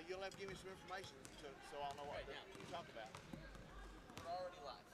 you'll have to give me some information so I'll know what to talk about. We're already live.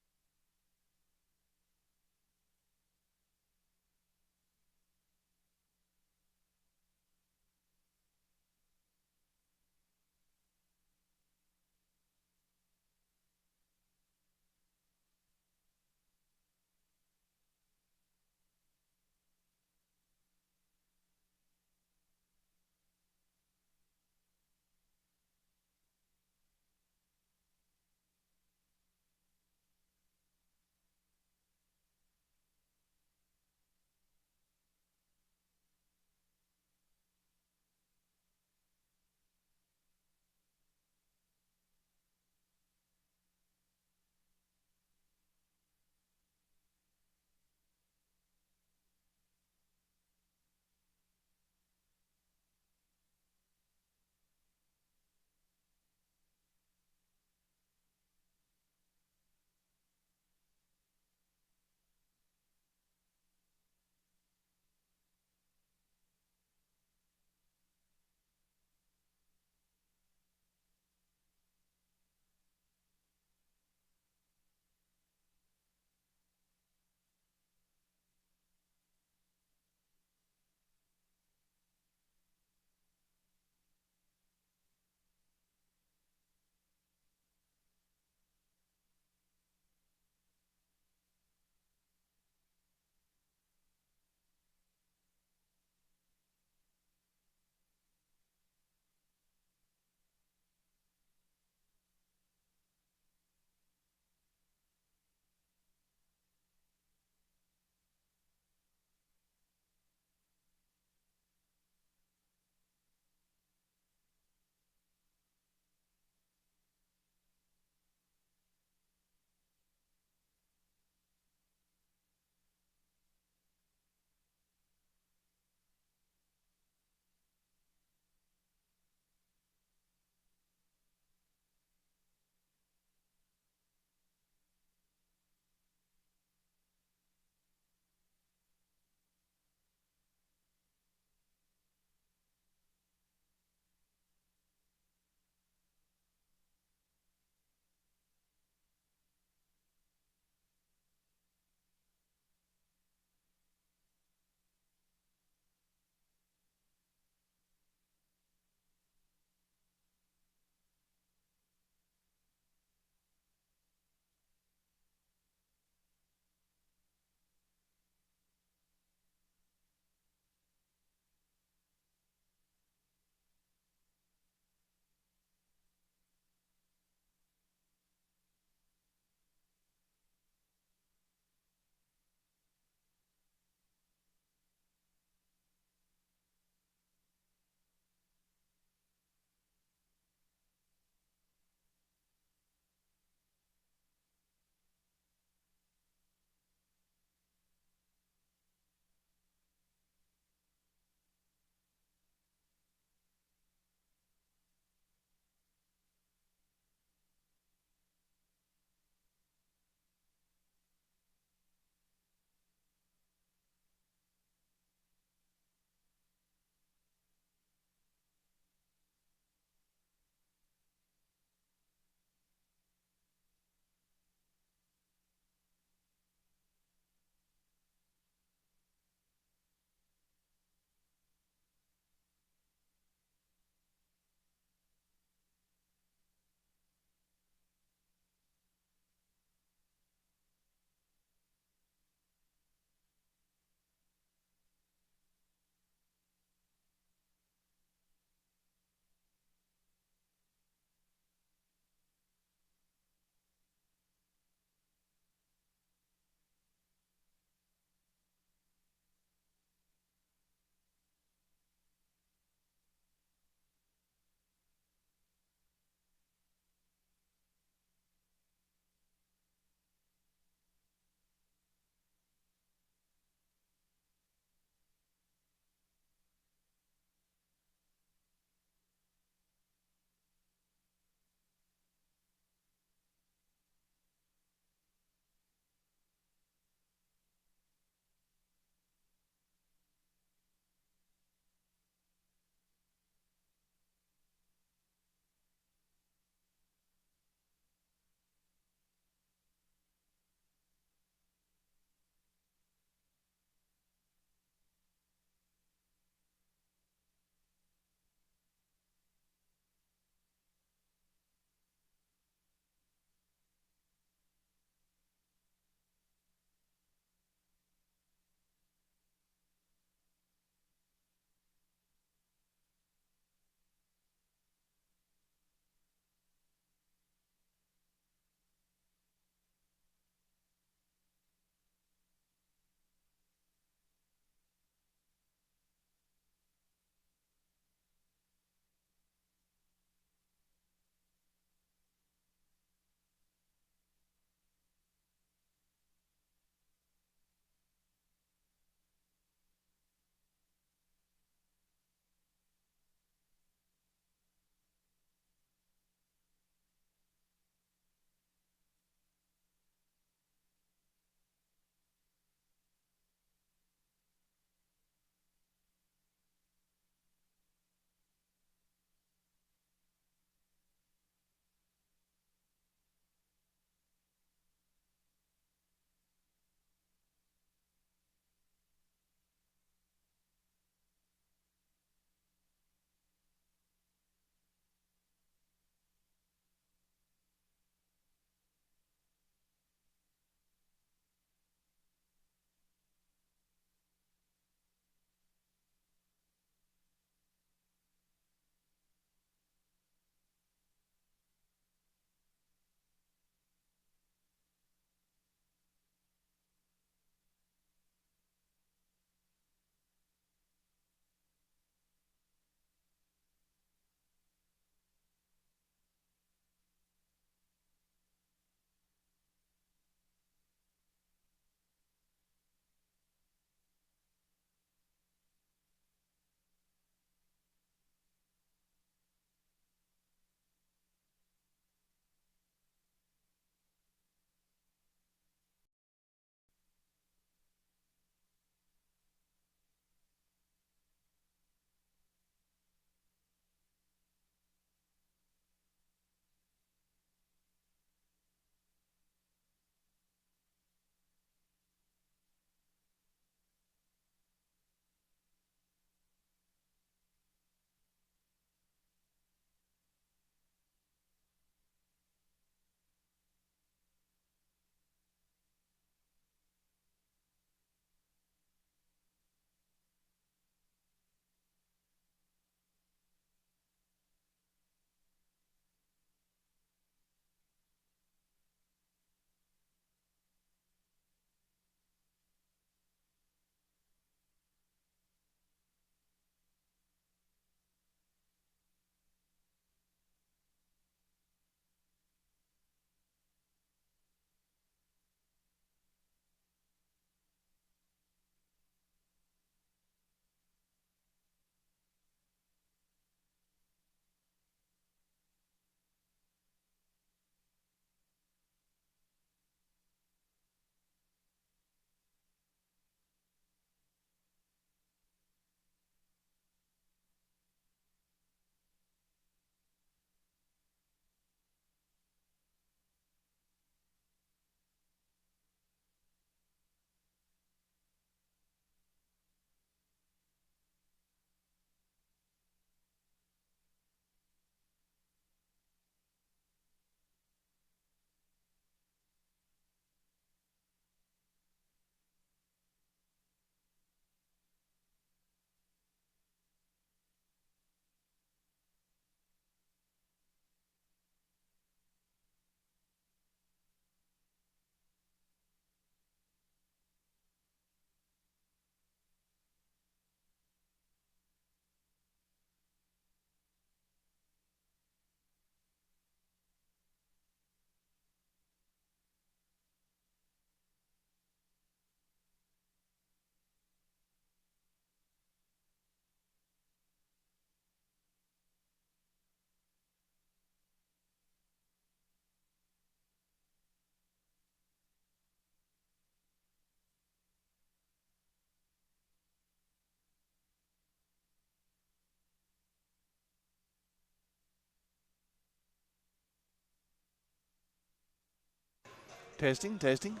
Testing, testing.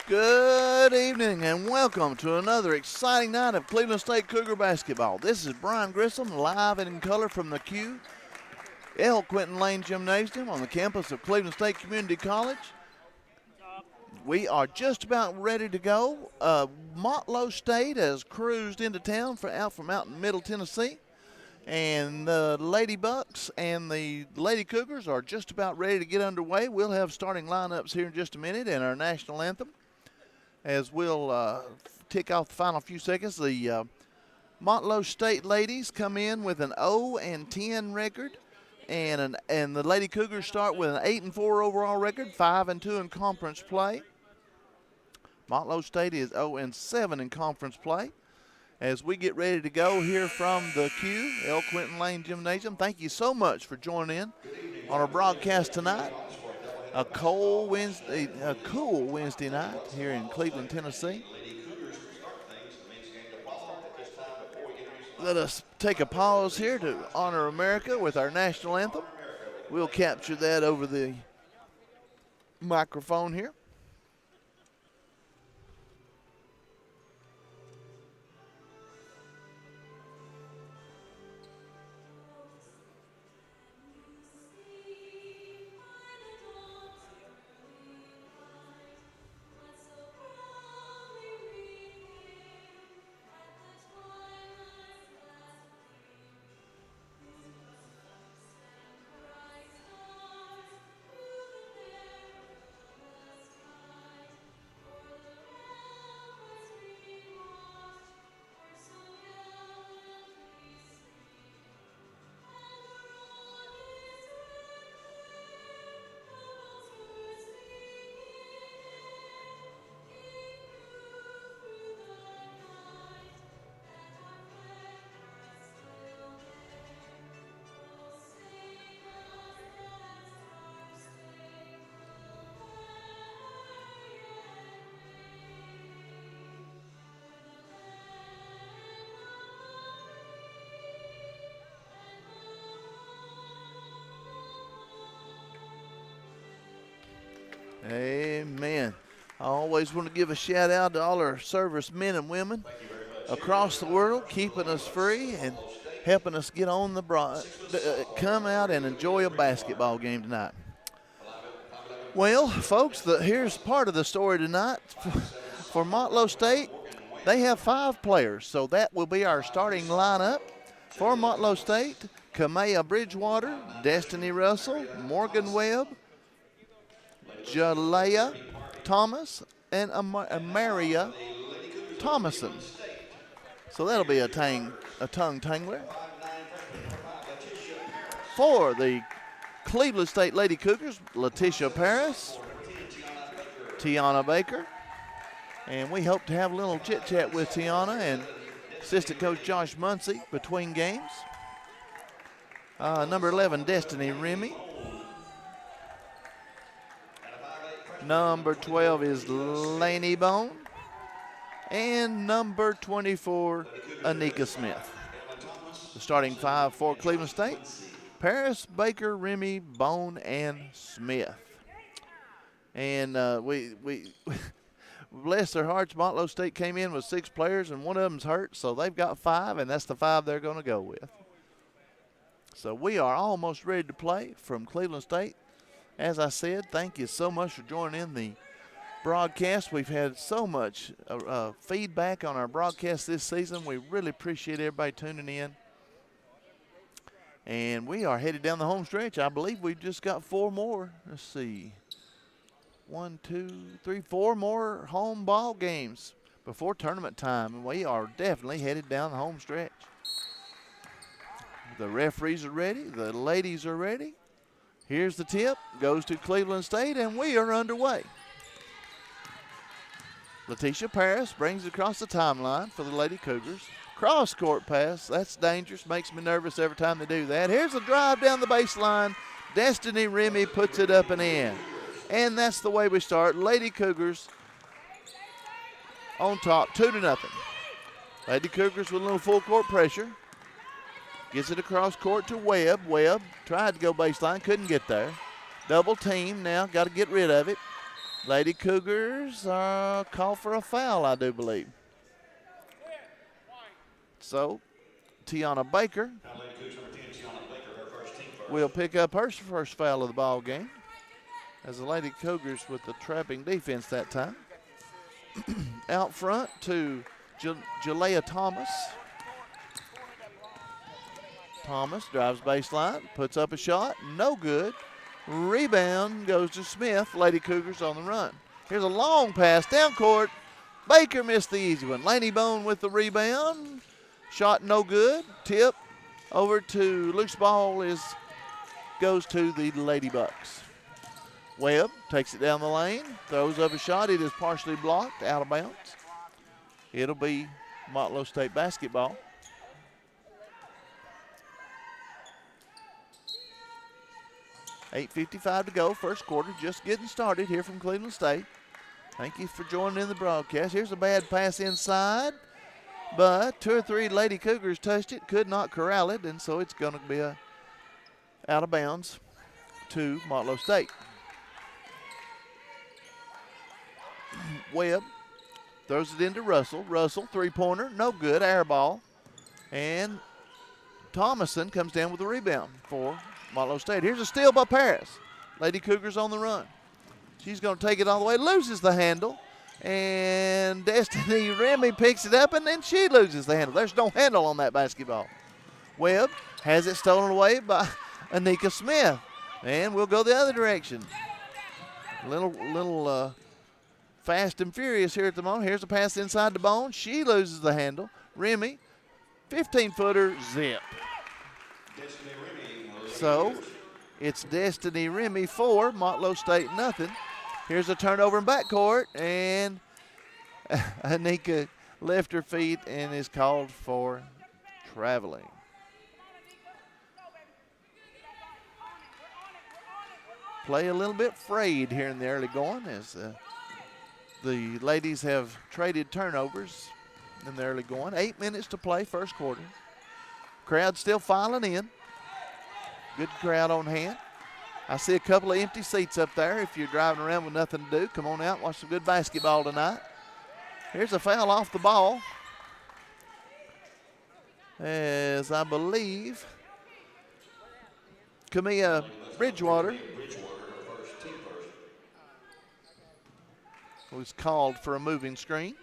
Good evening and welcome to another exciting night of Cleveland State Cougar Basketball. This is Brian Grissom live and in color from the L. Quentin Lane Gymnasium on the campus of Cleveland State Community College. We are just about ready to go. Motlow State has cruised into town out from out in Middle Tennessee. And the Lady Bucks and the Lady Cougars are just about ready to get underway. We'll have starting lineups here in just a minute and our national anthem. As we'll tick off the final few seconds, the Motlow State ladies come in with an 0-10 record, and the Lady Cougars start with an 8-4 overall record, 5-2 in conference play. Motlow State is 0-7 in conference play. As we get ready to go here from the L. Quentin Lane Gymnasium, thank you so much for joining in on our broadcast tonight. A cool Wednesday night here in Cleveland, Tennessee. Let us take a pause here to honor America with our national anthem. We'll capture that over the microphone here. Amen. I always want to give a shout out to all our service men and women across the world, keeping us free and helping us get on the come out and enjoy a basketball game tonight. Well, folks, here's part of the story tonight. For Motlow State, they have 5 players, so that will be our starting lineup. For Motlow State, Kamea Bridgewater, Destiny Russell, Morgan Webb, Jalea Thomas, and Amaria Thomason. So that'll be a tongue tangler. For the Cleveland State Lady Cougars, Letitia Paris, Tiana Baker. And we hope to have a little chit-chat with Tiana and assistant coach Josh Muncie between games. Number 11, Destiny Remy. Number 12 is Laney Bone. And number 24, Anika Smith. The starting 5 for Cleveland State: Paris, Baker, Remy, Bone, and Smith. And we bless their hearts, Motlow State came in with 6 players, and one of them's hurt, so they've got 5, and that's the 5 they're going to go with. So we are almost ready to play from Cleveland State. As I said, thank you so much for joining in the broadcast. We've had so much feedback on our broadcast this season. We really appreciate everybody tuning in. And we are headed down the home stretch. I believe we've just got 4 more. Let's see. 1, 2, 3, 4 more home ball games before tournament time. And we are definitely headed down the home stretch. The referees are ready. The ladies are ready. Here's the tip, goes to Cleveland State, and we are underway. Letitia Paris brings it across the timeline for the Lady Cougars. Cross-court pass, that's dangerous, makes me nervous every time they do that. Here's a drive down the baseline. Destiny Remy puts it up and in. And that's the way we start. Lady Cougars on top, 2-0. Lady Cougars with a little full court pressure. Gets it across court to Webb. Webb tried to go baseline, couldn't get there. Double team now, got to get rid of it. Lady Cougars call for a foul, I do believe. So, Tiana Baker will pick up her first foul of the ball game, as the Lady Cougars with the trapping defense that time. Out front to Jalea Thomas. Thomas drives baseline, puts up a shot, no good. Rebound goes to Smith. Lady Cougars on the run. Here's a long pass down court. Baker missed the easy one. Laney Bone with the rebound. Shot no good. Tip over to loose ball goes to the Lady Bucks. Webb takes it down the lane, throws up a shot. It is partially blocked, out of bounds. It'll be Motlow State basketball. $8:55 to go, first quarter, just getting started here from Cleveland State. Thank you for joining in the broadcast. Here's a bad pass inside, but 2 or 3 Lady Cougars touched it, could not corral it, and so it's going to be out of bounds to Motlow State. Webb throws it into Russell. Russell, three-pointer, no good, air ball. And Thomason comes down with the rebound for Motlow State. Here's a steal by Paris. Lady Cougars on the run. She's going to take it all the way, loses the handle. And Destiny Remy picks it up, and then she loses the handle. There's no handle on that basketball. Webb has it stolen away by Anika Smith. And we'll go the other direction. Little fast and furious here at the moment. Here's a pass inside the Bone. She loses the handle. Remy, 15-footer, zip. So it's Destiny Remy 4, Motlow State nothing. Here's a turnover in backcourt, and Anika left her feet and is called for traveling. Play a little bit frayed here in the early going as the ladies have traded turnovers in the early going. 8 minutes to play, first quarter. Crowd still filing in. Good crowd on hand. I see a couple of empty seats up there. If you're driving around with nothing to do, come on out and watch some good basketball tonight. Here's a foul off the ball, as I believe Camilla Bridgewater was called for a moving screen.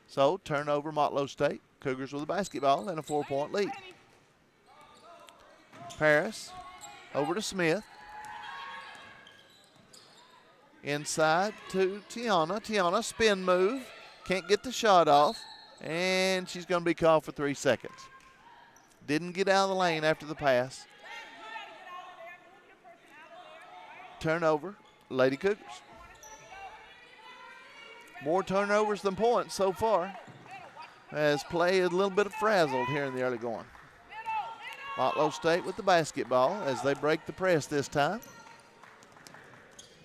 So turnover, Motlow State. Cougars with the basketball and a 4-point lead. Paris over to Smith. Inside to Tiana. Tiana, spin move. Can't get the shot off. And she's going to be called for 3 seconds. Didn't get out of the lane after the pass. Turnover, Lady Cougars. More turnovers than points so far, as play is a little bit frazzled here in the early going. Motlow State with the basketball as they break the press this time.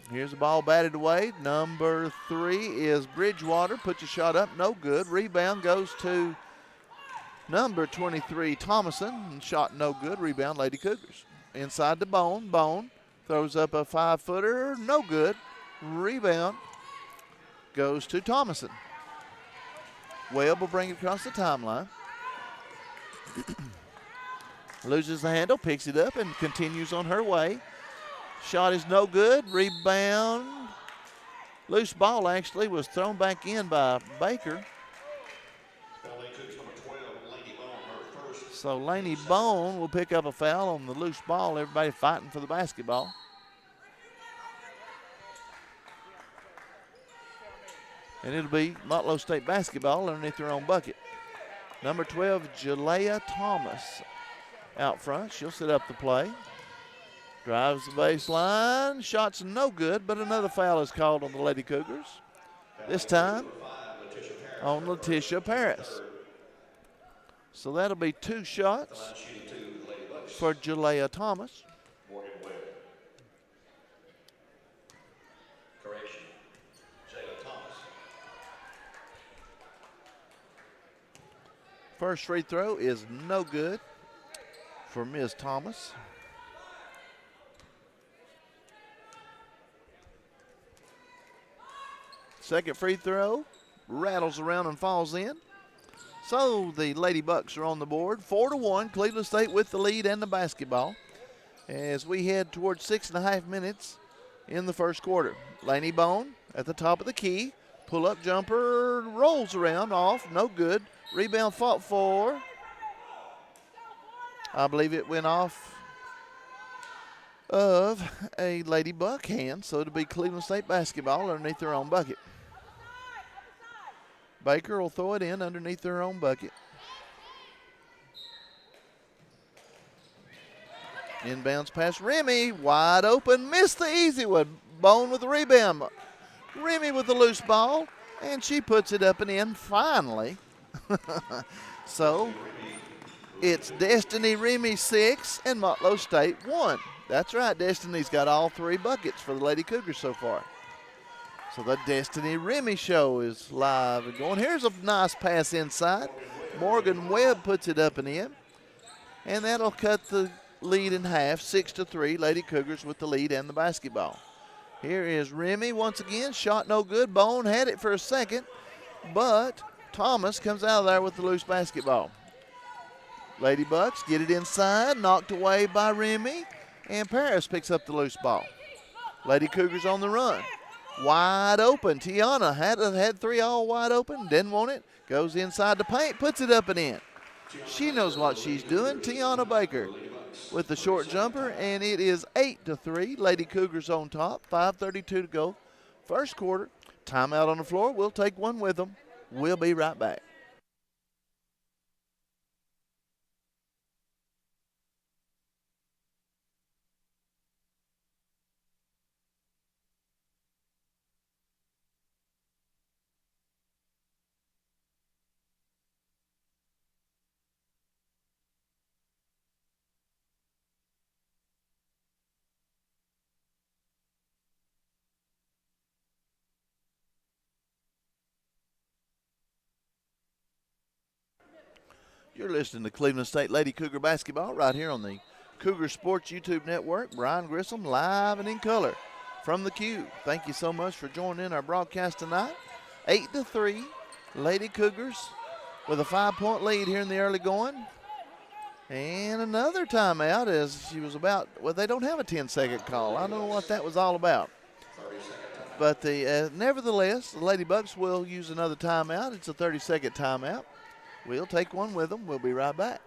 Here's the ball batted away. Number 3 is Bridgewater. Puts a shot up, no good. Rebound goes to number 23, Thomason. Shot no good. Rebound, Lady Cougars. Inside to Bone. Bone throws up a 5-footer, no good. Rebound goes to Thomason. Webb will bring it across the timeline. Loses the handle, picks it up, and continues on her way. Shot is no good. Rebound. Loose ball actually was thrown back in by Baker. So Laney Bone will pick up a foul on the loose ball. Everybody fighting for the basketball. And it'll be Motlow State basketball underneath their own bucket. Number 12, Jalea Thomas out front. She'll set up the play. Drives the baseline. Shot's no good, but another foul is called on the Lady Cougars. This time on Letitia Paris. So that'll be 2 shots for Jalea Thomas. First free throw is no good for Ms. Thomas. Second free throw rattles around and falls in. So the Lady Bucks are on the board. 4-1, Cleveland State with the lead and the basketball as we head towards 6.5 minutes in the first quarter. Laney Bone at the top of the key. Pull-up jumper rolls around, off, no good. Rebound fought for. I believe it went off of a Lady Buck hand, so it'll be Cleveland State basketball underneath their own bucket. Baker will throw it in underneath their own bucket. Inbounds past Remy, wide open, missed the easy one. Bone with the rebound. Remy with the loose ball, and she puts it up and in finally. So it's Destiny Remy 6 and Motlow State 1. That's right, Destiny's got all 3 buckets for the Lady Cougars so far. So the Destiny Remy show is live and going. Here's a nice pass inside. Morgan Webb puts it up and in. And that'll cut the lead in half, 6-3. Lady Cougars with the lead and the basketball. Here is Remy once again. Shot no good. Bone had it for a second, but Thomas comes out of there with the loose basketball. Lady Bucks get it inside, knocked away by Remy, and Paris picks up the loose ball. Lady Cougars on the run. Wide open. Tiana had 3 all wide open, didn't want it. Goes inside the paint, puts it up and in. She knows what she's doing. Tiana Baker with the short jumper, and it is 8-3. Lady Cougars on top. 5:32 to go. First quarter. Timeout on the floor. We'll take one with them. We'll be right back. You're listening to Cleveland State Lady Cougar Basketball right here on the Cougar Sports YouTube Network. Brian Grissom live and in color from the Q. Thank you so much for joining in our broadcast tonight. 8-3, Lady Cougars with a 5-point lead here in the early going. And another timeout as she was about, well, they don't have a 10-second call. I don't know what that was all about. But nevertheless, the Lady Bucks will use another timeout. It's a 30-second timeout. We'll take one with them. We'll be right back.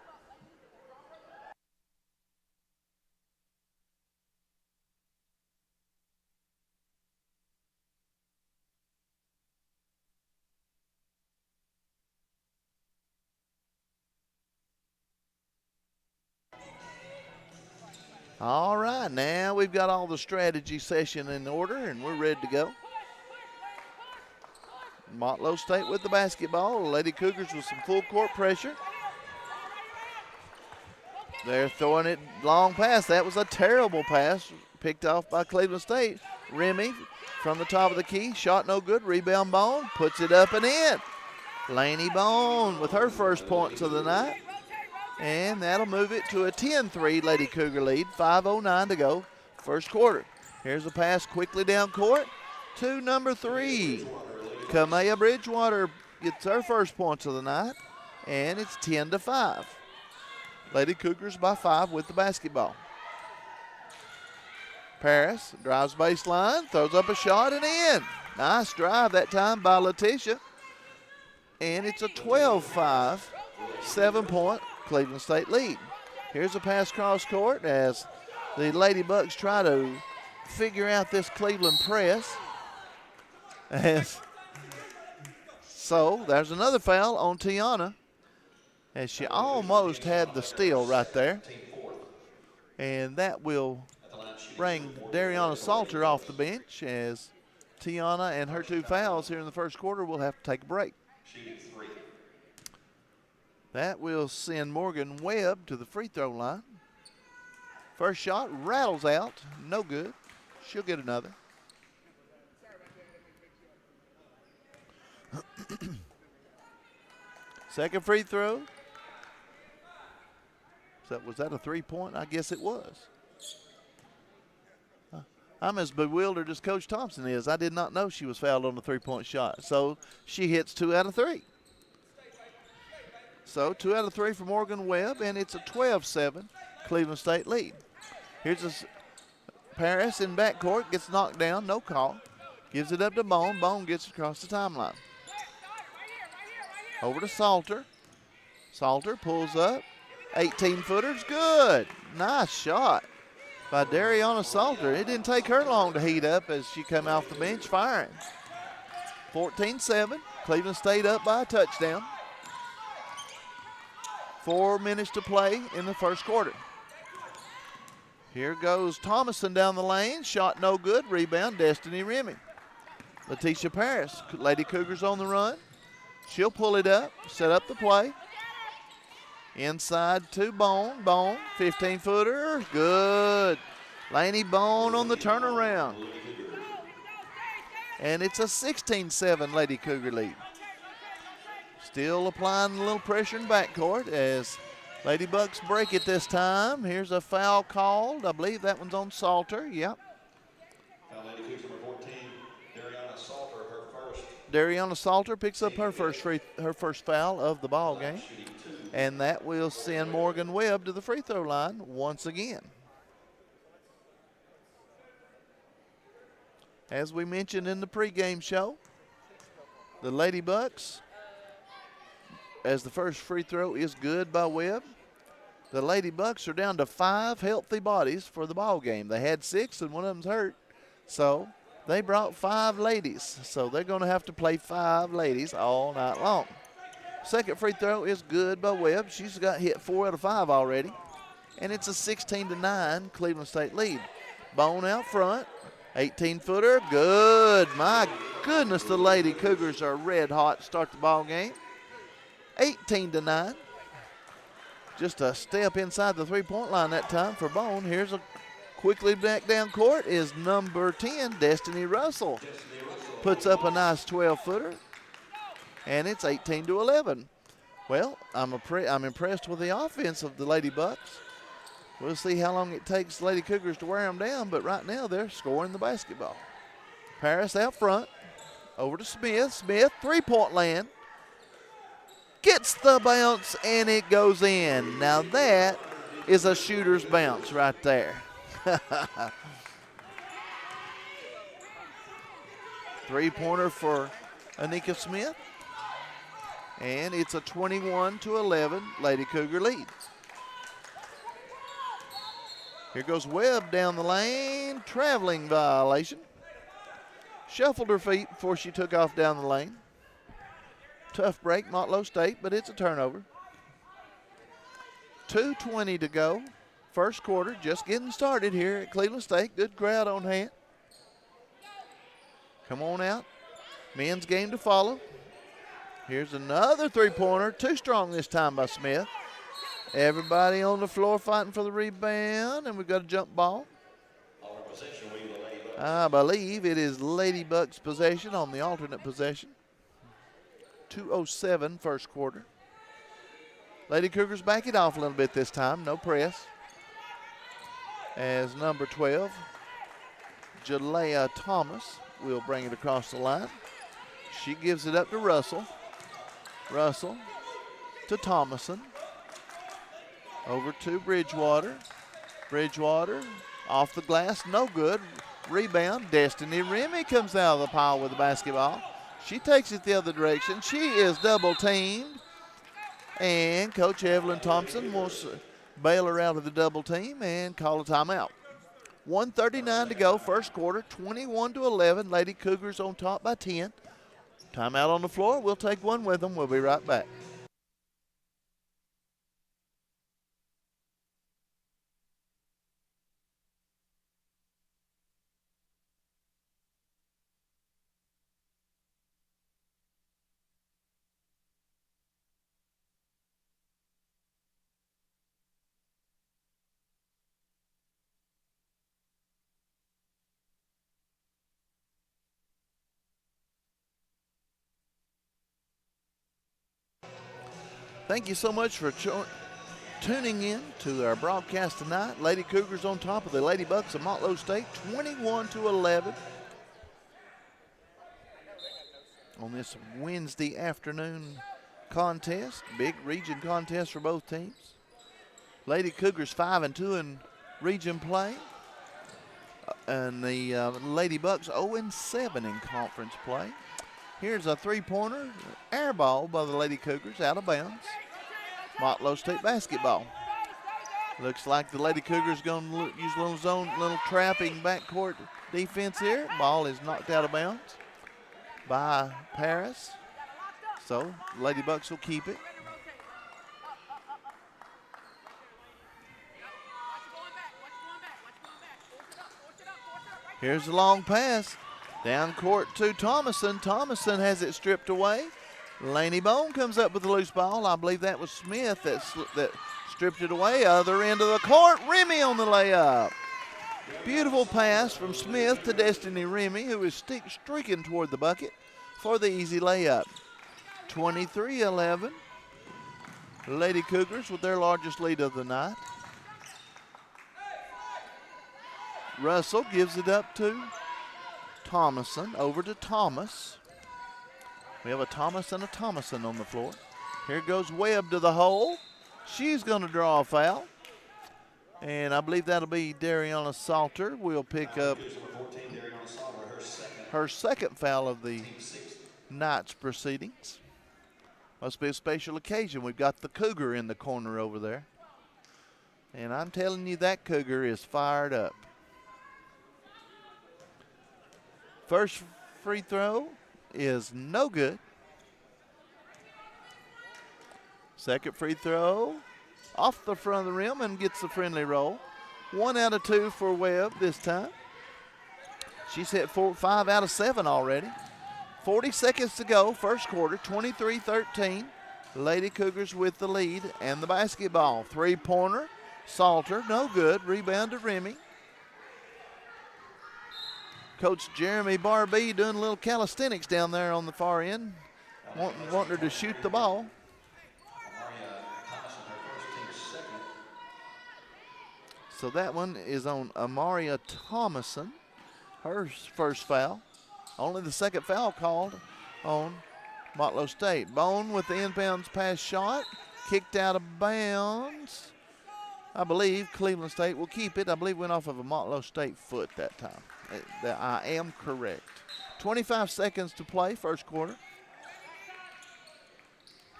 All right, now we've got all the strategy session in order, and we're ready to go. Motlow State with the basketball. Lady Cougars with some full court pressure. They're throwing it long pass. That was a terrible pass picked off by Cleveland State. Remy from the top of the key. Shot no good. Rebound Bone. Puts it up and in. Laney Bone with her first points of the night. And that'll move it to a 10-3 Lady Cougar lead. 5:09 to go. First quarter. Here's a pass quickly down court to number 3. Kamea Bridgewater gets her first points of the night, and it's 10-5. Lady Cougars by 5 with the basketball. Paris drives baseline, throws up a shot and in. Nice drive that time by Letitia. And it's a 12-5, 7-point Cleveland State lead. Here's a pass cross court as the Lady Bucks try to figure out this Cleveland press. So there's another foul on Tiana as she almost had the steal right there. And that will bring Dariana Salter off the bench as Tiana and her 2 fouls here in the first quarter will have to take a break. That will send Morgan Webb to the free throw line. First shot rattles out, no good. She'll get another. Second free throw. Was that a 3-point? I guess it was. I'm as bewildered as Coach Thompson is. I did not know she was fouled on the three-point shot. So she hits 2 out of 3. So 2 out of 3 for Morgan Webb, and it's a 12-7 Cleveland State lead. Here's a Paris in backcourt, gets knocked down, no call. Gives it up to Bone. Bone gets across the timeline. Over to Salter. Salter pulls up. 18-footer's good. Nice shot by Dariana Salter. It didn't take her long to heat up as she come off the bench firing. 14-7. Cleveland State up by a touchdown. 4 minutes to play in the first quarter. Here goes Thomason down the lane. Shot no good. Rebound, Destiny Remy. Letitia Paris. Lady Cougars on the run. She'll pull it up, set up the play. Inside to Bone. Bone, 15-footer. Good. Laney Bone on the turnaround. And it's a 16-7 Lady Cougar lead. Still applying a little pressure in backcourt as Lady Bucks break it this time. Here's a foul called. I believe that one's on Salter. Yep. Foul Lady Cougs number 14, Dariana Salter, her first. Dariana Salter picks up her first foul of the ball game. And that will send Morgan Webb to the free throw line once again. As we mentioned in the pregame show, the Lady Bucks, as the first free throw is good by Webb. The Lady Bucks are down to 5 healthy bodies for the ball game. They had 6 and one of them's hurt. So they brought 5 ladies. So they're going to have to play 5 ladies all night long. Second free throw is good by Webb. She's got hit 4 out of 5 already. And it's a 16-9 Cleveland State lead. Bone out front. 18-footer. Good. My goodness, the Lady Cougars are red hot to start the ball game. 18-9. Just a step inside the three-point line that time for Bone. Here's a quickly back down court is number 10, Destiny Russell. Puts up a nice 12-footer, and it's 18-11. Well, I'm impressed with the offense of the Lady Bucks. We'll see how long it takes Lady Cougars to wear them down, but right now they're scoring the basketball. Paris out front, over to Smith. Smith, three-point land. Gets the bounce, and it goes in. Now that is a shooter's bounce right there. Three-pointer for Anika Smith. And it's a 21-11 Lady Cougar lead. Here goes Webb down the lane. Traveling violation. Shuffled her feet before she took off down the lane. Tough break, Motlow State, but it's a turnover. 2:20 to go. First quarter, just getting started here at Cleveland State. Good crowd on hand. Come on out. Men's game to follow. Here's another three-pointer. Too strong this time by Smith. Everybody on the floor fighting for the rebound, and we've got a jump ball. I believe it is Lady Bucks' possession on the alternate possession. 2:07 first quarter. Lady Cougars back it off a little bit this time. No press. As number 12, Jalea Thomas, will bring it across the line. She gives it up to Russell. Russell to Thomason. Over to Bridgewater. Bridgewater off the glass, no good. Rebound, Destiny Remy comes out of the pile with the basketball. She takes it the other direction. She is double teamed. And Coach Evelyn Thompson will bail her out of the double team and call a timeout. 1:39 to go, first quarter, 21-11. Lady Cougars on top by 10. Timeout on the floor. We'll take one with them. We'll be right back. Thank you so much for tuning in to our broadcast tonight. Lady Cougars on top of the Lady Bucks of Motlow State, 21-11. On this Wednesday afternoon contest, big region contest for both teams. Lady Cougars 5-2 in region play, and the Lady Bucks 0-7 in conference play. Here's a three-pointer, air ball by the Lady Cougars, out of bounds. Motlow State basketball. Looks like the Lady Cougars going to use a little zone, little trapping backcourt defense here. Ball is knocked out of bounds by Paris. So Lady Bucks will keep it. Here's the long pass. Down court to Thomason. Thomason has it stripped away. Laney Bone comes up with the loose ball. I believe that was Smith that stripped it away. Other end of the court, Remy on the layup. Beautiful pass from Smith to Destiny Remy, who is streaking toward the bucket for the easy layup. 23-11. Lady Cougars with their largest lead of the night. Russell gives it up to Thomason, over to Thomas. We have a Thomas and a Thomason on the floor. Here goes Webb to the hole. She's going to draw a foul. And I believe that'll be Dariana Salter. We'll pick up her second foul of the night's proceedings. Must be a special occasion. We've got the Cougar in the corner over there. And I'm telling you, that Cougar is fired up. First free throw is no good. Second free throw off the front of the rim and gets the friendly roll. 1 out of 2 for Webb this time. She's hit 5 out of 7 already. 40 seconds to go, first quarter, 23-13. Lady Cougars with the lead and the basketball. Three-pointer, Salter, no good. Rebound to Remy. Coach Jeremy Barbee doing a little calisthenics down there on the far end, wanting her to shoot the ball. So that one is on Amaria Thomason, her first foul. Only the second foul called on Motlow State. Bone with the inbounds pass shot, kicked out of bounds. I believe Cleveland State will keep it. I believe went off of a Motlow State foot that time. I am correct. 25 seconds to play, first quarter.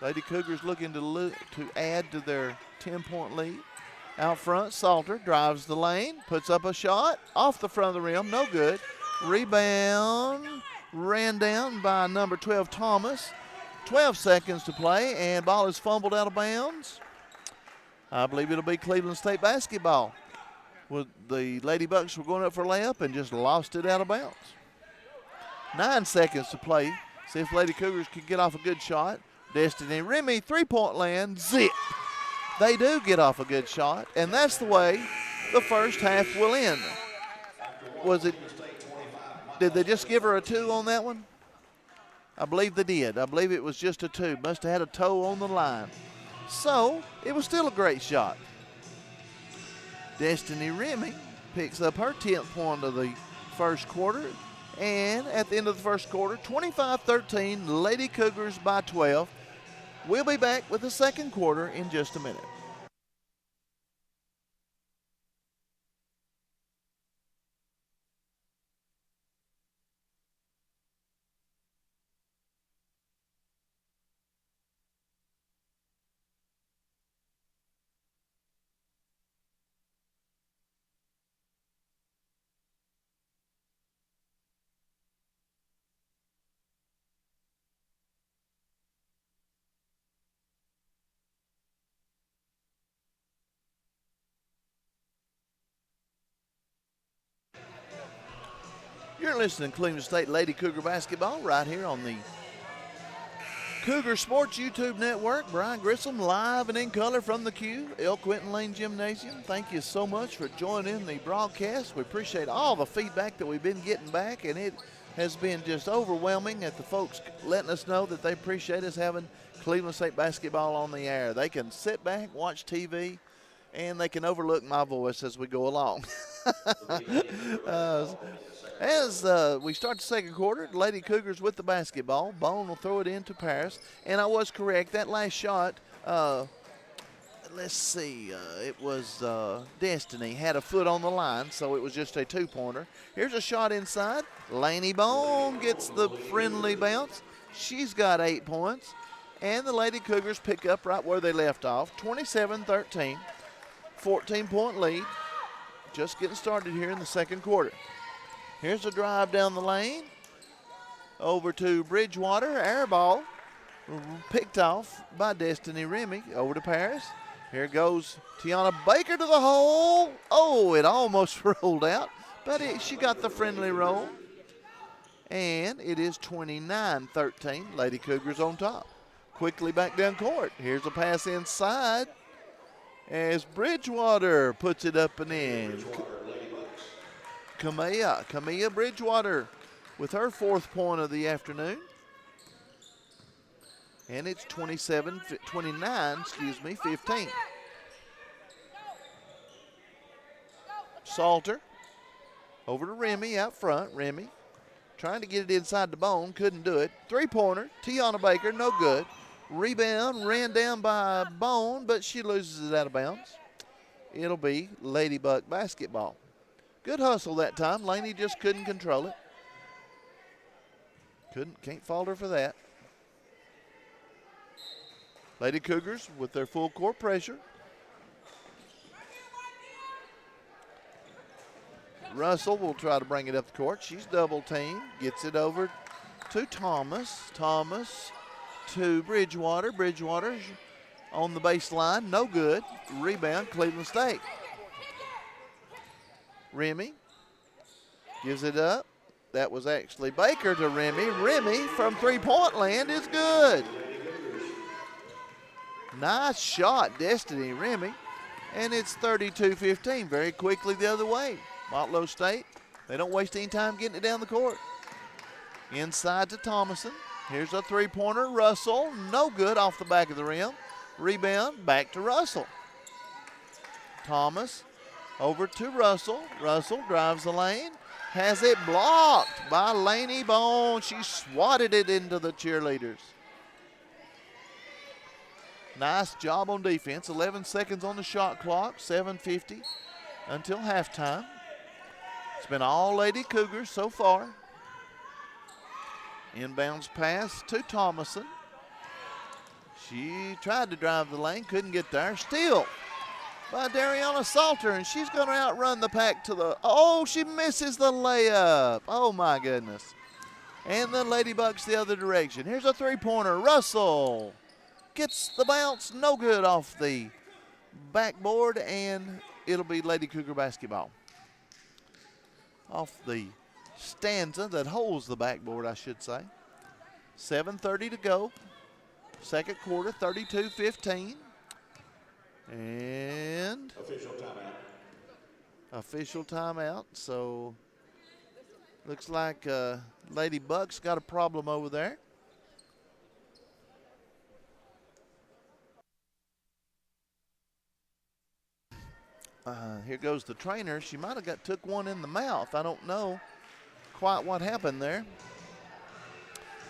Lady Cougars looking to add to their 10-point lead. Out front, Salter drives the lane, puts up a shot, off the front of the rim, no good. Rebound, ran down by number 12, Thomas. 12 seconds to play, and ball is fumbled out of bounds. I believe it'll be Cleveland State basketball. Well, the Lady Bucks were going up for a layup and just lost it out of bounds. 9 seconds to play. See if Lady Cougars can get off a good shot. Destiny Remy, three-point land, zip. They do get off a good shot, and that's the way the first half will end. Did they just give her a 2 on that one? I believe they did. I believe it was just a 2. Must have had a toe on the line. So it was still a great shot. Destiny Remy picks up her 10th point of the first quarter. And at the end of the first quarter, 25-13, Lady Cougars by 12. We'll be back with the second quarter in just a minute. You're listening to Cleveland State Lady Cougar Basketball right here on the Cougar Sports YouTube Network. Brian Grissom live and in color from the Q, El Quentin Lane Gymnasium. Thank you so much for joining the broadcast. We appreciate all the feedback that we've been getting back, and has been just overwhelming at the folks letting us know that they appreciate us having Cleveland State basketball on the air. They can sit back, watch TV, and they can overlook my voice as we go along. As we start the second quarter, the Lady Cougars with the basketball. Bone will throw it into Paris. And I was correct. That last shot, let's see, it was Destiny. Had a foot on the line, so it was just a two-pointer. Here's a shot inside. Laney Bone gets the friendly bounce. She's got 8 points. And the Lady Cougars pick up right where they left off, 27-13, 14-point lead. Just getting started here in the second quarter. Here's a drive down the lane. Over to Bridgewater, air ball. Picked off by Destiny Remy. Over to Paris. Here goes Tiana Baker to the hole. Oh, it almost rolled out, but she got the friendly roll. And it is 29-13. Lady Cougars on top. Quickly back down court. Here's a pass inside as Bridgewater puts it up and in. Kamea Bridgewater with her 4th point of the afternoon. And it's 15. Salter over to Remy out front. Remy trying to get it inside the Bone, couldn't do it. 3-pointer, Tiana Baker, no good. Rebound, ran down by Bone, but she loses it out of bounds. It'll be Lady Buck basketball. Good hustle that time. Laney just couldn't control it. Can't fault her for that. Lady Cougars with their full court pressure. Russell will try to bring it up the court. She's double teamed. Gets it over to Thomas. Thomas to Bridgewater. Bridgewater on the baseline. No good. Rebound, Cleveland State. Remy gives it up. That was actually Baker to Remy. Remy from 3-point land is good. Nice shot, Destiny Remy. And it's 32-15. Very quickly the other way. Motlow State, they don't waste any time getting it down the court. Inside to Thomason. Here's a 3-pointer. Russell, no good off the back of the rim. Rebound, back to Russell. Thomas over to Russell. Russell drives the lane. Has it blocked by Laney Bone. She swatted it into the cheerleaders. Nice job on defense. 11 seconds on the shot clock. 7:50 until halftime. It's been all Lady Cougars so far. Inbounds pass to Thomason. She tried to drive the lane, couldn't get there. Steal by Dariana Salter, and she's going to outrun the pack to the, oh, she misses the layup. Oh, my goodness. And the Lady Bucks the other direction. Here's a 3-pointer. Russell gets the bounce, no good off the backboard, and it'll be Lady Cougar basketball. Off the stanza that holds the backboard, I should say. 7:30 to go. Second quarter, 32-15. And official timeout. So looks like Lady Bucks got a problem over there. Here goes the trainer. She might have took one in the mouth. I don't know quite what happened there.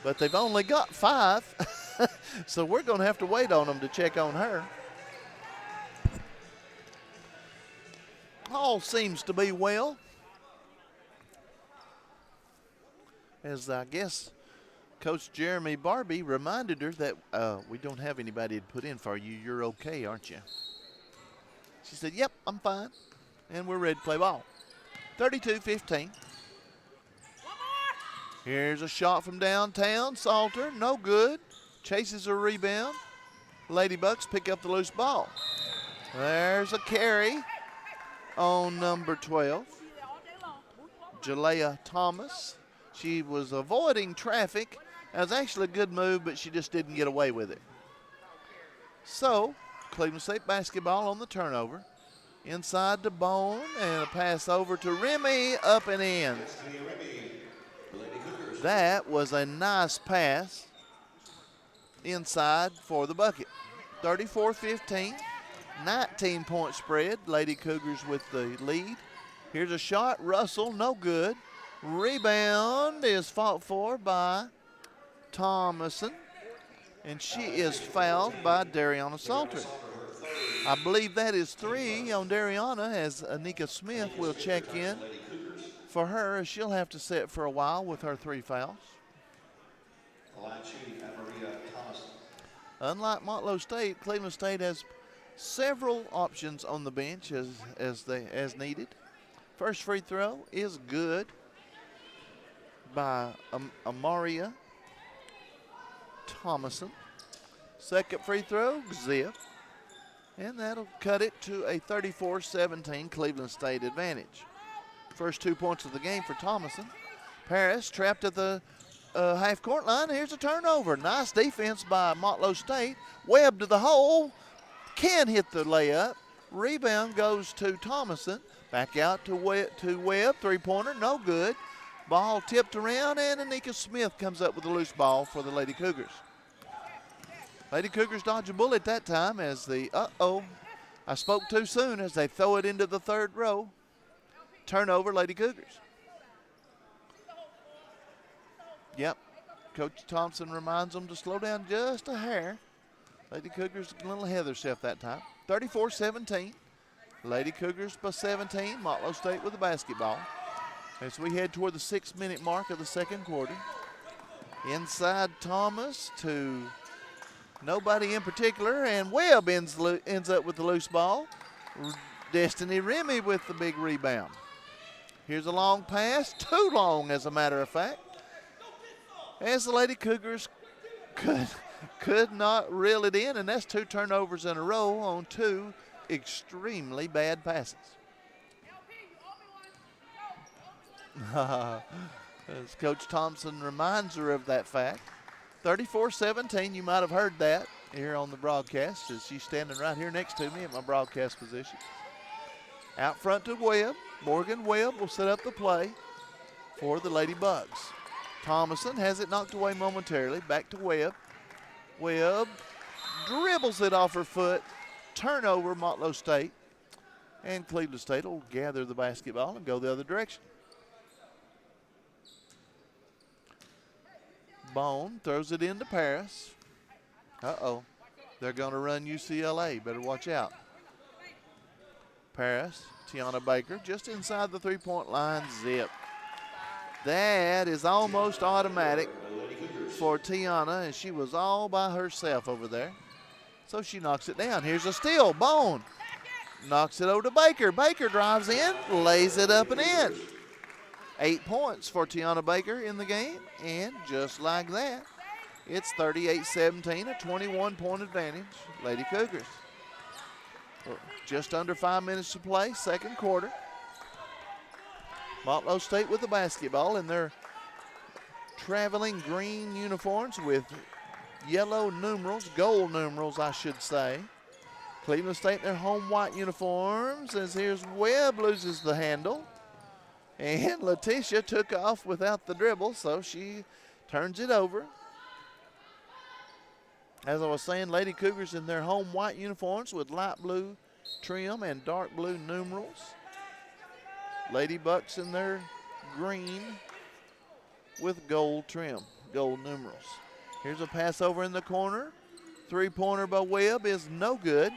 But they've only got 5. So we're going to have to wait on them to check on her. All seems to be well. As I guess Coach Jeremy Barbie reminded her that we don't have anybody to put in for you. You're okay, aren't you? She said, yep, I'm fine. And we're ready to play ball. 32-15. Here's a shot from downtown. Salter, no good. Chases a rebound. Lady Bucks pick up the loose ball. There's a carry on number 12. Jalea Thomas. She was avoiding traffic. That was actually a good move, but she just didn't get away with it. So, Cleveland State basketball on the turnover. Inside to Bone, and a pass over to Remy, up and in. That was a nice pass inside for the bucket. 34-15, 19-point spread. Lady Cougars with the lead. Here's a shot. Russell, no good. Rebound is fought for by Thomason, and she is fouled by Dariana Salter. I believe that is 3 on Dariana, as Anika Smith will check in for her. She'll have to sit for a while with her 3 fouls. Unlike Motlow State, Cleveland State has several options on the bench as needed. First free throw is good by Amaria Thomason. Second free throw, zip. And that'll cut it to a 34-17 Cleveland State advantage. First 2 points of the game for Thomason. Paris trapped at the half-court line. Here's a turnover. Nice defense by Motlow State. Webb to the hole. Can hit the layup. Rebound goes to Thomason. Back out to Webb. Three-pointer, no good. Ball tipped around, and Anika Smith comes up with a loose ball for the Lady Cougars. Lady Cougars dodge a bullet that time as I spoke too soon as they throw it into the third row. Turnover, Lady Cougars. Yep, Coach Thompson reminds them to slow down just a hair. Lady Cougars a little ahead of herself that time. 34-17. Lady Cougars by 17. Motlow State with the basketball. As we head toward the 6-minute mark of the second quarter. Inside Thomas to nobody in particular, and Webb ends up with the loose ball. Destiny Remy with the big rebound. Here's a long pass, too long as a matter of fact. As the Lady Cougars could not reel it in, and that's 2 turnovers in a row on 2 extremely bad passes. As Coach Thompson reminds her of that fact. 34-17, you might have heard that here on the broadcast as she's standing right here next to me at my broadcast position. Out front to Webb. Morgan Webb will set up the play for the Lady Bucks. Thomason has it knocked away momentarily. Back to Webb. Webb dribbles it off her foot. Turnover, Motlow State. And Cleveland State will gather the basketball and go the other direction. Bone throws it into Paris. They're going to run UCLA. Better watch out. Paris, Tiana Baker, just inside the three-point line, zip. That is almost automatic for Tiana, and she was all by herself over there. So she knocks it down. Here's a steal. Bone knocks it over to Baker. Baker drives in, lays it up and in. 8 points for Tiana Baker in the game, and just like that, it's 38-17, a 21-point advantage, Lady Cougars. Just under 5 minutes to play, second quarter. Motlow State with the basketball in their traveling green uniforms with yellow numerals, gold numerals, I should say. Cleveland State in their home white uniforms, as here's Webb loses the handle. And Letitia took off without the dribble, so she turns it over. As I was saying, Lady Cougars in their home white uniforms with light blue trim and dark blue numerals. Lady Bucks in their green with gold trim, gold numerals. Here's a pass over in the corner. Three-pointer by Webb is no good.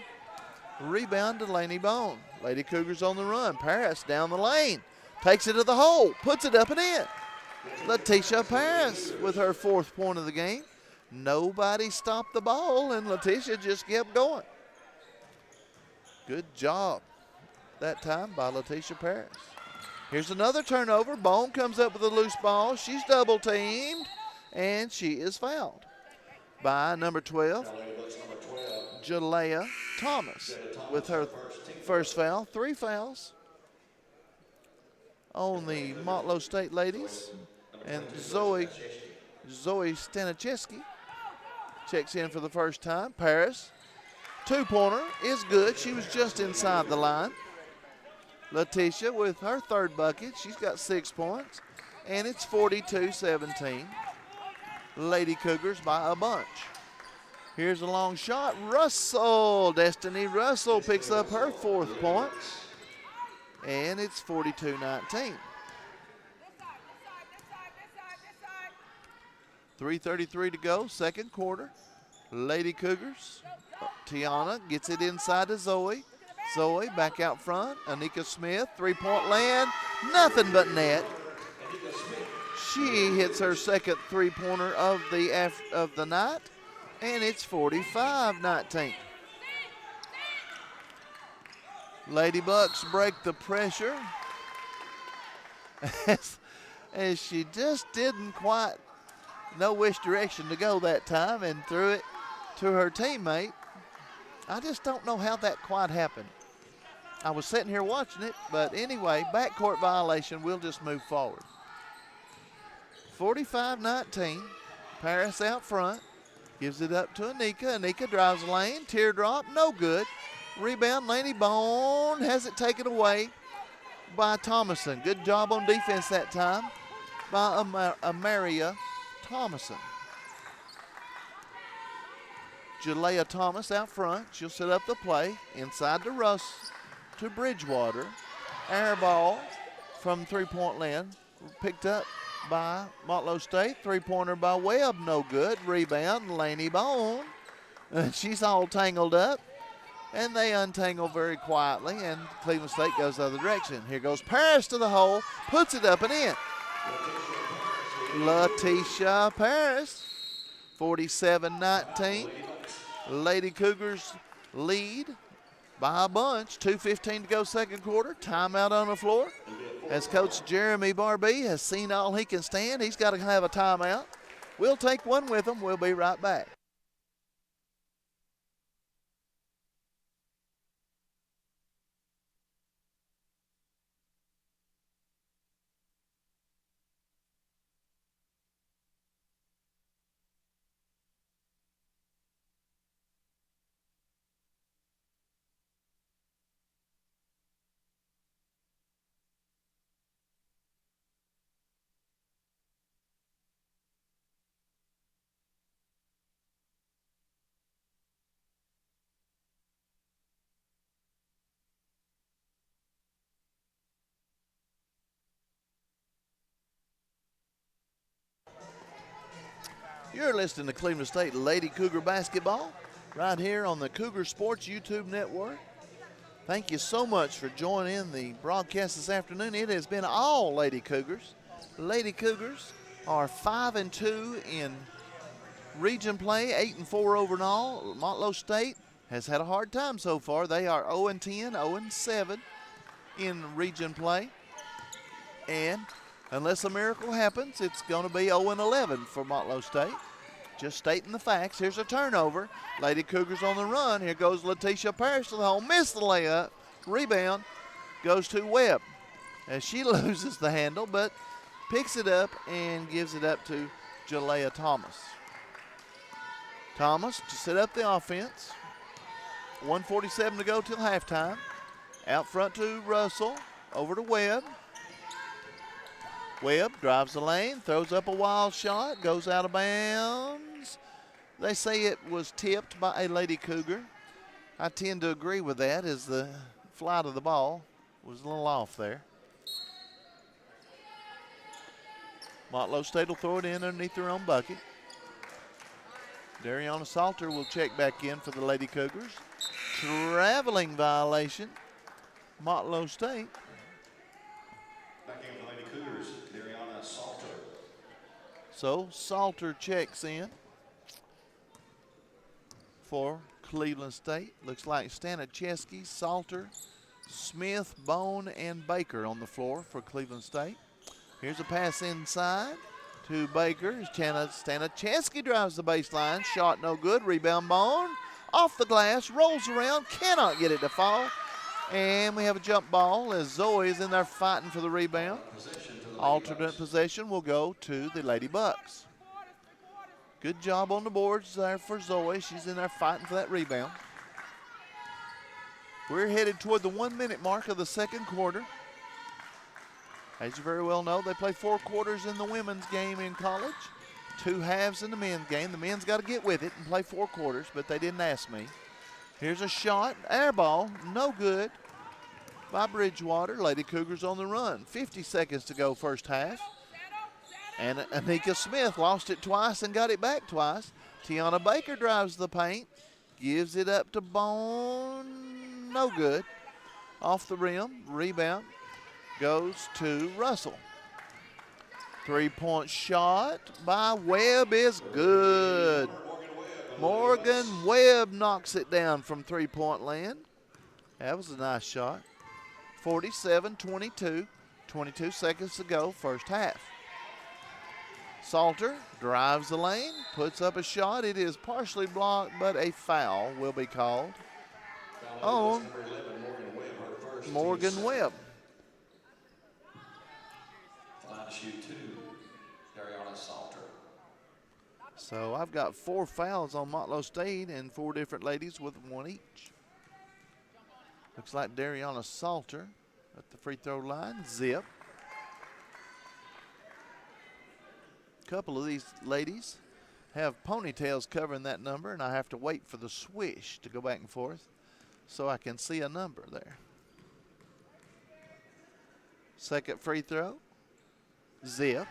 Rebound to Laney Bone. Lady Cougars on the run. Paris down the lane. Takes it to the hole. Puts it up and in. Letitia Paris with her 4th point of the game. Nobody stopped the ball, and Letitia just kept going. Good job that time by Letitia Paris. Here's another turnover. Bone comes up with a loose ball. She's double-teamed, and she is fouled by number 12, Jalea Thomas, with her first foul. 3 fouls on the Motlow State ladies. And Zoe Staniszewski checks in for the first time. Paris, 2-pointer is good. She was just inside the line. Letitia with her 3rd bucket. She's got 6 points. and it's 42-17. Lady Cougars by a bunch. Here's a long shot. Destiny Russell picks up her 4th point, and it's 42-19. 3:33 to go, second quarter. Lady Cougars. Tiana gets it inside to Zoe. Zoe back out front. Anika Smith, 3-point land. Nothing but net. She hits her second 3-pointer of the night, and it's 45-19. Lady Bucks break the pressure as she just didn't quite know which direction to go that time and threw it to her teammate. I just don't know how that quite happened. I was sitting here watching it, but anyway, backcourt violation. We'll just move forward. 45-19. Paris out front. Gives it up to Anika. Anika drives the lane. Teardrop, no good. Rebound, Laney Bone has it taken away by Thomason. Good job on defense that time by Amaria Thomason. Jalea Thomas out front. She'll set up the play. Inside to Russ, to Bridgewater. Air ball from 3-point land. Picked up by Motlow State. 3-pointer by Webb, no good. Rebound, Laney Bone. She's all tangled up. And they untangle very quietly, and Cleveland State goes the other direction. Here goes Paris to the hole, puts it up and in. Letitia Paris, 47-19. Lady Cougars lead by a bunch. 2:15 to go second quarter. Timeout on the floor. As Coach Jeremy Barbee has seen all he can stand, he's got to have a timeout. We'll take one with him. We'll be right back. You're listening to Cleveland State Lady Cougar Basketball right here on the Cougar Sports YouTube Network. Thank you so much for joining the broadcast this afternoon. It has been all Lady Cougars. Lady Cougars are 5-2 in region play, 8-4 overall. Motlow State has had a hard time so far. They are 0-10, 0-7 in region play. And unless a miracle happens, it's going to be 0-11 for Motlow State. Just stating the facts. Here's a turnover. Lady Cougars on the run. Here goes Letitia Parrish to the hole. Missed the layup. Rebound goes to Webb as she loses the handle, but picks it up and gives it up to Jalea Thomas. Thomas to set up the offense. 1:47 to go till halftime. Out front to Russell. Over to Webb. Webb drives the lane, throws up a wild shot, goes out of bounds. They say it was tipped by a Lady Cougar. I tend to agree with that, as the flight of the ball was a little off there. Motlow State will throw it in underneath their own bucket. Dariana Salter will check back in for the Lady Cougars. Traveling violation, Motlow State. Back in for Lady Cougars, Dariana Salter. So Salter checks in for Cleveland State. Looks like Staniszewski, Salter, Smith, Bone, and Baker on the floor for Cleveland State. Here's a pass inside to Baker. Staniszewski drives the baseline. Shot no good. Rebound Bone. Off the glass. Rolls around. Cannot get it to fall. And we have a jump ball as Zoe is in there fighting for the rebound. Alternate possession will go to the Lady Bucks. Good job on the boards there for Zoe. She's in there fighting for that rebound. We're headed toward the 1 minute mark of the second quarter. As you very well know, they play 4 quarters in the women's game in college, 2 halves in the men's game. The men's got to get with it and play 4 quarters, but they didn't ask me. Here's a shot, air ball, no good by Bridgewater. Lady Cougars on the run. 50 seconds to go first half. And Anika Smith lost it twice and got it back twice. Tiana Baker drives the paint, gives it up to Bone, no good. Off the rim, rebound goes to Russell. 3-point shot by Webb is good. Morgan Webb knocks it down from 3-point land. That was a nice shot. 47-22, 22 seconds to go, first half. Salter drives the lane, puts up a shot. It is partially blocked, but a foul will be called on Morgan Webb. Line to shoot 2, Dariana Salter. So I've got 4 fouls on Motlow State and 4 different ladies with 1 each. Looks like Dariana Salter at the free throw line. Zip. A couple of these ladies have ponytails covering that number, and I have to wait for the swish to go back and forth so I can see a number there. Second free throw. Zip.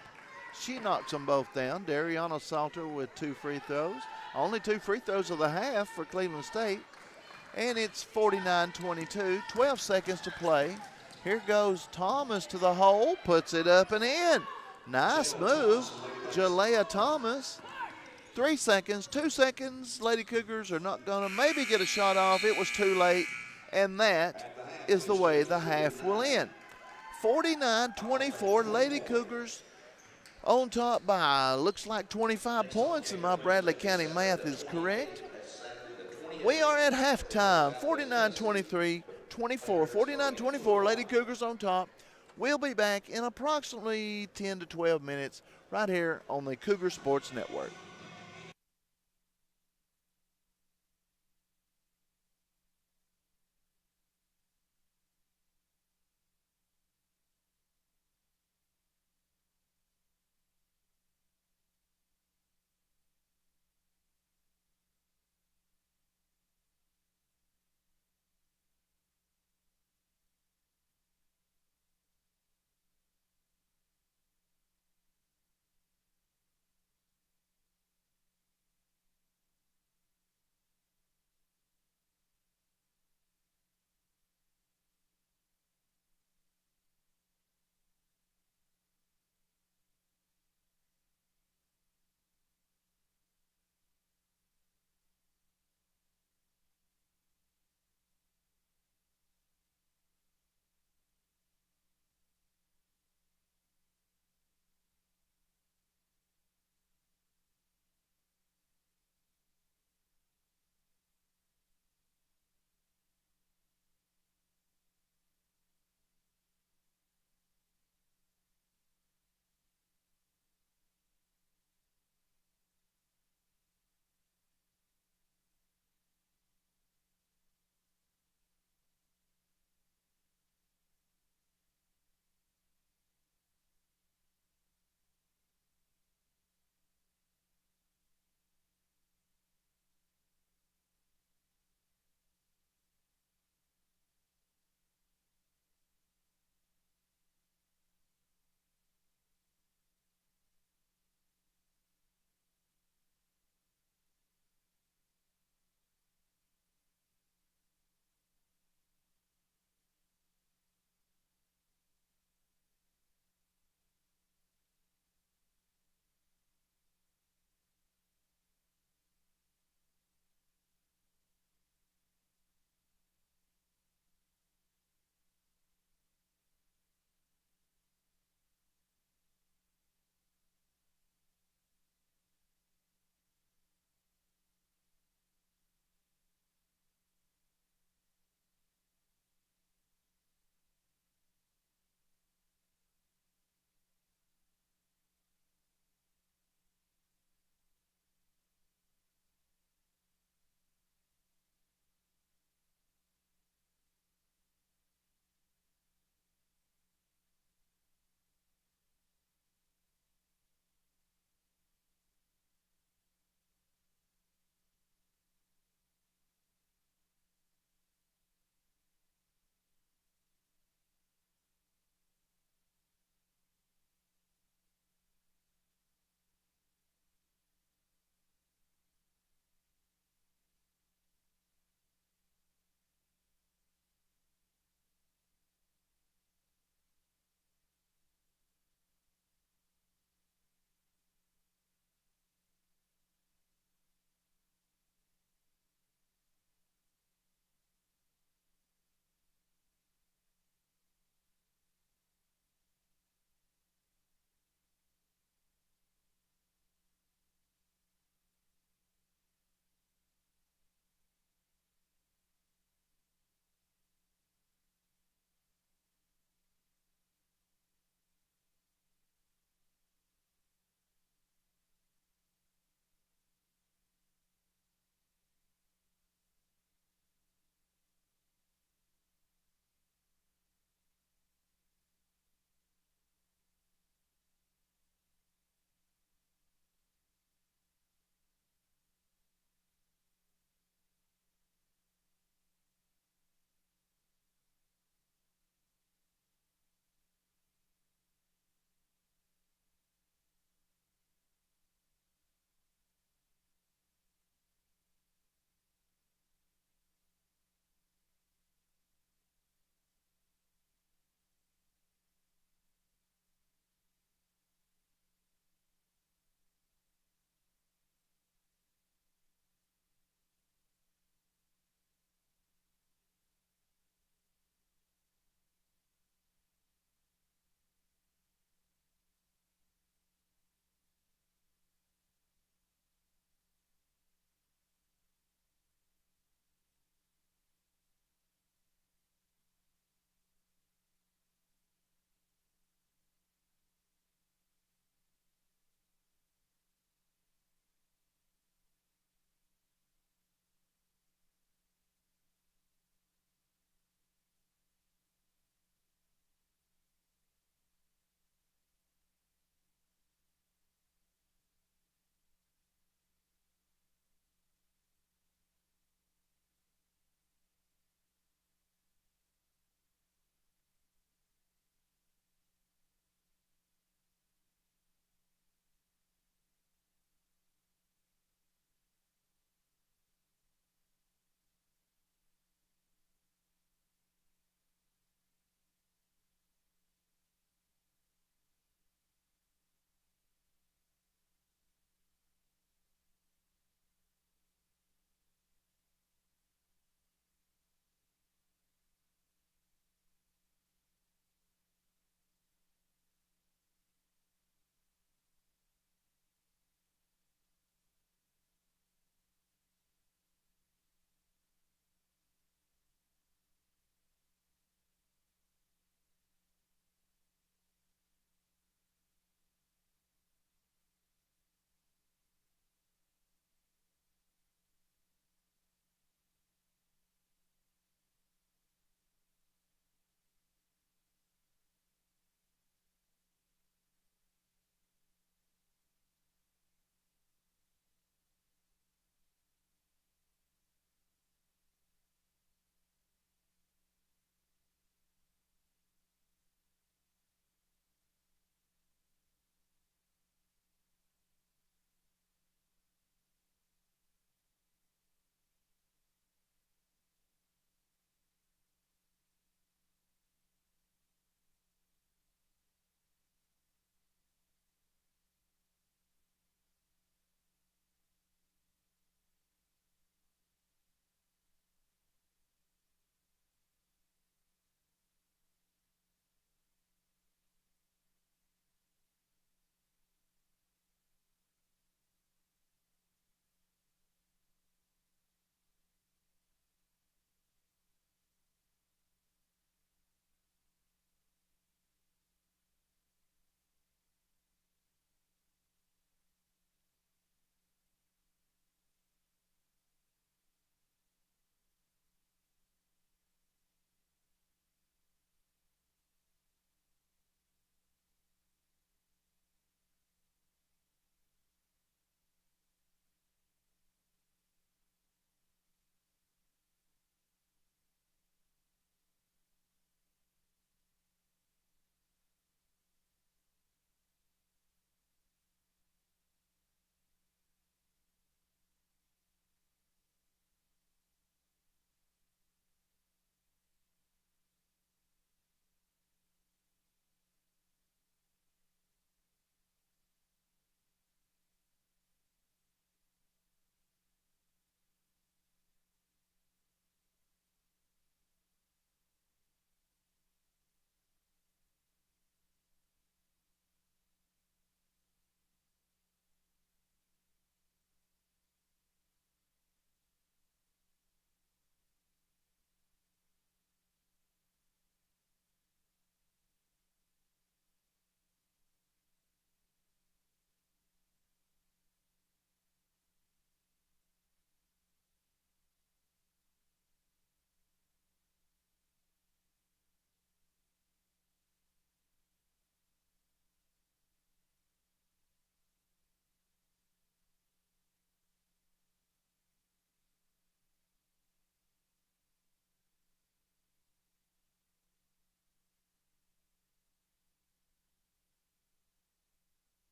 She knocks them both down. Dariana Salter with 2 free throws. Only 2 free throws of the half for Cleveland State. And it's 49-22, 12 seconds to play. Here goes Thomas to the hole, puts it up and in. Nice move, Jalea Thomas. 3 seconds, 2 seconds. Lady Cougars are not gonna maybe get a shot off. It was too late, and that is the way the half will end. 49-24, Lady Cougars on top by, looks like 25 points, and my Bradley County math is correct. We are at halftime, 49-23, 49-24, Lady Cougars on top. We'll be back in approximately 10 to 12 minutes right here on the Cougar Sports Network.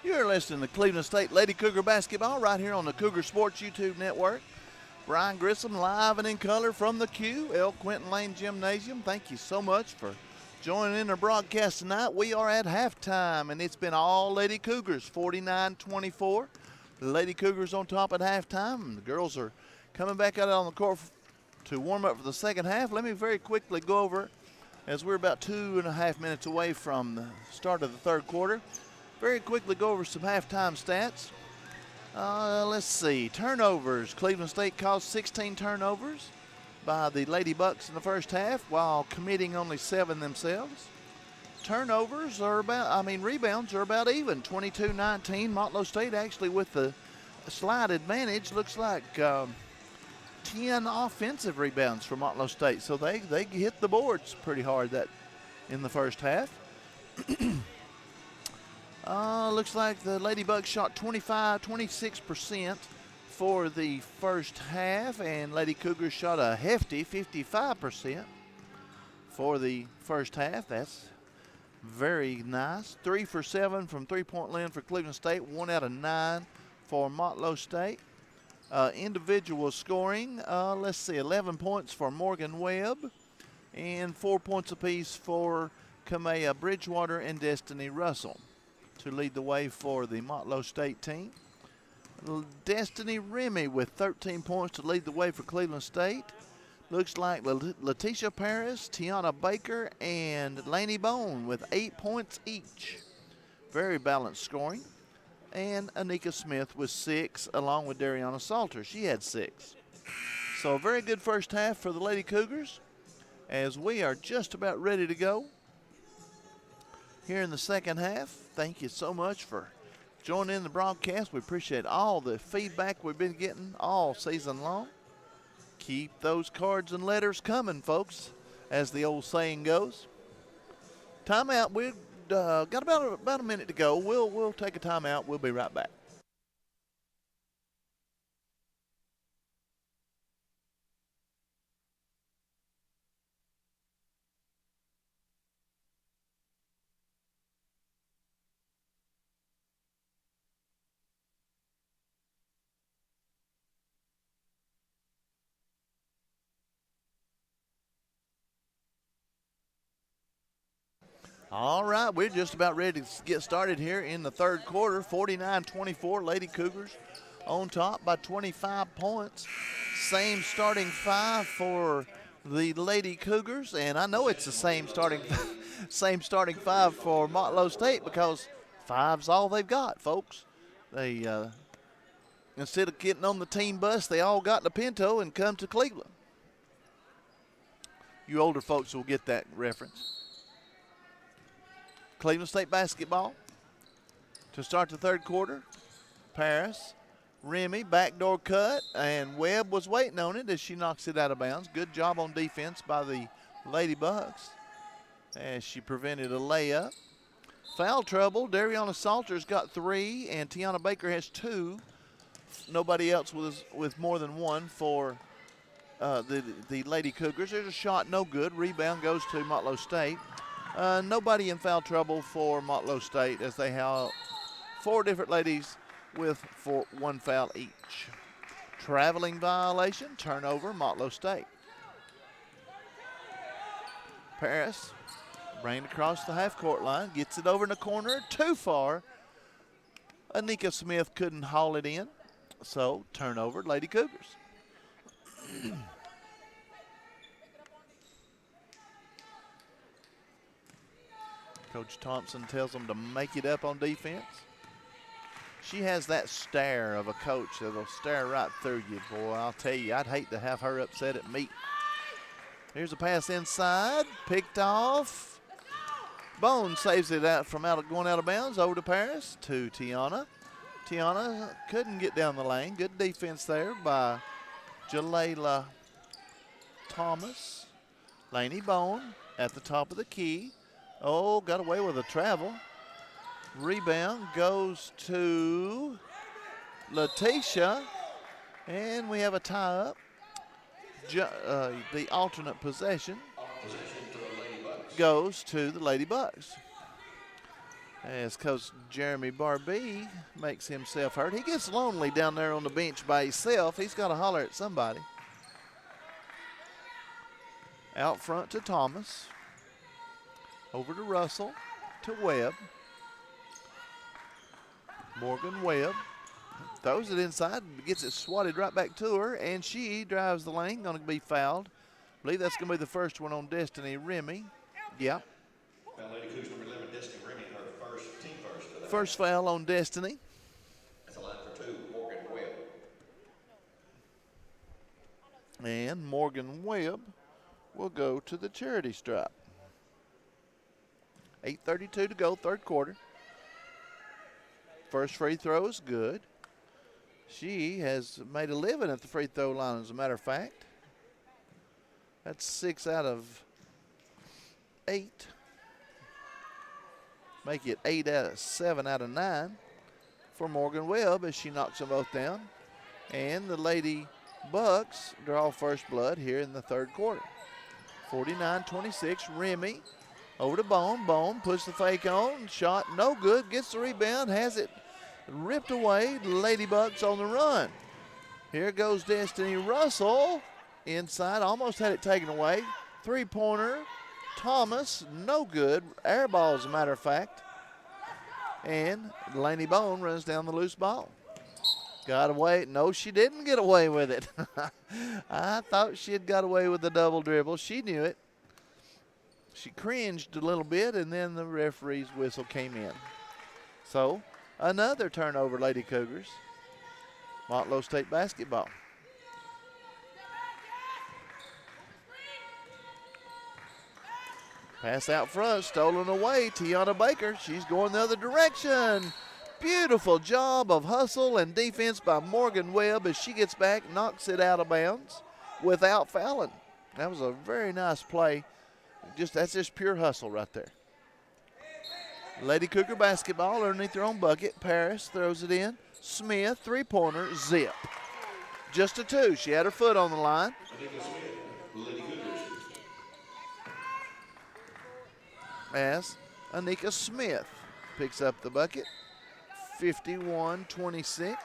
You're listening to Cleveland State Lady Cougar Basketball right here on the Cougar Sports YouTube Network. Brian Grissom live and in color from the Q, L. Quentin Lane Gymnasium. Thank you so much for joining in our broadcast tonight. We are at halftime, and it's been all Lady Cougars, 49-24. The Lady Cougars on top at halftime. The girls are coming back out on the court to warm up for the second half. Let me very quickly go over, as we're about 2.5 minutes away from the start of the third quarter, very quickly go over some halftime stats. Let's see. Turnovers. Cleveland State caused 16 turnovers by the Lady Bucks in the first half while committing only 7 themselves. Rebounds are about even, 22-19. Motlow State actually with the slight advantage. Looks like 10 offensive rebounds for Motlow State. So they hit the boards pretty hard in the first half. Looks like the Lady Bucks shot 26% for the first half, and Lady Cougars shot a hefty 55% for the first half. That's very nice. 3 for 7 from three-point land for Cleveland State, 1 out of 9 for Motlow State. Individual scoring, let's see, 11 points for Morgan Webb and 4 points apiece for Kamea Bridgewater and Destiny Russell to lead the way for the Motlow State team. Destiny Remy with 13 points to lead the way for Cleveland State. Looks like Letitia Paris, Tiana Baker, and Lainey Bone with 8 points each. Very balanced scoring. And Anika Smith with 6, along with Dariana Salter. She had 6. So a very good first half for the Lady Cougars, as we are just about ready to go here in the second half. Thank you so much for joining in the broadcast. We appreciate all the feedback we've been getting all season long. Keep those cards and letters coming, folks, as the old saying goes. Timeout. We've got about a minute to go. We'll take a timeout. We'll be right back. All right, we're just about ready to get started here in the third quarter. 49-24, Lady Cougars on top by 25 points. Same starting 5 for the Lady Cougars, and I know it's the same starting 5 for Motlow State, because 5's all they've got, folks. They instead of getting on the team bus, they all got in the Pinto and come to Cleveland. You older folks will get that reference. Cleveland State basketball to start the third quarter. Paris, Remy, backdoor cut, and Webb was waiting on it as she knocks it out of bounds. Good job on defense by the Lady Bucks as she prevented a layup. Foul trouble. Dariana Salter's got 3, and Tiana Baker has 2. Nobody else with more than 1 for the Lady Cougars. There's a shot, no good. Rebound goes to Motlow State. Nobody in foul trouble for Motlow State, as they have 4 different ladies with 1 foul each. Traveling violation, turnover, Motlow State. Paris, bring it across the half-court line, gets it over in the corner, too far. Anika Smith couldn't haul it in, so turnover, Lady Cougars. Coach Thompson tells them to make it up on defense. She has that stare of a coach that'll stare right through you, boy. I'll tell you, I'd hate to have her upset at me. Here's a pass inside, picked off. Bone saves it out from going out of bounds, over to Paris, to Tiana. Tiana couldn't get down the lane. Good defense there by Jalayla Thomas. Lainey Bone at the top of the key. Oh, got away with a travel. Rebound goes to Letitia, and we have a tie-up. The alternate possession goes to the Lady Bucks. as Coach Jeremy Barbee makes himself heard. He gets lonely down there on the bench by himself. He's got to holler at somebody. Out front to Thomas. Over to Russell, to Webb. Morgan Webb throws it inside, gets it swatted right back to her, and she drives the lane, going to be fouled. I believe that's going to be the first one on Destiny Remy. Yep. Foul Lady Cougs number 11, Destiny Remy, her first, team first. First foul on Destiny. That's a line for 2, Morgan Webb. And Morgan Webb will go to the charity stripe. 8:32 to go, third quarter. First free throw is good. She has made a living at the free throw line, as a matter of fact. That's 6 out of 8. Make it 7 out of 9 for Morgan Webb as she knocks them both down. And the Lady Bucks draw first blood here in the third quarter. 49-26, Remy over to Bone. Bone puts the fake on. Shot no good. Gets the rebound. Has it ripped away. Lady Bucks on the run. Here goes Destiny Russell. Inside. Almost had it taken away. Three-pointer. Thomas. No good. Air ball, as a matter of fact. And Laney Bone runs down the loose ball. Got away. No, she didn't get away with it. I thought she had got away with the double dribble. She knew it. She cringed a little bit, and then the referee's whistle came in. So, another turnover, Lady Cougars. Motlow State basketball. Pass out front, stolen away. Tiana Baker, she's going the other direction. Beautiful job of hustle and defense by Morgan Webb as she gets back, knocks it out of bounds without fouling. That was a very nice play. That's just pure hustle right there. Lady Cougar basketball underneath their own bucket. Paris throws it in. Smith, three-pointer, zip. Just a 2. She had her foot on the line. As Anika Smith picks up the bucket. 51-26.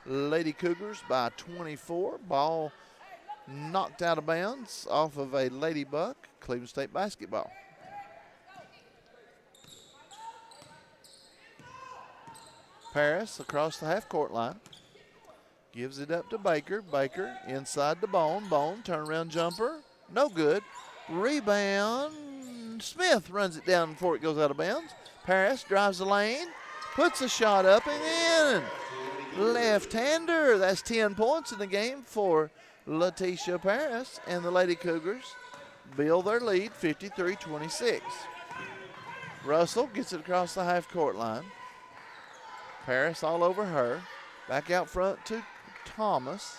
Lady Cougars by 24. Ball knocked out of bounds off of a Lady Buck. Cleveland State basketball. Paris across the half-court line. Gives it up to Baker. Baker inside the Bone. Bone turnaround jumper. No good. Rebound. Smith runs it down before it goes out of bounds. Paris drives the lane. Puts a shot up and in. Left-hander. That's 10 points in the game for Letitia Paris. And the Lady Cougars build their lead 53-26. Russell gets it across the half-court line. Paris all over her. Back out front to Thomas.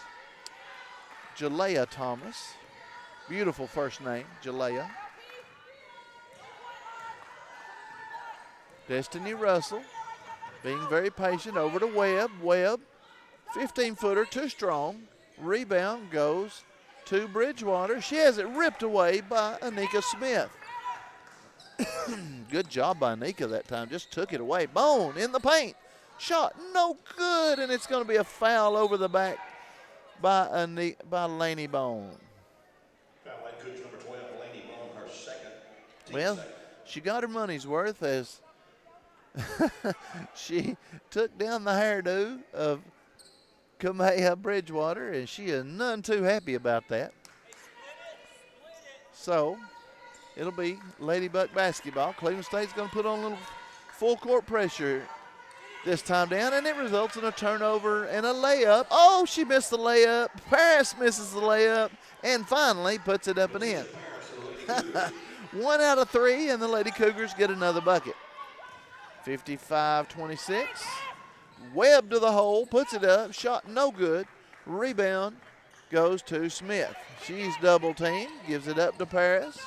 Jalea Thomas. Beautiful first name, Jalea. Destiny Russell being very patient over to Webb. Webb, 15-footer, too strong. Rebound goes to Bridgewater. She has it ripped away by Anika Smith. Good job by Anika that time. Just took it away. Bone in the paint. Shot no good, and it's going to be a foul over the back by Laney Bone. Foul Lady Cougs number 12, Laney Bone, her second. Well, she got her money's worth as she took down the hairdo of Kamea Bridgewater, and she is none too happy about that. So, it'll be Lady Buck basketball. Cleveland State's going to put on a little full court pressure this time down, and it results in a turnover and a layup. Oh, she missed the layup. Paris misses the layup and finally puts it up and in. 1 out of 3, and the Lady Cougars get another bucket. 55-26. Webb to the hole, puts it up, shot no good. Rebound goes to Smith. She's double teamed, gives it up to Paris.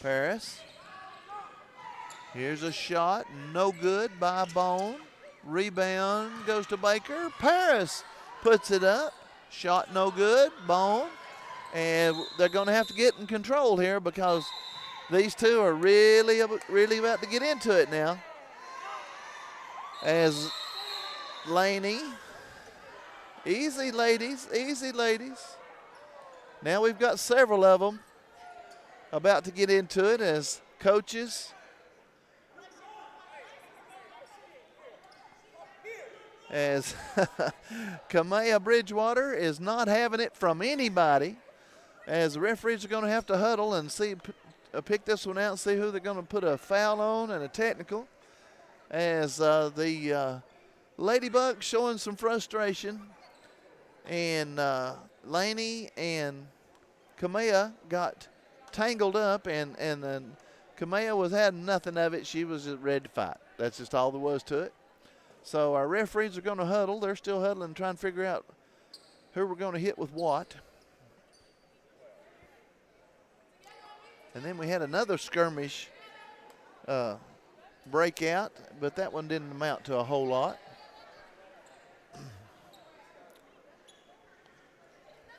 Paris. Here's a shot, no good by Bone. Rebound goes to Baker. Paris puts it up, shot no good, Bone. And they're going to have to get in control here because these two are really about to get into it now. as Laney. Easy, ladies, easy, ladies. Now we've got several of them about to get into it as coaches. As Kamea Bridgewater is not having it from anybody, as the referees are going to have to huddle and see, pick this one out and see who they're going to put a foul on and a technical. As the Ladybugs showing some frustration, and Laney and Kamea got tangled up, and Kamea was having nothing of it. She was just ready to fight. That's just all there was to it. So our referees are going to huddle. They're still huddling, trying to figure out who we're going to hit with what. And then we had another skirmish breakout, but that one didn't amount to a whole lot.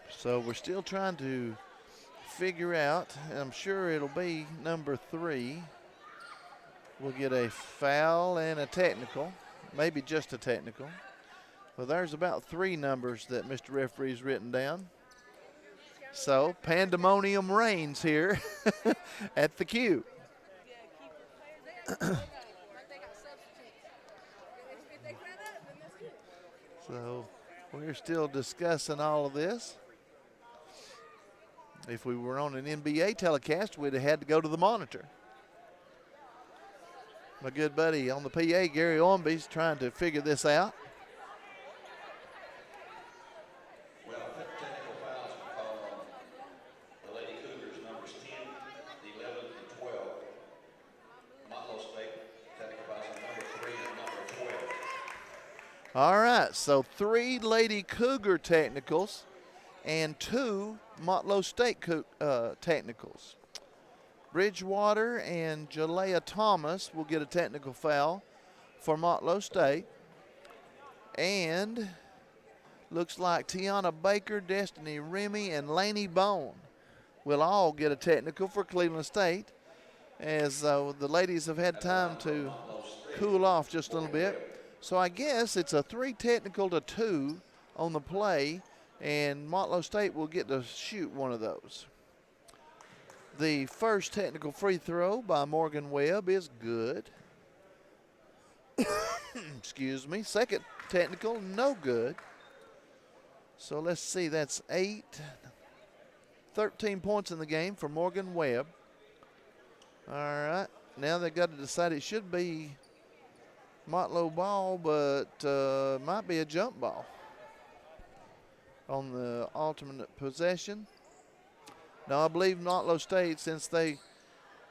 So we're still trying to figure out, and I'm sure it'll be number 3. We'll get a foul and a technical, maybe just a technical. Well, there's about 3 numbers that Mr. Referee's written down. So pandemonium reigns here at the Q. So we're still discussing all of this. If we were on an NBA telecast, we'd have had to go to the monitor. My good buddy on the PA, Gary Ormby's trying to figure this out. Well, technical fouls were called on the Lady Cougars, numbers 10, 11, and 12. Motlow State, technical fouls on number 3 and number 12. All right, so 3 Lady Cougar technicals and 2 Motlow State technicals. Bridgewater and Jalea Thomas will get a technical foul for Motlow State. And looks like Tiana Baker, Destiny Remy, and Laney Bone will all get a technical for Cleveland State, as the ladies have had time to cool off just a little bit. So I guess it's a 3 technical to 2 on the play, and Motlow State will get to shoot one of those. The first technical free throw by Morgan Webb is good. Excuse me. Second technical, no good. So let's see, that's 13 points in the game for Morgan Webb. All right, now they've got to decide. It should be Motlow ball, but might be a jump ball on the alternate possession. Now, I believe Motlow State, since they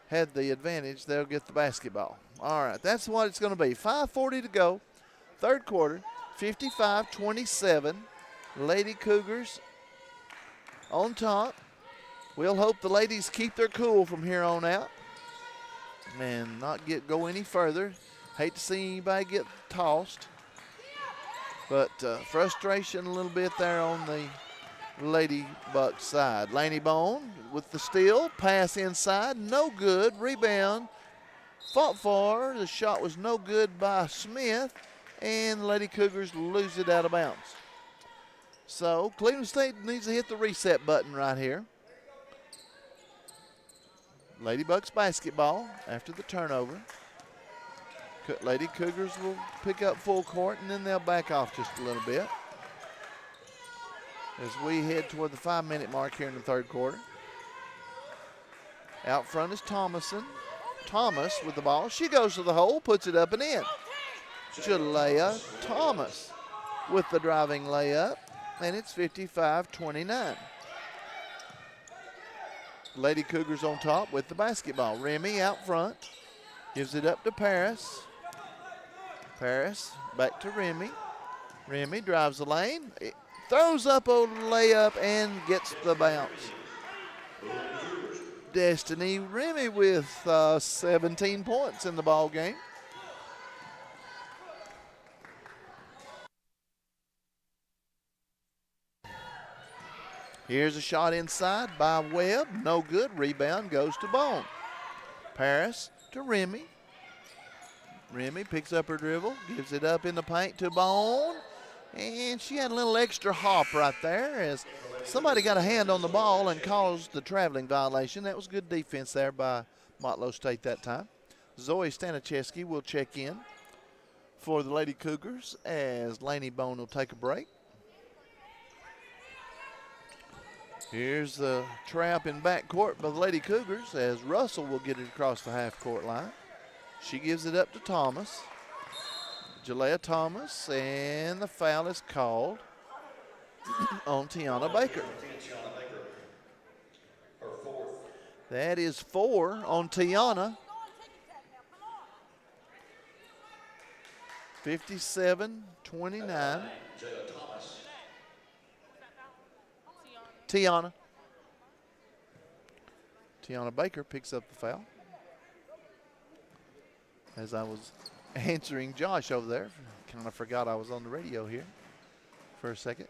had the advantage, they'll get the basketball. All right, that's what it's going to be. 5:40 to go, third quarter, 55-27. Lady Cougars on top. We'll hope the ladies keep their cool from here on out and not go any further. Hate to see anybody get tossed. But frustration a little bit there on the Lady Buck side. Laney Bone with the steal, pass inside, no good, rebound, fought for, the shot was no good by Smith, and the Lady Cougars lose it out of bounds. So Cleveland State needs to hit the reset button right here. Lady Bucks basketball after the turnover. Lady Cougars will pick up full court, and then they'll back off just a little bit as we head toward the 5-minute mark here in the third quarter. Out front is Thomason. Thomas with the ball. She goes to the hole, puts it up and in. Jalea Thomas with the driving layup, and it's 55-29. Lady Cougars on top with the basketball. Remy out front. Gives it up to Paris. Paris back to Remy. Remy drives the lane. Throws up a layup and gets the bounce. Destiny Remy with 17 points in the ball game. Here's a shot inside by Webb. No good. Rebound goes to Bone. Paris to Remy. Remy picks up her dribble, gives it up in the paint to Bone, and she had a little extra hop right there as somebody got a hand on the ball and caused the traveling violation. That was good defense there by Motlow State that time. Zoe Staniszewski will check in for the Lady Cougars as Laney Bone will take a break. Here's the trap in backcourt by the Lady Cougars as Russell will get it across the half-court line. She gives it up to Thomas. Jalea Thomas, and the foul is called on Tiana Baker. That is 4 on Tiana. 57-29. Tiana Baker picks up the foul. As I was answering Josh over there, kind of forgot I was on the radio here for a second.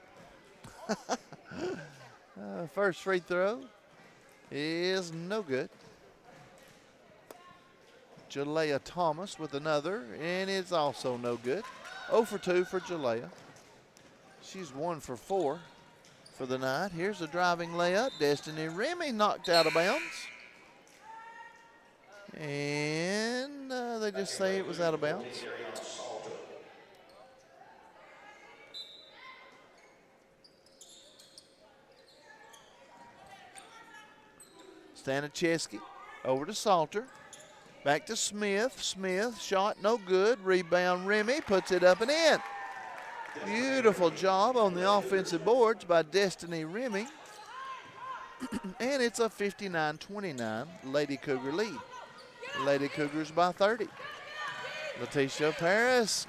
First free throw is no good. Jalea Thomas with another, and it's also no good. 0 for 2 for Jalea. She's 1 for 4 for the night. Here's a driving layup. Destiny Remy knocked out of bounds. And they just say it was out of bounds. Staniszewski over to Salter. Back to Smith. Smith, shot no good. Rebound Remy, puts it up and in. Beautiful job on the offensive boards by Destiny Remy. And it's a 59-29 Lady Cougar lead. Lady Cougars by 30. Letitia Paris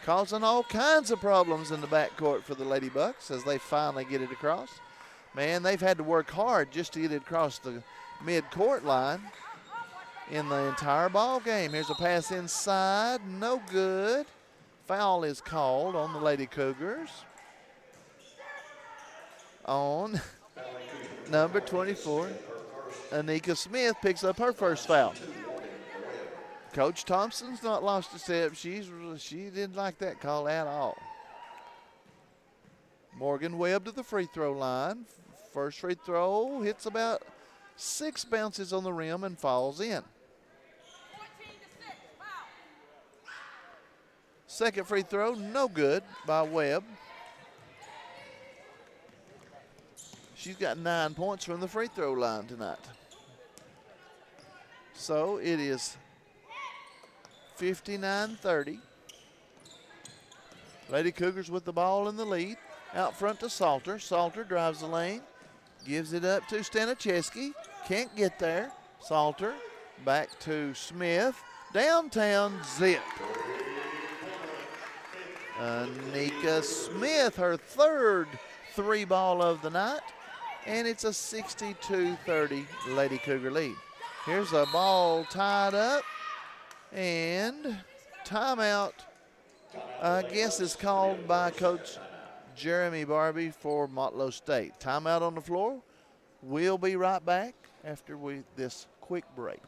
causing all kinds of problems in the backcourt for the Lady Bucks as they finally get it across. Man, they've had to work hard just to get it across the mid-court line in the entire ball game. Here's a pass inside, no good. Foul is called on the Lady Cougars on number 24. Anika Smith picks up her first foul. Coach Thompson's not lost a step. She didn't like that call at all. Morgan Webb to the free throw line. First free throw hits about 6 bounces on the rim and falls in. Second free throw, no good by Webb. She's got 9 points from the free throw line tonight. So it is 59-30. Lady Cougars with the ball in the lead. Out front to Salter. Salter drives the lane. Gives it up to Staniszewski. Can't get there. Salter back to Smith. Downtown zip. Anika Smith, her third 3-ball of the night. And it's a 62-30 Lady Cougar lead. Here's a ball tied up. And timeout, I guess, is called by Coach Jeremy Barbie for Motlow State. Timeout on the floor. We'll be right back after this quick break.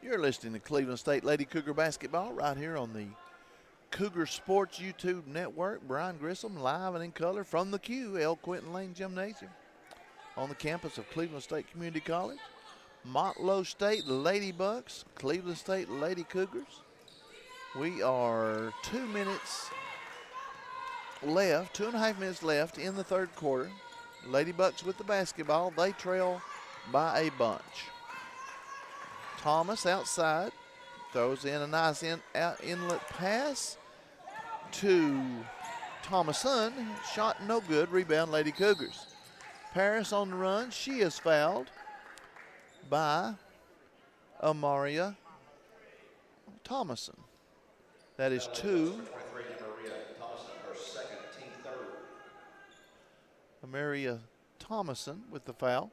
You're listening to Cleveland State Lady Cougar Basketball right here on the Cougar Sports YouTube Network. Brian Grissom live and in color from the Q, L. Quinton Lane Gymnasium on the campus of Cleveland State Community College. Motlow State Lady Bucks, Cleveland State Lady Cougars. We are 2 minutes left, 2.5 minutes left in the third quarter. Lady Bucks with the basketball. They trail by a bunch. Thomas outside, throws in a nice inlet pass to Thomason. Shot no good, rebound Lady Cougars. Paris on the run, she is fouled by Amaria Thomason. That is 2. Maria Thomason with the foul.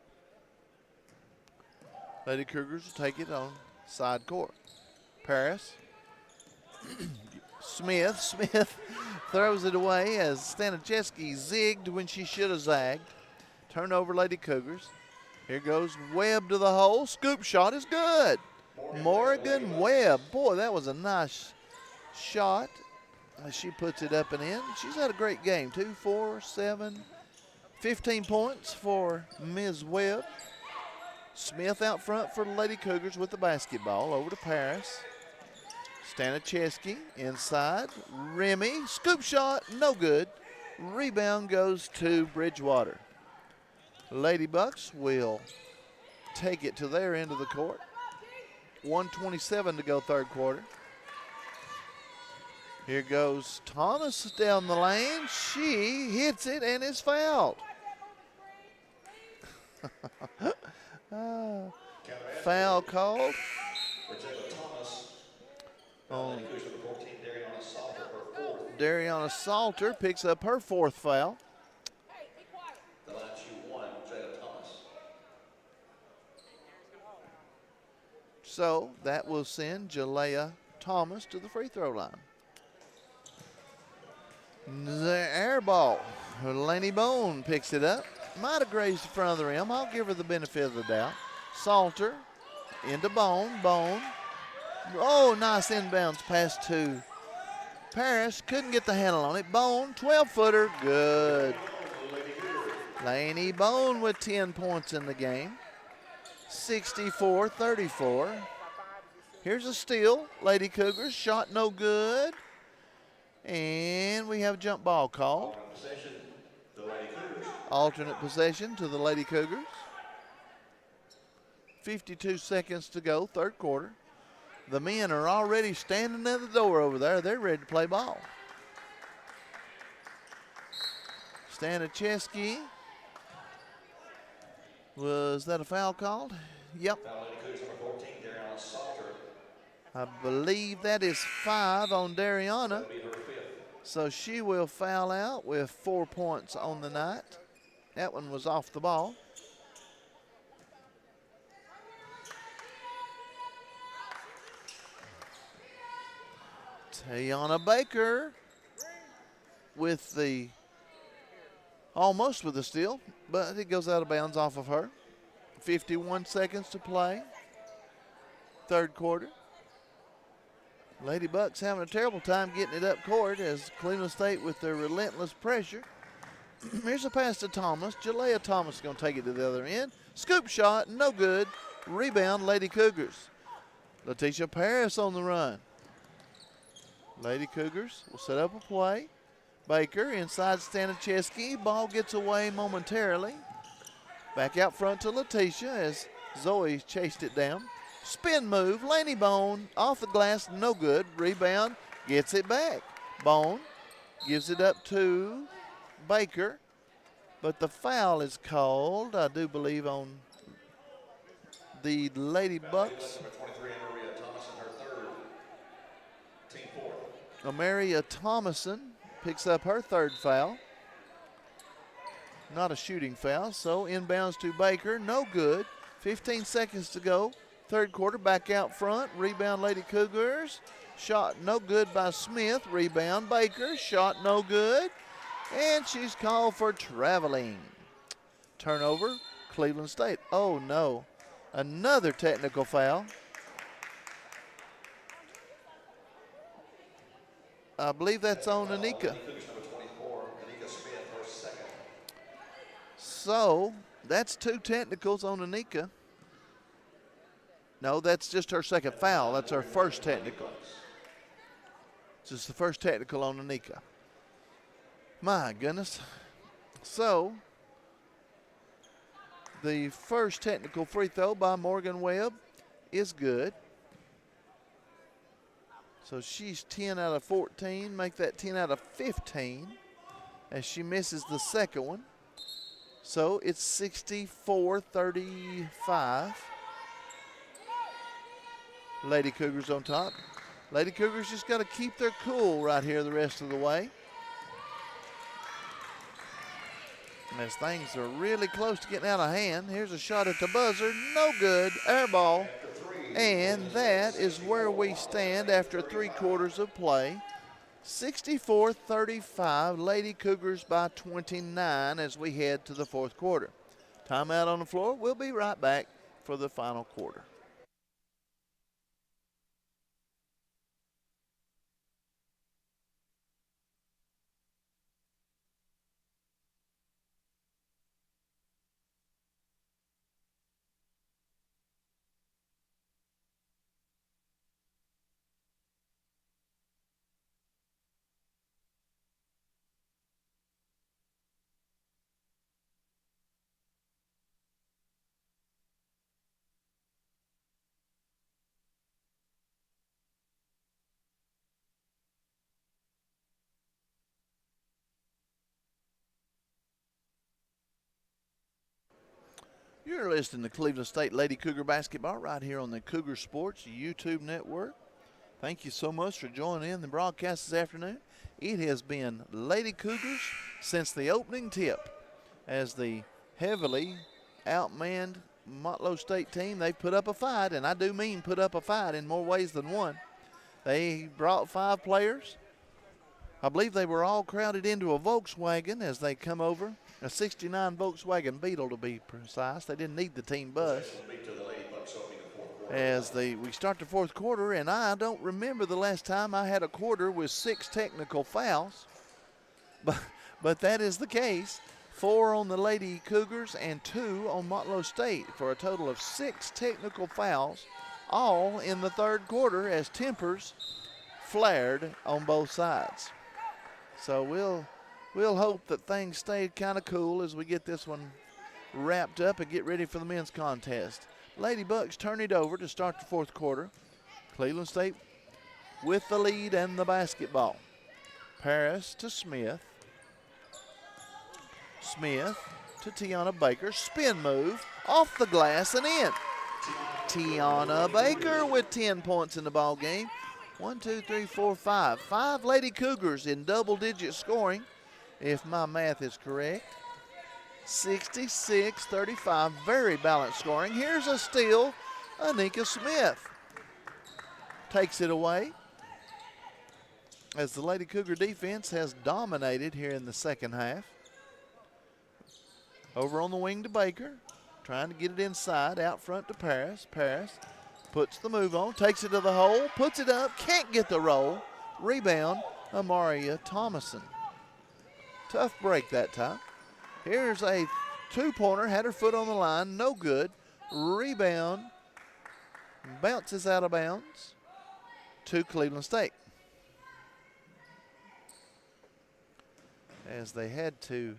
Lady Cougars will take it on side court. Paris. Smith throws it away as Staniszewski zigged when she should have zagged. Turnover, Lady Cougars. Here goes Webb to the hole. Scoop shot is good. Morgan Webb. Boy, that was a nice shot. She puts it up and in. She's had a great game. 2, 4, 7, 15 points for Ms. Webb. Smith out front for the Lady Cougars with the basketball. Over to Paris. Staniszewski inside. Remy. Scoop shot. No good. Rebound goes to Bridgewater. Lady Bucks will take it to their end of the court. 1:27 to go third quarter. Here goes Thomas down the lane. She hits it and is fouled. Foul called on Dariana Salter. Picks up her 4th foul. So that will send Jalea Thomas to the free throw line. The air ball. Laney Bone picks it up. Might have grazed the front of the rim. I'll give her the benefit of the doubt. Salter into Bone. Bone. Oh, nice inbounds pass to Paris. Couldn't get the handle on it. Bone, 12-footer. Good. Laney Bone with 10 points in the game. 64-34. Here's a steal. Lady Cougars. Shot no good. And we have a jump ball called. Alternate possession to the Lady Cougars. 52 seconds to go, third quarter. The men are already standing at the door over there. They're ready to play ball. Staniszewski. Was that a foul called? Yep. I believe that is 5 on Dariana. So she will foul out with 4 points on the night. That one was off the ball. Tayana Baker with the, almost with the steal, but it goes out of bounds off of her. 51 seconds to play. Third quarter. Lady Bucks having a terrible time getting it up court as Cleveland State with their relentless pressure. Here's a pass to Thomas. Jalea Thomas is going to take it to the other end. Scoop shot, no good. Rebound, Lady Cougars. Letitia Paris on the run. Lady Cougars will set up a play. Baker inside Staniszewski. Ball gets away momentarily. Back out front to Letitia as Zoe chased it down. Spin move, Laney Bone off the glass, no good. Rebound, gets it back. Bone gives it up to Baker, but the foul is called, I do believe, on the Lady Bucks. Amaria Thomason picks up her 3rd foul. Not a shooting foul, so inbounds to Baker, no good. 15 seconds to go. Third quarter, back out front. Rebound, Lady Cougars. Shot no good by Smith. Rebound, Baker. Shot no good. And she's called for traveling. Turnover, Cleveland State. Oh, no. Another technical foul. I believe that's on Anika. So, that's 2 technicals on Anika. No, that's just her 2nd foul. That's her 1st technical. It's just the 1st technical on Anika. My goodness. So, the 1st technical free throw by Morgan Webb is good. So she's 10 out of 14. Make that 10 out of 15 as she misses the 2nd one. So it's 64-35. Lady Cougars on top. Lady Cougars just got to keep their cool right here the rest of the way. As things are really close to getting out of hand. Here's a shot at the buzzer. No good. Air ball. And that is where we stand after 3 quarters of play. 64-35. Lady Cougars by 29 as we head to the 4th quarter. Timeout on the floor. We'll be right back for the final quarter. You're listening to Cleveland State Lady Cougar Basketball right here on the Cougar Sports YouTube network. Thank you so much for joining in the broadcast this afternoon. It has been Lady Cougars since the opening tip as the heavily outmanned Motlow State team. They put up a fight, and I do mean put up a fight in more ways than one. They brought 5 players. I believe they were all crowded into a Volkswagen as they come over. A 69 Volkswagen Beetle to be precise. They didn't need the team bus. As we start the 4th quarter, and I don't remember the last time I had a quarter with 6 technical fouls. But that is the case. 4 on the Lady Cougars and 2 on Motlow State for a total of 6 technical fouls, all in the 3rd quarter as tempers flared on both sides. So we'll hope that things stay kind of cool as we get this one wrapped up and get ready for the men's contest. Lady Bucks turn it over to start the 4th quarter. Cleveland State with the lead and the basketball. Paris to Smith. Smith to Tiana Baker. Spin move off the glass and in. Tiana Baker with 10 points in the ball game. 1, 2, 3, 4, 5. 5 Lady Cougars in double-digit scoring, if my math is correct. 66-35, very balanced scoring. Here's a steal. Anika Smith takes it away as the Lady Cougar defense has dominated here in the 2nd half. Over on the wing to Baker, trying to get it inside, out front to Paris. Paris puts the move on, takes it to the hole, puts it up, can't get the roll. Rebound, Amaria Thomason. Tough break that time. Here's a 2-pointer, had her foot on the line, no good. Rebound, bounces out of bounds to Cleveland State. As they had to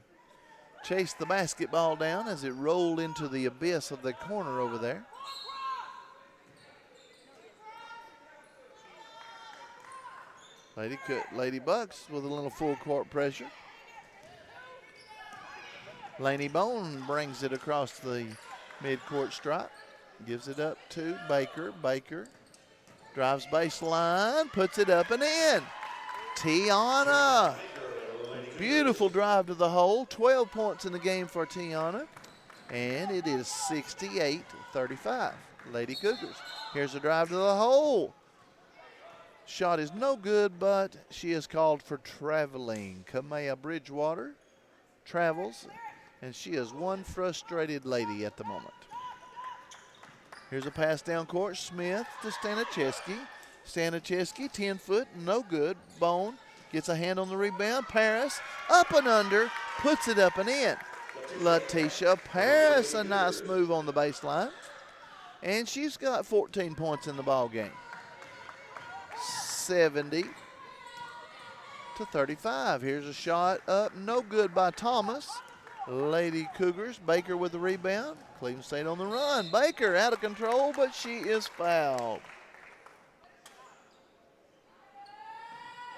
chase the basketball down as it rolled into the abyss of the corner over there. Lady Bucks with a little full court pressure. Laney Bone brings it across the mid-court stripe. Gives it up to Baker. Baker drives baseline, puts it up and in. Tiana. Beautiful drive to the hole. 12 points in the game for Tiana. And it is 68-35. Lady Cougars. Here's a drive to the hole. Shot is no good, but she is called for traveling. Kamea Bridgewater travels, and she is one frustrated lady at the moment. Here's a pass down court. Smith to Staniszewski. Staniszewski, 10 foot, no good. Bone gets a hand on the rebound. Paris, up and under, puts it up and in. Letitia Paris, a nice move on the baseline. And she's got 14 points in the ball game. 70-35. Here's a shot up, no good by Thomas. Lady Cougars, Baker with the rebound. Cleveland State on the run. Baker out of control, but she is fouled.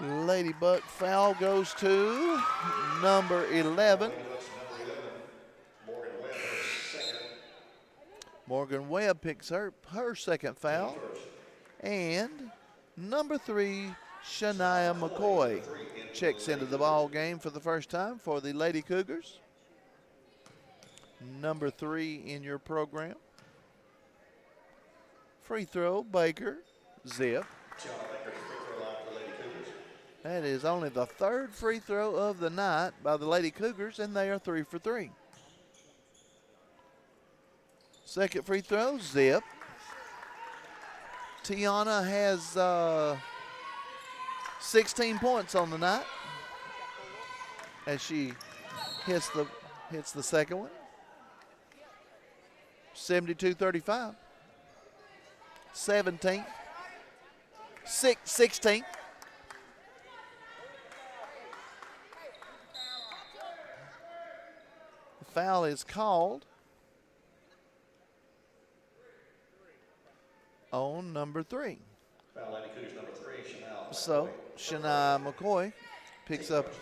Lady Buck foul goes to number 11. Morgan Webb picks her 2nd foul. And number 3, Shania McCoy checks into the ball game for the first time for the Lady Cougars. number 3 in your program. Free throw, Baker, zip. That is only the 3rd free throw of the night by the Lady Cougars, and they are 3 for 3. Second free throw, zip. Tiana has 16 points on the night as she hits the second one. 72-35. 17. 16. The foul is called on number 3. Foul Lady Cougars number 3, Chanel. So Shania McCoy picks up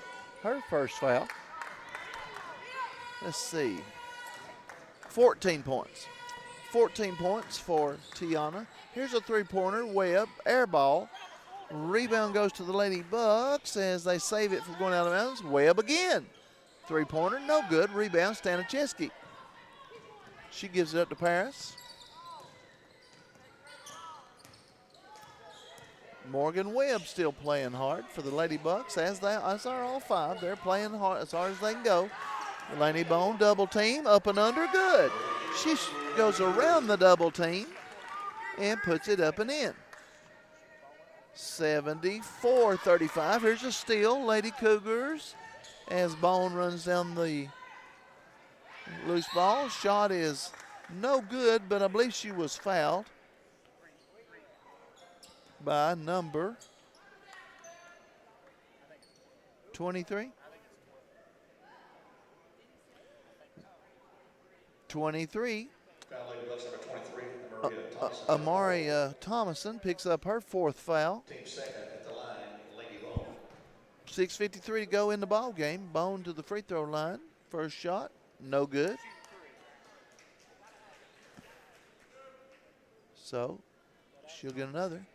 her first foul. Let's see. 14 points. 14 points for Tiana. Here's a three-pointer, Webb, air ball. Rebound goes to the Lady Bucks as they save it from going out of bounds. Webb again. Three-pointer, no good. Rebound, Staniszewski. She gives it up to Paris. Morgan Webb still playing hard for the Lady Bucks, as are all 5. They're playing hard as hard as they can go. Laney Bone double team, up and under, good. She goes around the double team and puts it up and in. 74-35. Here's a steal, Lady Cougars, as Bone runs down the loose ball. Shot is no good, but I believe she was fouled by number 23. 23. Amari Thomason picks up her 4th foul. Team second at the line, Lady Bone. 6:53 to go in the ball game. Bone to the free throw line. First shot, no good. So she'll get another.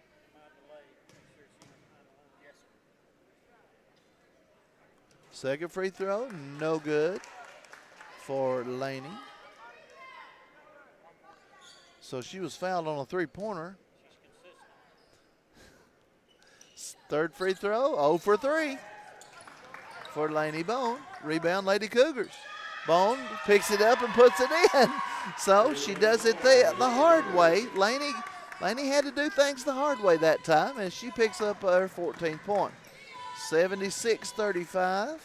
Second free throw, no good for Laney. So she was fouled on a three-pointer. Third free throw, 0 for 3 for Laney Bone. Rebound, Lady Cougars. Bone picks it up and puts it in. So she does it the hard way. Laney had to do things the hard way that time, and she picks up her 14th point. 76-35.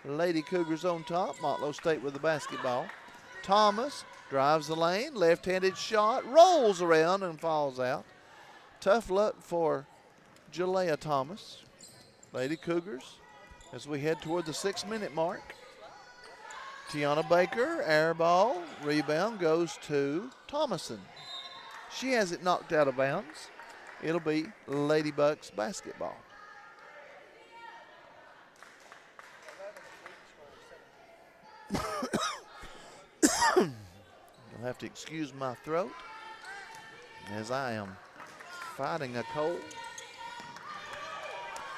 Lady Cougars on top. Motlow State with the basketball. Thomas drives the lane. Left-handed shot. Rolls around and falls out. Tough luck for Jalea Thomas. Lady Cougars as we head toward the 6-minute mark. Tiana Baker, air ball. Rebound goes to Thomason. She has it knocked out of bounds. It'll be Lady Bucks basketball. You'll have to excuse my throat as I am fighting a cold.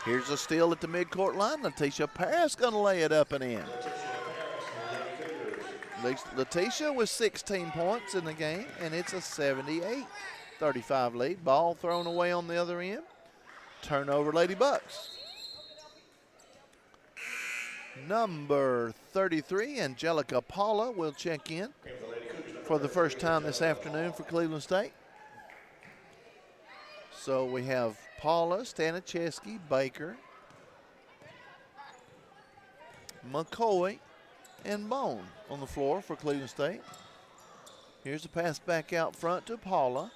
Here's a steal at the midcourt line. Letitia Paris going to lay it up and in. Letitia with 16 points in the game, and it's a 78-35 lead. Ball thrown away on the other end. Turnover, Lady Bucks. Number 33, Angelica Paula, will check in for the first time this afternoon for Cleveland State. So we have Paula, Staniszewski, Baker, McCoy, and Bone on the floor for Cleveland State. Here's a pass back out front to Paula.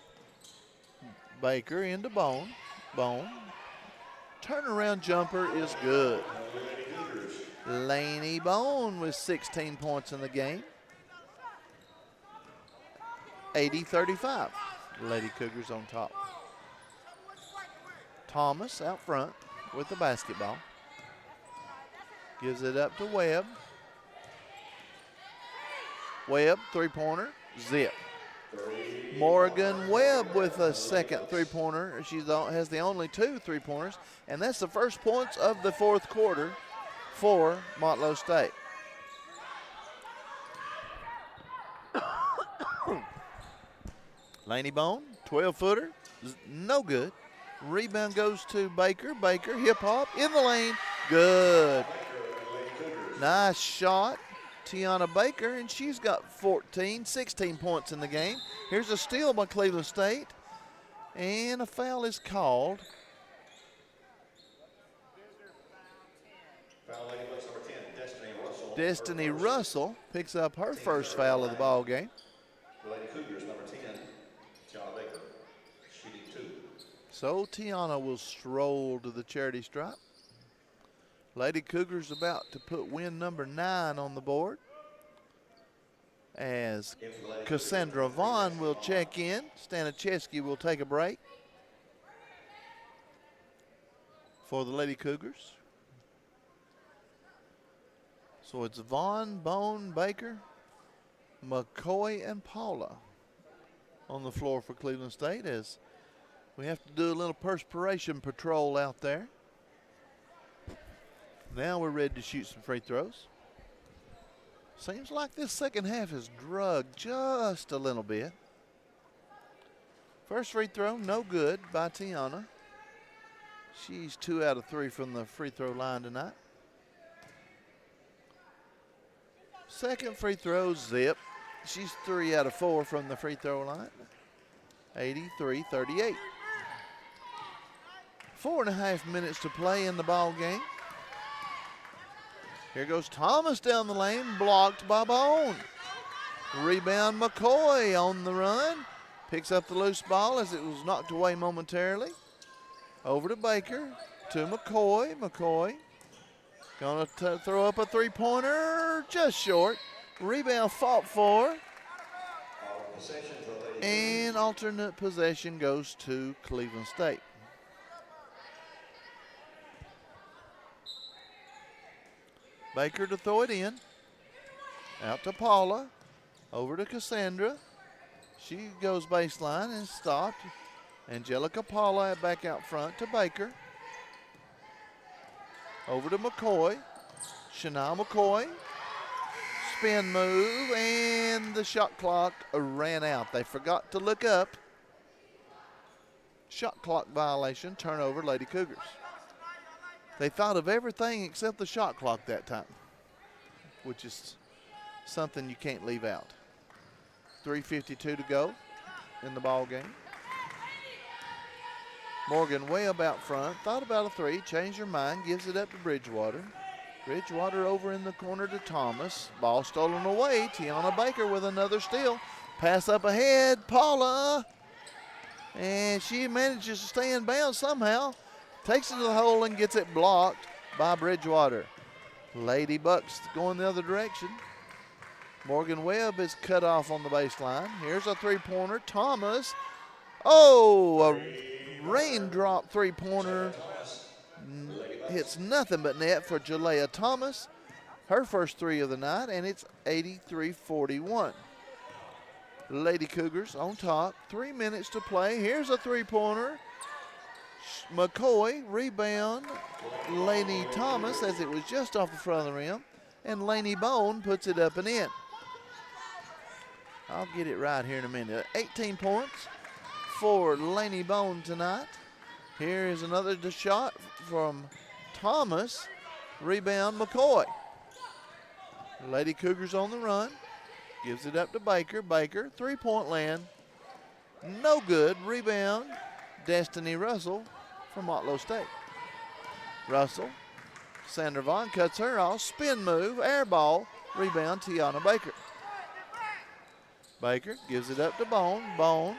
Baker into Bone. Bone. Turnaround jumper is good. Laney Bone with 16 points in the game. 80-35. Lady Cougars on top. Thomas out front with the basketball. Gives it up to Webb. Webb, three-pointer, zip. Morgan Webb with a second three-pointer. She has the only 2 three-pointers, and that's the first points of the fourth quarter for Motlow State. Laney Bone, 12-footer, no good. Rebound goes to Baker. Baker, hip hop, in the lane, good. Nice shot, Tiana Baker, and she's got 16 points in the game. Here's a steal by Cleveland State, and a foul is called. Foul Lady Bucks number 10, Destiny Russell. Destiny Russell picks up her first foul of the ball game. The Lady Cougars number 10, Tiana Baker, shooting 2. So Tiana will stroll to the charity stripe. Lady Cougars about to put win number 9 on the board, as Cassandra Vaughn will check in. Staniszewski will take a break for the Lady Cougars. So it's Vaughn, Bone, Baker, McCoy, and Paula on the floor for Cleveland State, as we have to do a little perspiration patrol out there. Now we're ready to shoot some free throws. Seems like this second half is drugged just a little bit. First free throw, no good by Tiana. She's 2 out of 3 from the free throw line tonight. Second free throw, zip. She's 3 out of 4 from the free throw line. 83-38. 4.5 minutes to play in the ball game. Here goes Thomas down the lane, blocked by Bone. Rebound McCoy on the run. Picks up the loose ball as it was knocked away momentarily. Over to Baker, to McCoy. McCoy gonna throw up a three-pointer, just short. Rebound fought for. And alternate possession goes to Cleveland State. Baker to throw it in. Out to Paula. Over to Cassandra. She goes baseline and stopped. Angelica Paula back out front to Baker. Over to McCoy. Shania McCoy. Spin move, and the shot clock ran out. They forgot to look up. Shot clock violation, turnover, Lady Cougars. They thought of everything except the shot clock that time, which is something you can't leave out. 3:52 to go in the ball game. Morgan Webb out front, thought about a three, changed her mind, gives it up to Bridgewater. Bridgewater over in the corner to Thomas. Ball stolen away. Tiana Baker with another steal. Pass up ahead, Paula. And she manages to stay in bounds somehow. Takes it to the hole and gets it blocked by Bridgewater. Lady Bucks going the other direction. Morgan Webb is cut off on the baseline. Here's a three-pointer. Thomas. Oh, a raindrop three-pointer. Hits nothing but net for Jalea Thomas. Her first three of the night, and it's 83-41. Lady Cougars on top. 3 minutes to play. Here's a three-pointer. McCoy, rebound. Laney Thomas, as it was just off the front of the rim. And Laney Bone puts it up and in. I'll get it right here in a minute. 18 points for Laney Bone tonight. Here is another shot from Thomas. Rebound McCoy. Lady Cougars on the run. Gives it up to Baker. Baker, three-point land. No good. Rebound, Destiny Russell from Motlow State. Russell. Sandra Vaughn cuts her off. Spin move, air ball. Rebound, Tiana Baker. Baker gives it up to Bone. Bone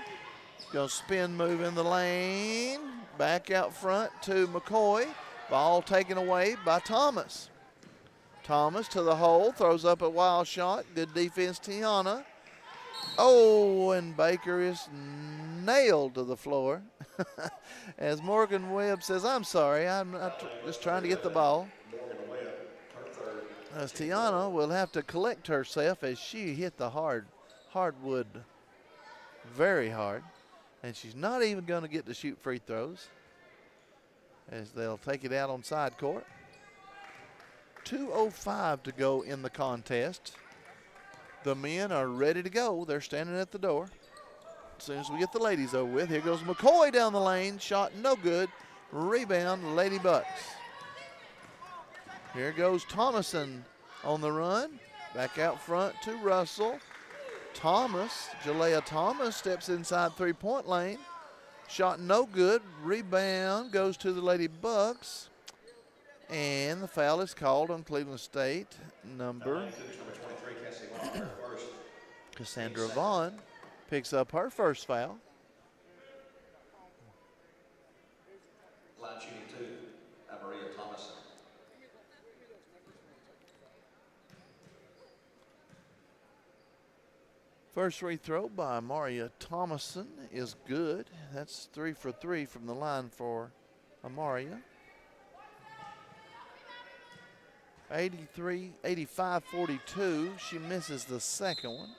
goes spin move in the lane. Back out front to McCoy. Ball taken away by Thomas. Thomas to the hole, throws up a wild shot. Good defense, Tiana. Oh, and Baker is nailed to the floor. As Morgan Webb says, I'm sorry, I'm just trying to get the ball. As Tiana will have to collect herself as she hit the hardwood very hard. And she's not even going to get to shoot free throws, as they'll take it out on side court. 2:05 to go in the contest. The men are ready to go. They're standing at the door. as soon as we get the ladies over with. Here goes McCoy down the lane. Shot no good. Rebound, Lady Bucks. Here goes Thomason on the run. Back out front to Russell. Jalea Thomas steps inside three-point lane. Shot no good. Rebound goes to the Lady Bucks. And the foul is called on Cleveland State. Number 23, Cassandra Vaughn picks up her first foul. Line shooting 2, Maria Thomason. First free throw by Amaria Thomason is good. That's 3 for 3 from the line for Amaria. 85-42. She misses the second one.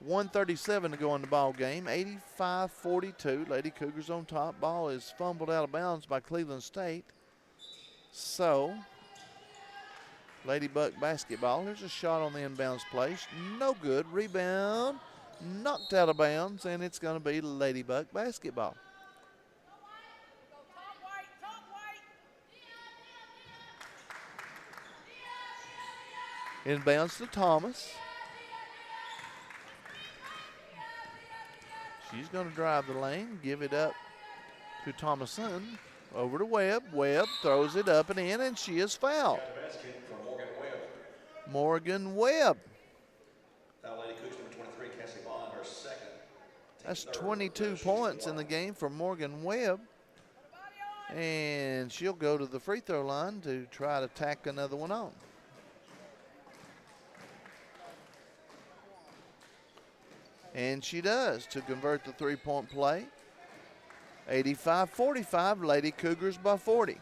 1:37 to go in the ball game. 85-42. Lady Cougars on top. Ball is fumbled out of bounds by Cleveland State. So, Lady Buck basketball. There's a shot on the inbounds play. No good. Rebound. Knocked out of bounds, and it's going to be Lady Buck basketball. Inbounds to Thomas. She's going to drive the lane, give it up to Thomason. Over to Webb. Webb throws it up and in, and she is fouled. Morgan Webb. Foul Lady Cougs number 23, Cassie Vaughn, her second. That's 22 points in the game for Morgan Webb. And she'll go to the free throw line to try to tack another one on. And she does to convert the three-point play. 85-45, Lady Cougars by 40.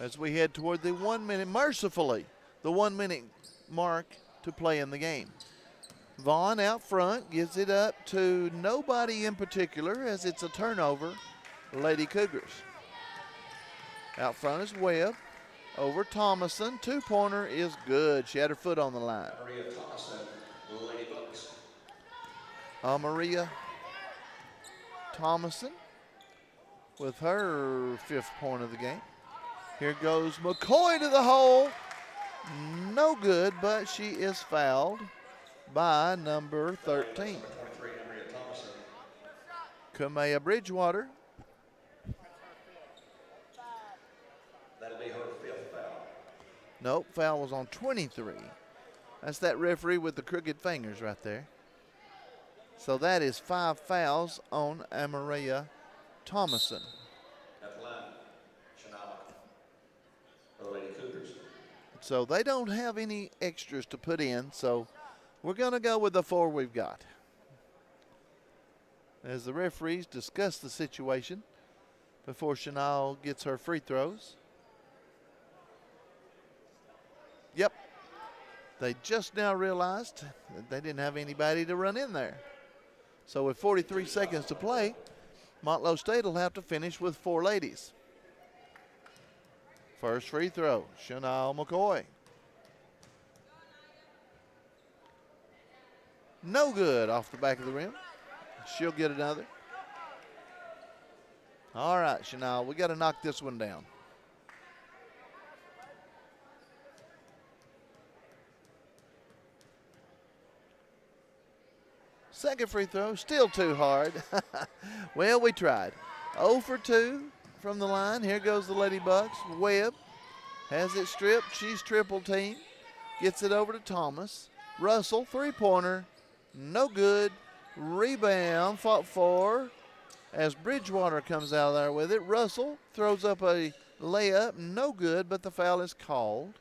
As we head toward the 1 minute, mercifully, the 1 minute mark to play in the game. Vaughn out front gives it up to nobody in particular as it's a turnover, Lady Cougars. Out front is Webb. Over Thomason, two-pointer is good. She had her foot on the line. Maria Thomason, Lady Bucks. Maria Thomason with her fifth point of the game. Here goes McCoy to the hole. No good, but she is fouled by number 13. Kamea Bridgewater. That'll be her fifth foul. Nope, foul was on 23. That's that referee with the crooked fingers right there. So that is 5 fouls on Amaria Thomason. At the line, Shanama, the Lady Cougars. So they don't have any extras to put in, so we're going to go with the 4 we've got. As the referees discuss the situation before Chanel gets her free throws. Yep. They just now realized that they didn't have anybody to run in there. So with 43 seconds to play, Motlow State will have to finish with 4 ladies. First free throw, Chanel McCoy. No good off the back of the rim. She'll get another. All right, Chanel, we got to knock this one down. Second free throw, still too hard. Well, we tried. 0 for 2 from the line. Here goes the Lady Bucks. Webb has it stripped. She's triple team. Gets it over to Thomas. Russell, three-pointer. No good. Rebound, fought for as Bridgewater comes out of there with it. Russell throws up a layup. No good, but the foul is called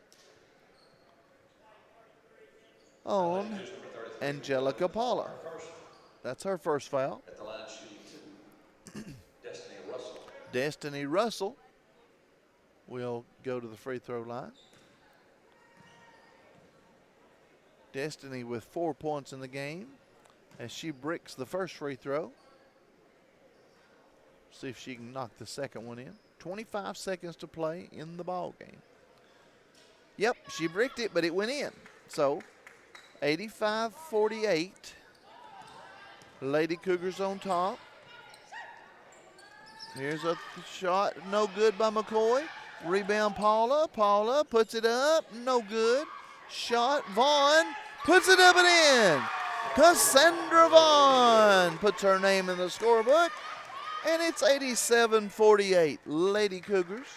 on Angelica Paula. That's her first foul. At the line, shooting 2, Destiny Russell. Destiny Russell will go to the free throw line. Destiny with 4 points in the game as she bricks the first free throw. See if she can knock the second one in. 25 seconds to play in the ball game. Yep, she bricked it, but it went in. So 85-48. Lady Cougars on top. Here's a shot, no good by McCoy. Rebound Paula. Paula puts it up, no good. Shot, Vaughn puts it up and in. Cassandra Vaughn puts her name in the scorebook, and it's 87-48. Lady Cougars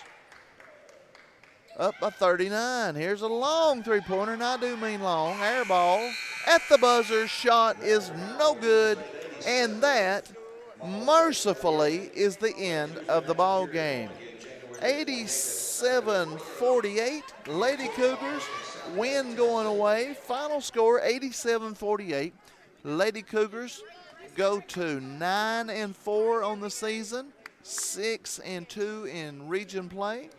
up by 39. Here's a long three-pointer, and I do mean long. Air ball at the buzzer. Shot is no good, and that mercifully is the end of the ball game. 87-48. Lady Cougars win going away. Final score 87-48. Lady Cougars go to 9-4 on the season, 6-2 in region play.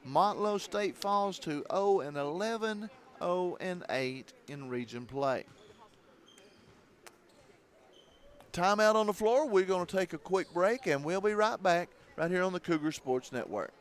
Motlow State falls to 0-11, 0-8 in region play. Timeout on the floor. We're going to take a quick break, and we'll be right back right here on the Cougar Sports Network.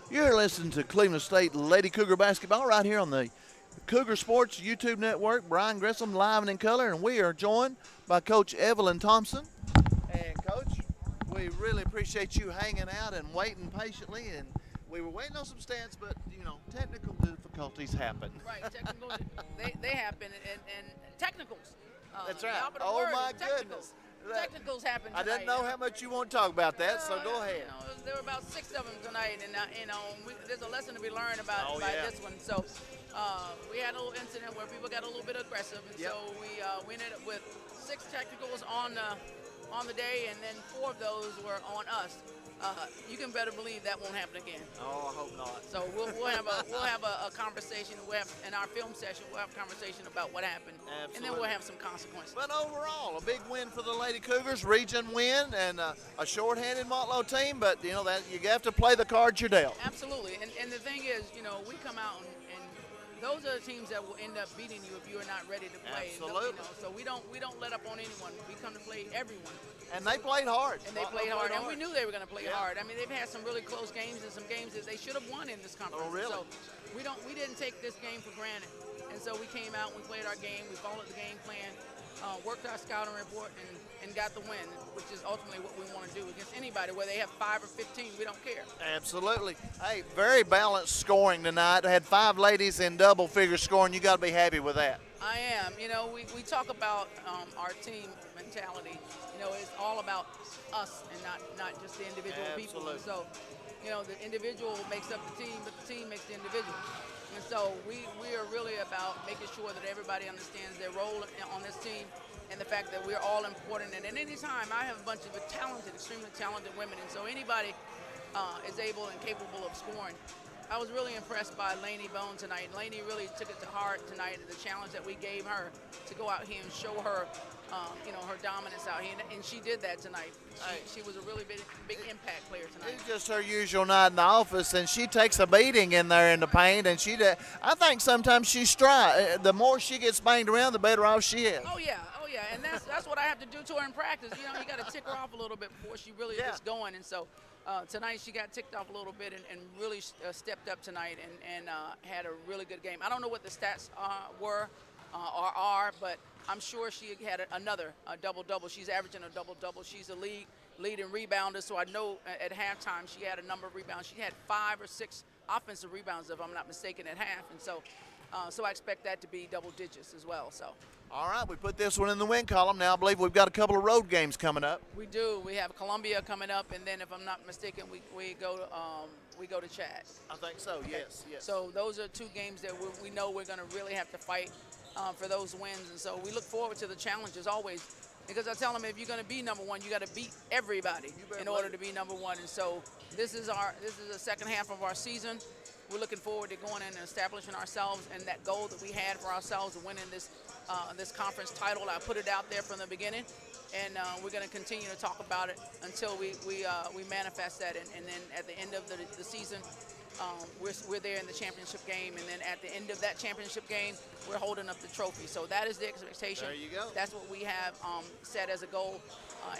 You're listening to Cleveland State Lady Cougar Basketball right here on the Cougar Sports YouTube Network. Brian Grissom live and in color, and we are joined by Coach Evelyn Thompson. And Coach, we really appreciate you hanging out and waiting patiently. And we were waiting on some stats, but you know, technical difficulties happen. Right, technical, they happen, and technicals. That's right. the operative Oh word my is technicals. goodness. Technicals happen I tonight. didn't know how much you want to talk about that, so go ahead. You know, there were about 6 of them tonight, and there's a lesson to be learned about by this one. So we had a little incident where people got a little bit aggressive, and so we ended up with 6 technicals on the day, and then 4 of those were on us. You can better believe that won't happen again. Oh, I hope not. So we'll have a conversation. We'll have in our film session. We'll have a conversation about what happened, Absolutely. and then we'll have some consequences. But overall, a big win for the Lady Cougars, region win, and a short-handed Motlow team. But you know that you have to play the cards you're dealt. Absolutely, and the thing is, you know, we come out and those are the teams that will end up beating you if you are not ready to play. Absolutely. You know, so we don't let up on anyone. We come to play everyone. And they played hard. And they played hard, and we knew they were going to play hard. I mean, they've had some really close games and some games that they should have won in this conference. Oh, really? So we didn't take this game for granted. And so we came out, we played our game, we followed the game plan, worked our scouting report, and got the win, which is ultimately what we want to do against anybody, whether they have 5 or 15, we don't care. Absolutely. Hey, very balanced scoring tonight. I had 5 ladies in double-figure scoring. You got to be happy with that. I am. You know, we talk about our team mentality. You know, it's all about us and not just the individual people. And so, you know, the individual makes up the team, but the team makes the individual. And so we are really about making sure that everybody understands their role on this team and the fact that we're all important. And at any time, I have a bunch of talented, extremely talented women. And so anybody is able and capable of scoring. I was really impressed by Lainey Bone tonight. Lainey really took it to heart tonight, the challenge that we gave her to go out here and show her, you know, her dominance out here, and she did that tonight. She was a really big impact player tonight. It's just her usual night in the office, and she takes a beating in there in the paint, and I think sometimes she's dry. The more she gets banged around, the better off she is. Oh yeah, and that's what I have to do to her in practice. You know, you got to tick her off a little bit before she really gets going, and so. Tonight she got ticked off a little bit and really stepped up tonight and had a really good game. I don't know what the stats were or are, but I'm sure she had another double-double. She's averaging a double-double. She's a leading rebounder, so I know at halftime she had a number of rebounds. She had 5 or 6 offensive rebounds, if I'm not mistaken, at half, and so I expect that to be double digits as well. So. All right, we put this one in the win column. Now I believe we've got a couple of road games coming up. We do. We have Columbia coming up, and then if I'm not mistaken, we go to Chad. I think so. Yes. So those are 2 games that we know we're going to really have to fight for those wins, and so we look forward to the challenges always. Because I tell them if you're going to be number 1, you got to beat everybody in order to be number 1. And so this is the second half of our season. We're looking forward to going in and establishing ourselves and that goal that we had for ourselves of winning this conference title. I put it out there from the beginning, and we're going to continue to talk about it until we manifest that. And then at the end of the season, we're there in the championship game, and then at the end of that championship game, we're holding up the trophy. So that is the expectation. There you go. That's what we have set as a goal,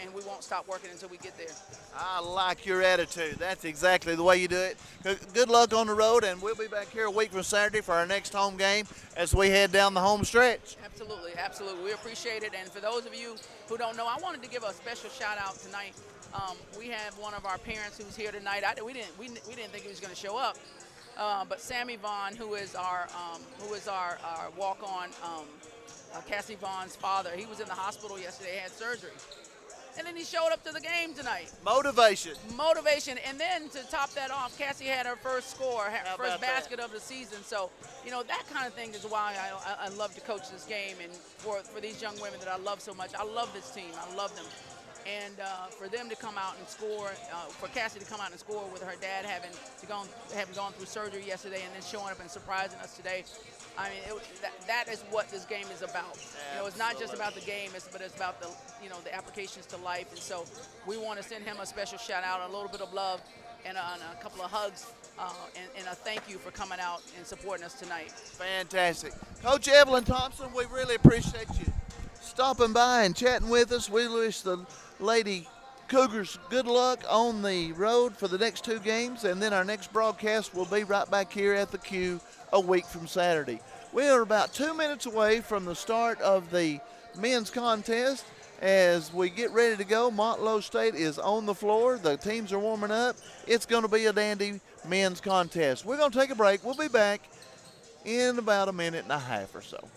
and we won't stop working until we get there. I like your attitude. That's exactly the way you do it. Good luck on the road, and we'll be back here a week from Saturday for our next home game as we head down the home stretch. Absolutely. We appreciate it. And for those of you who don't know, I wanted to give a special shout out tonight. We have one of our parents who's here tonight. We didn't think he was going to show up, but Sammy Vaughn, who is our walk-on, Cassie Vaughn's father. He was in the hospital yesterday, had surgery, and then he showed up to the game tonight. Motivation, and then to top that off, Cassie had her first score, her first basket of the season. So, you know, that kind of thing is why I love to coach this game, and for these young women that I love so much. I love this team. I love them. And for them to come out and score, for Cassie to come out and score with her dad having gone through surgery yesterday and then showing up and surprising us today, I mean, that is what this game is about. Absolutely. You know, it's not just about the game, but it's about the applications to life. And so we want to send him a special shout out, a little bit of love, and a couple of hugs, and a thank you for coming out and supporting us tonight. Fantastic. Coach Evelyn Thompson, we really appreciate you stopping by and chatting with us. We wish the Lady Cougars, good luck on the road for the next 2 games, and then our next broadcast will be right back here at the Q a week from Saturday. We are about 2 minutes away from the start of the men's contest. As we get ready to go, Motlow State is on the floor. The teams are warming up. It's going to be a dandy men's contest. We're going to take a break. We'll be back in about a minute and a half or so.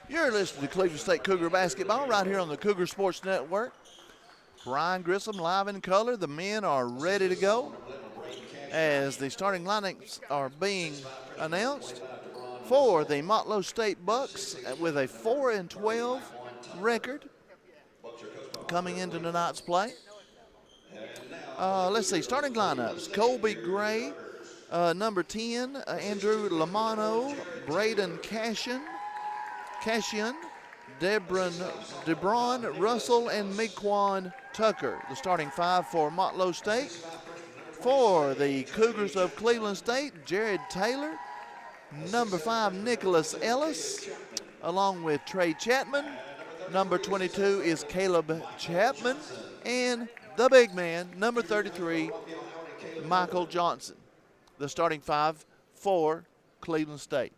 You're listening to Cleveland State Cougar Basketball right here on the Cougar Sports Network. Brian Grissom live in color. The men are ready to go as the starting lineups are being announced for the Motlow State Bucks with a 4-12 record coming into tonight's play. Let's see, starting lineups. Colby Gray, number 10, Andrew Lamano, Braden Cashion, Debron Russell, and Mequan Tucker. The starting 5 for Motlow State. For the Cougars of Cleveland State, Jared Taylor, number 5, Nicholas Ellis, along with Trey Chapman. Number 22 is Caleb Chapman, and the big man, number 33, Michael Johnson. The starting 5 for Cleveland State.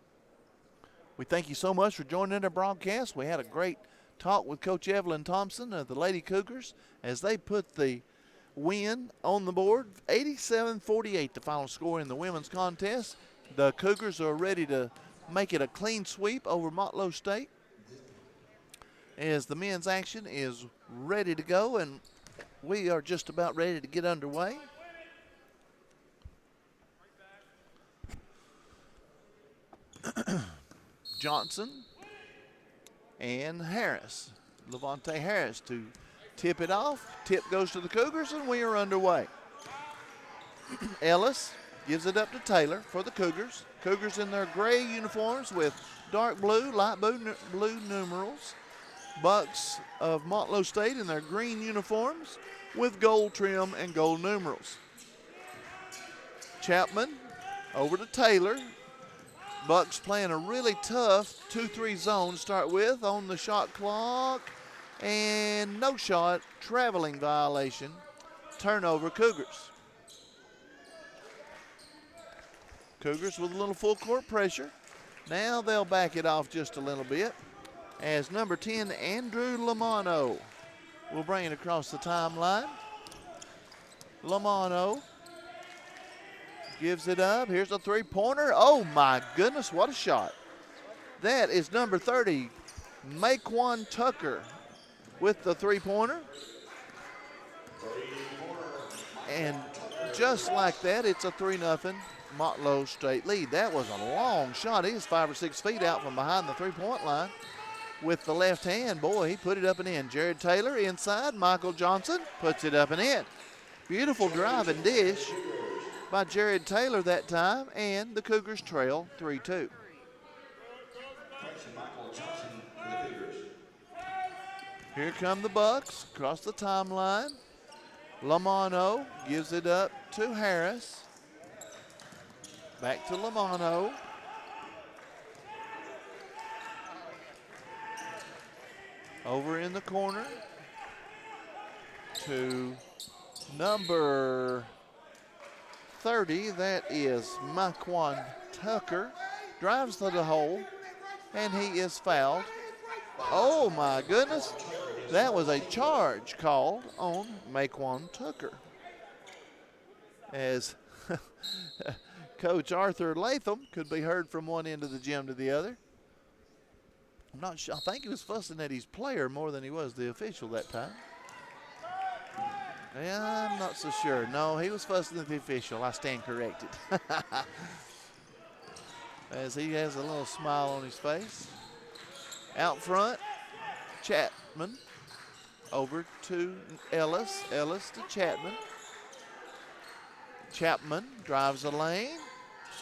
We thank you so much for joining our broadcast. We had a great talk with Coach Evelyn Thompson of the Lady Cougars as they put the win on the board. 87-48 the final score in the women's contest. The Cougars are ready to make it a clean sweep over Motlow State as the men's action is ready to go, and we are just about ready to get underway. Johnson and Harris. Levante Harris to tip it off. Tip goes to the Cougars, and we are underway. Ellis gives it up to Taylor for the Cougars. Cougars in their gray uniforms with dark blue, light blue numerals. Bucks of Motlow State in their green uniforms with gold trim and gold numerals. Chapman over to Taylor. Bucks playing a really tough 2-3 zone to start with on the shot clock. And no shot, traveling violation, turnover Cougars. Cougars with a little full court pressure. Now they'll back it off just a little bit as number 10, Andrew Lamano, will bring it across the timeline. Lamano Gives it up. Here's a three-pointer. Oh, my goodness, what a shot. That is number 30, Maquan Tucker with the three-pointer. And just like that, it's a 3-0 Motlow State lead. That was a long shot. He was 5 or 6 feet out from behind the three-point line with the left hand. Boy, he put it up and in. Jared Taylor inside. Michael Johnson puts it up and in. Beautiful drive and dish by Jared Taylor that time, and the Cougars trail 3-2. Here come the Bucks across the timeline. Lamano gives it up to Harris. Back to Lamano. Over in the corner to number 30. That is Maquan Tucker. Drives to the hole, and he is fouled. Oh, my goodness. That was a charge called on Maquan Tucker. As Coach Arthur Latham could be heard from one end of the gym to the other. I'm not sure. I think he was fussing at his player more than he was the official that time. Yeah, I'm not so sure. No, he was fussing at the official. I stand corrected. As he has a little smile on his face. Out front, Chapman over to Ellis. Ellis to Chapman. Chapman drives the lane.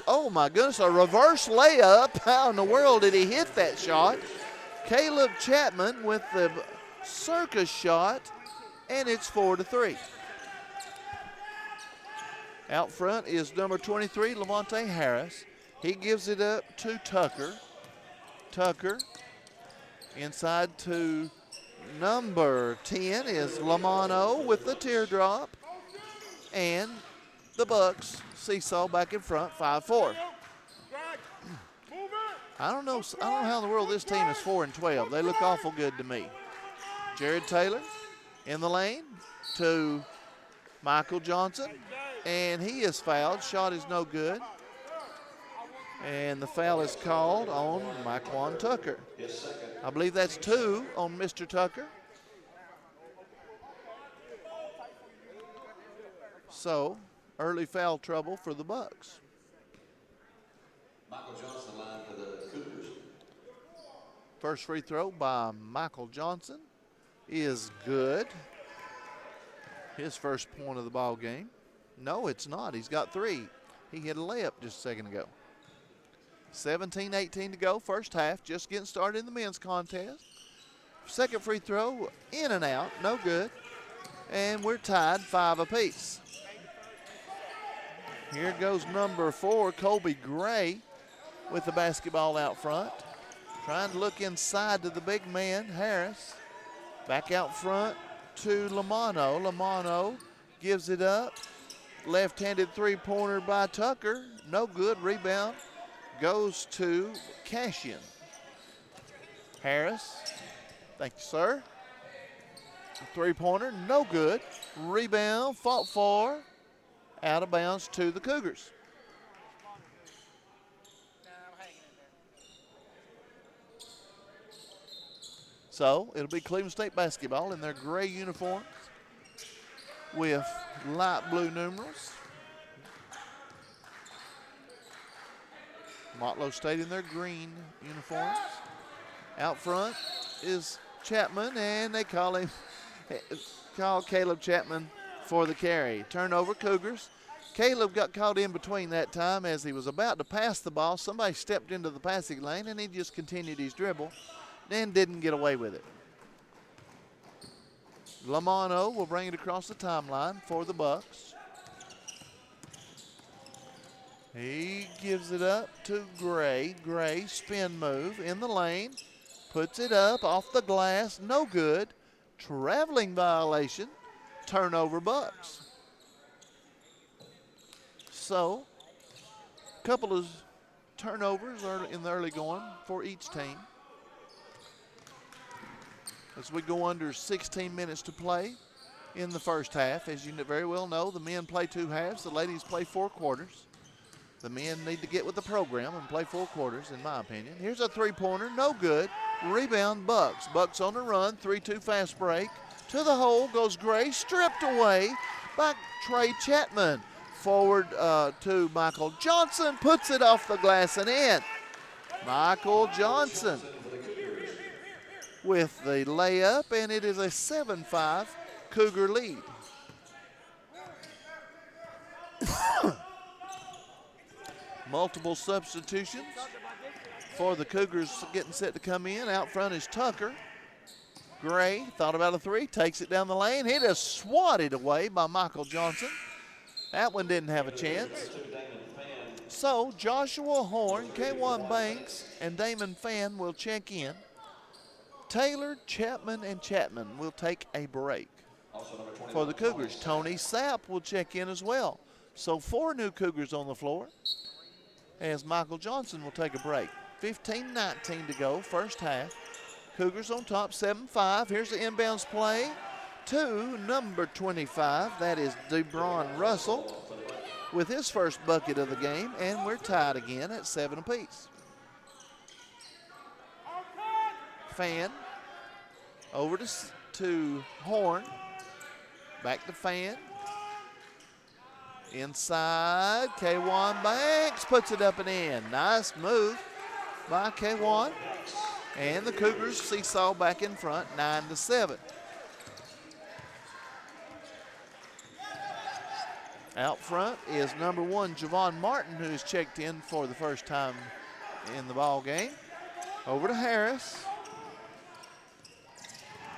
Oh, my goodness, a reverse layup. How in the world did he hit that shot? Caleb Chapman with the circus shot, and it's 4-3. Out front is number 23, Levante Harris. He gives it up to Tucker. Tucker inside to number 10 is Lamano with the teardrop. And the Bucks seesaw back in front, 5-4. I don't know how in the world this team is 4-12. They look awful good to me. Jared Taylor in the lane to Michael Johnson, and he is fouled. Shot is no good. And the foul is called on Maquan Tucker. I believe that's 2 on Mr. Tucker. So, early foul trouble for the Bucks. Michael Johnson line for the Cougars. First free throw by Michael Johnson is good. His first point of the ball game. No, it's not. He's got 3. He hit a layup just a second ago. 17-18 to go, first half. Just getting started in the men's contest. Second free throw, in and out, no good. And we're tied 5 apiece. Here goes number 4, Colby Gray, with the basketball out front. Trying to look inside to the big man, Harris. Back out front to Lamano. Lamano gives it up. Left-handed three-pointer by Tucker. No good. Rebound goes to Cashion. Harris. Thank you, sir. Three-pointer, no good. Rebound, fought for. Out of bounds to the Cougars. So it'll be Cleveland State basketball in their gray uniforms with light blue numerals. Motlow State in their green uniforms. Out front is Chapman, and they call Caleb Chapman for the carry. Turnover, Cougars. Caleb got caught in between that time as he was about to pass the ball. Somebody stepped into the passing lane, and he just continued his dribble, then didn't get away with it. Lamano will bring it across the timeline for the Bucks. He gives it up to Gray. Gray, spin move in the lane. Puts it up off the glass. No good. Traveling violation. Turnover, Bucks. So, a couple of turnovers in the early going for each team. As we go under 16 minutes to play in the first half. As you very well know, the men play 2 halves. The ladies play 4 quarters. The men need to get with the program and play full quarters, in my opinion. Here's a three-pointer, no good. Rebound, Bucks. Bucks on the run, 3-2 fast break. To the hole goes Gray, stripped away by Trey Chapman. Forward to Michael Johnson, puts it off the glass and in. Michael Johnson with the layup, and it is a 7-5 Cougar lead. Multiple substitutions for the Cougars getting set to come in. Out front is Tucker. Gray thought about a three, takes it down the lane. It is swatted away by Michael Johnson. That one didn't have a chance. So Joshua Horn, K1 Banks, and Damon Fan will check in. Taylor, Chapman, and Chapman will take a break. For the Cougars, Tony Sapp will check in as well. So 4 new Cougars on the floor as Michael Johnson will take a break. 15-19 to go, first half. Cougars on top, 7-5. Here's the inbounds play to number 25. That is DeBron Russell with his first bucket of the game, and we're tied again at 7 apiece. Fan over to Horn. Back to Fan. Inside, K1 Banks puts it up and in. Nice move by K1. And the Cougars seesaw back in front, 9-7. Out front is number 1, Javon Martin, who's checked in for the first time in the ball game. Over to Harris.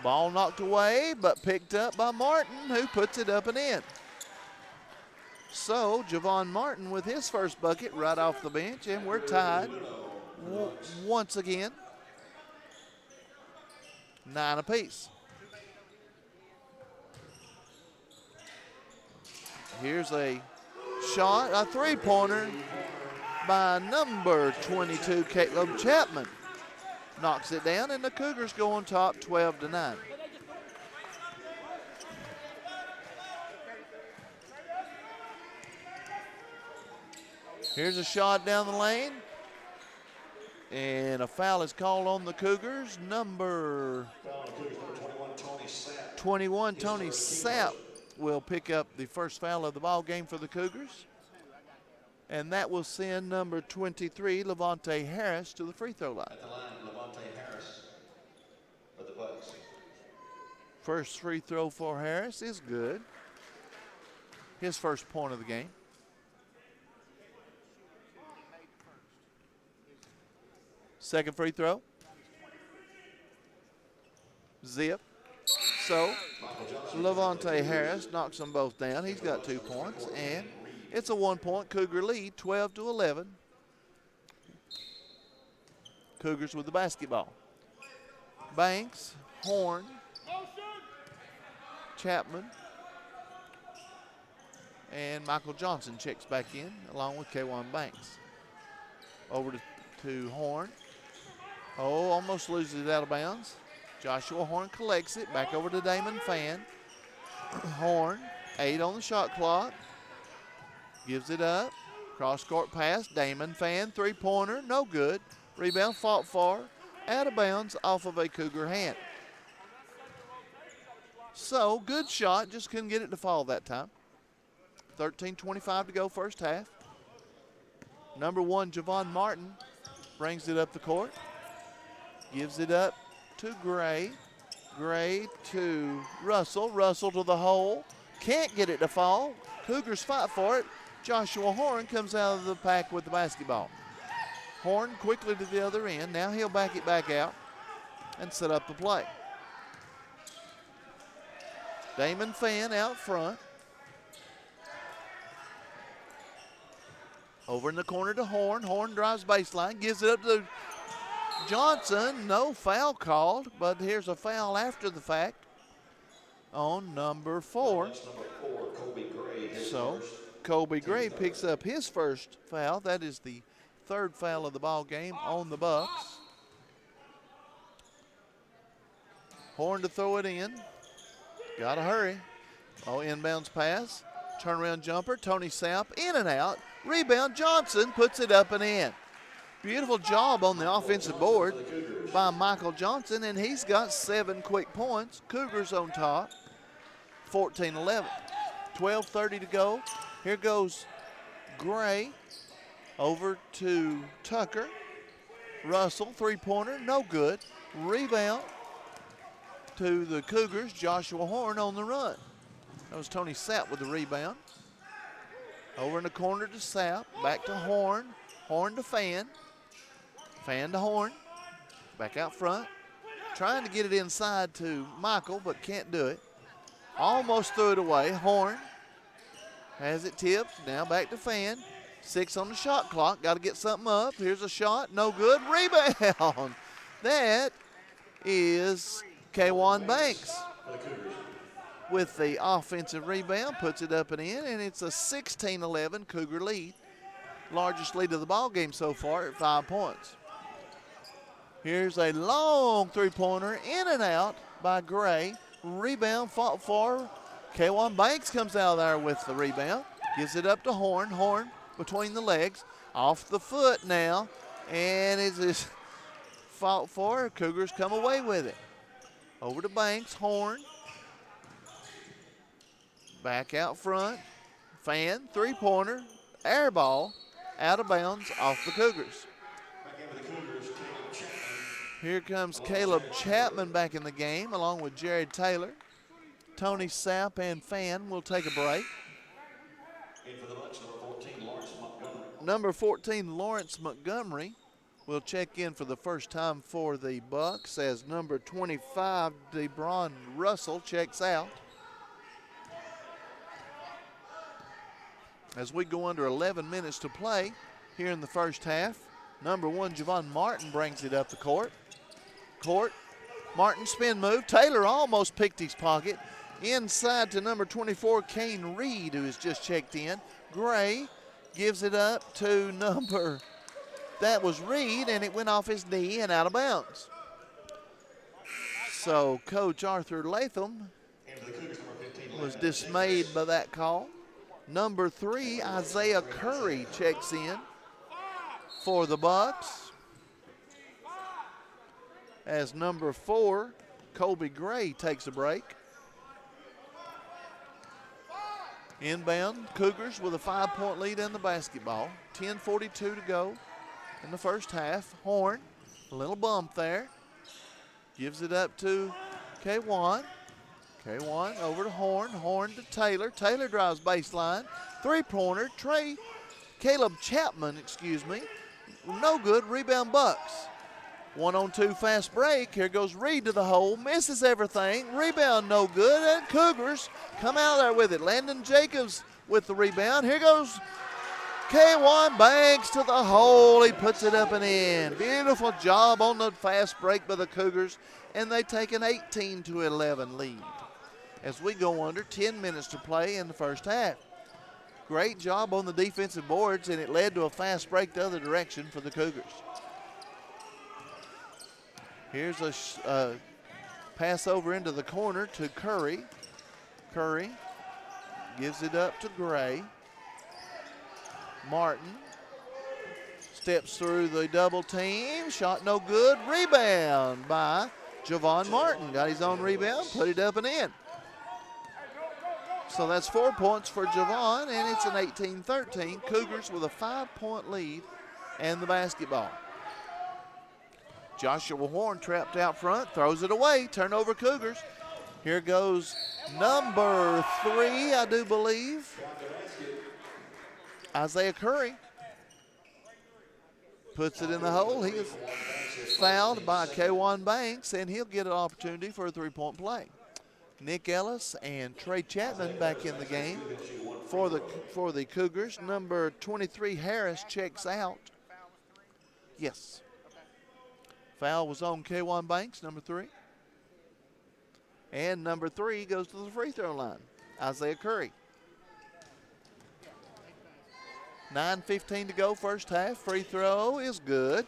Ball knocked away, but picked up by Martin, who puts it up and in. So Javon Martin with his first bucket right off the bench, and we're tied once again, 9 apiece. Here's a shot, a three-pointer by number 22, Caleb Chapman. Knocks it down, and the Cougars go on top 12-9. Here's a shot down the lane. And a foul is called on the Cougars. Number 21, Tony Sapp, will pick up the first foul of the ball game for the Cougars. And that will send number 23, Levante Harris, to the free throw line. At the line, Levante Harris for the Bucks. First free throw for Harris is good. His first point of the game. Second free throw. Zip. So Levante Harris knocks them both down. He's got 2 points, and it's a 1-point Cougar lead, 12-11. Cougars with the basketball. Banks, Horn, Chapman, and Michael Johnson checks back in along with K1 Banks. Over to Horn. Oh, almost loses it out of bounds. Joshua Horn collects it. Back over to Damon Fan. Horn, 8 on the shot clock. Gives it up. Cross-court pass. Damon Fan, three-pointer. No good. Rebound fought for. Out of bounds off of a Cougar hand. So, good shot. Just couldn't get it to fall that time. 13:25 to go first half. Number 1, Javon Martin, brings it up the court. Gives it up to Gray. Gray to Russell. Russell to the hole. Can't get it to fall. Cougars fight for it. Joshua Horn comes out of the pack with the basketball. Horn quickly to the other end. Now he'll back it back out and set up the play. Damon Fan out front. Over in the corner to Horn. Horn drives baseline. Gives it up to Johnson. No foul called, but here's a foul after the fact on number 4. That's number 4, Kobe Gray. So Kobe Gray picks up his first foul. That is the 3rd foul of the ball game on the Bucks. Horn to throw it in. Gotta hurry. Oh, inbounds pass. Turnaround jumper, Tony Sapp, in and out. Rebound, Johnson puts it up and in. Beautiful job on the offensive board by Michael Johnson, and he's got 7 quick points. Cougars on top, 14-11. 12:30 to go. Here goes Gray over to Tucker. Russell, three-pointer, no good. Rebound to the Cougars, Joshua Horn on the run. That was Tony Sapp with the rebound. Over in the corner to Sapp, back to Horn. Horn to Fan. Fan to Horn. Back out front. Trying to get it inside to Michael, but can't do it. Almost threw it away. Horn has it tipped. Now back to Fan. 6 on the shot clock. Got to get something up. Here's a shot. No good. Rebound. That is Kwan Banks with the offensive rebound. Puts it up and in, and it's a 16-11 Cougar lead. Largest lead of the ball game so far at 5 points. Here's a long three-pointer, in and out by Gray. Rebound fought for. Kwan Banks comes out of there with the rebound. Gives it up to Horn. Horn between the legs. Off the foot now. And it is fought for. Cougars come away with it. Over to Banks. Horn. Back out front. Fan. Three-pointer. Air ball. Out of bounds off the Cougars. Here comes Caleb Chapman back in the game along with Jared Taylor. Tony Sapp and Fan will take a break. Number 14, Lawrence Montgomery will check in for the first time for the Bucks as number 25, DeBron Russell checks out. As we go under 11 minutes to play here in the first half, number 1, Javon Martin brings it up the court. Martin spin move. Taylor almost picked his pocket. Inside to number 24, Kane Reed, who has just checked in. Gray gives it up to that was Reed, and it went off his knee and out of bounds. So Coach Arthur Latham was dismayed by that call. Number 3, Isaiah Curry checks in for the Bucks. As number 4, Colby Gray takes a break. Inbound, Cougars with a 5-point lead in the basketball. 10:42 to go in the first half. Horn, a little bump there. Gives it up to Kwan. Kwan over to Horn. Horn to Taylor. Taylor drives baseline. Three-pointer. Caleb Chapman, no good. Rebound Bucks. 1-on-2 fast break. Here goes Reed to the hole. Misses everything. Rebound no good. And Cougars come out there with it. Landon Jacobs with the rebound. Here goes Kwan Banks to the hole. He puts it up and in. Beautiful job on the fast break by the Cougars. And they take an 18-11 lead as we go under 10 minutes to play in the first half. Great job on the defensive boards, and it led to a fast break the other direction for the Cougars. Here's a pass over into the corner to Curry. Curry gives it up to Gray. Martin steps through the double team. Shot no good. Rebound by Javon Martin. Got his own rebound, put it up and in. So that's 4 points for Javon, and it's an 18-13. Cougars with a 5-point lead and the basketball. Joshua Horn trapped out front, throws it away, turnover Cougars. Here goes number 3, I do believe, Isaiah Curry. Puts it in the hole. He is fouled by Kwan Banks, and he'll get an opportunity for a 3-point play. Nick Ellis and Trey Chapman back in the game for the Cougars. Number 23, Harris, checks out. Yes. Foul was on Kwan Banks, number 3. And number 3 goes to the free throw line, Isaiah Curry. 9:15 to go, first half. Free throw is good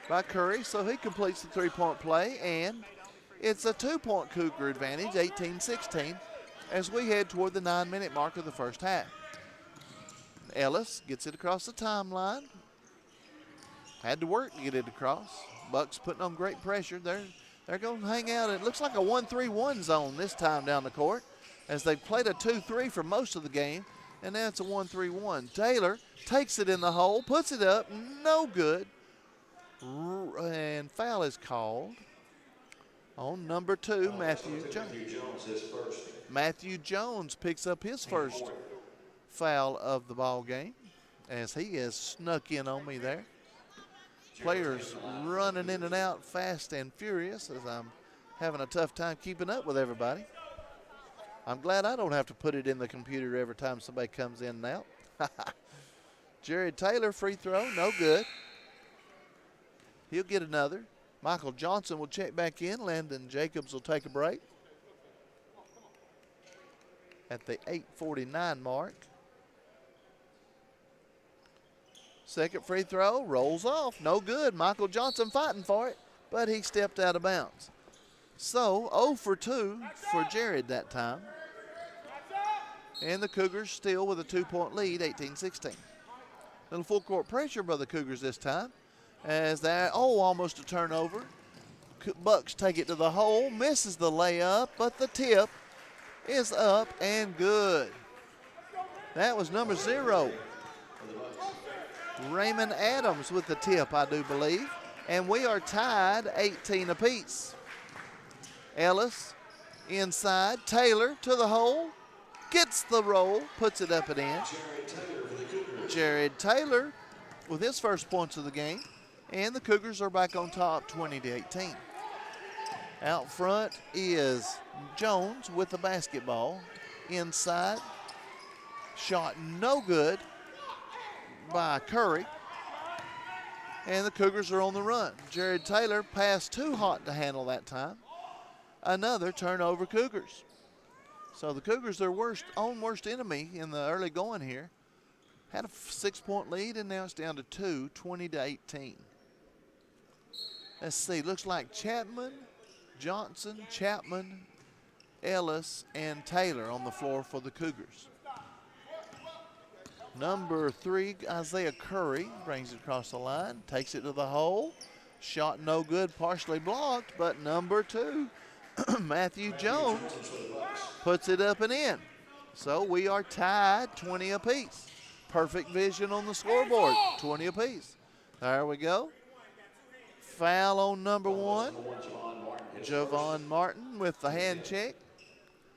by Curry, so he completes the 3-point play, and it's a 2-point Cougar advantage, 18-16. as we head toward the 9-minute mark of the first half. Ellis gets it across the timeline. Had to work to get it across. Bucks putting on great pressure. They're going to hang out. It looks like a 1-3-1 zone this time down the court, as they've played a 2-3 for most of the game, and now it's a 1-3-1. Taylor takes it in the hole, puts it up, no good, and foul is called on number 2, Matthew Jones. Matthew Jones picks up his first foul of the ball game, as he has snuck in on me there. Players running in and out fast and furious, as I'm having a tough time keeping up with everybody. I'm glad I don't have to put it in the computer every time somebody comes in and out. Jared Taylor, free throw, no good. He'll get another. Michael Johnson will check back in. Landon Jacobs will take a break at the 8:49 mark. Second free throw, rolls off, no good. Michael Johnson fighting for it, but he stepped out of bounds. So 0 for 2 for Jared that time. And the Cougars still with a 2-point lead, 18-16. Little full court pressure by the Cougars this time, as that, almost a turnover. Bucks take it to the hole, misses the layup, but the tip is up and good. That was number 0. Raymond Adams with the tip, I do believe. And we are tied 18 apiece. Ellis inside, Taylor to the hole, gets the roll, puts it up and in. Jared Taylor with his first points of the game. And the Cougars are back on top, 20-18. Out front is Jones with the basketball. Inside, shot no good by Curry, and the Cougars are on the run. Jared Taylor passed too hot to handle that time. Another turnover Cougars. So the Cougars, their own worst enemy in the early going here, had a 6-point lead, and now it's down to 2, 20-18. Let's see, looks like Chapman, Johnson, Chapman, Ellis, and Taylor on the floor for the Cougars. Number 3, Isaiah Curry, brings it across the line, takes it to the hole. Shot no good, partially blocked, but number 2, Matthew Jones, puts it up and in. So we are tied 20 apiece. Perfect vision on the scoreboard, 20 apiece. There we go. Foul on number 1, Javon Martin with the hand check.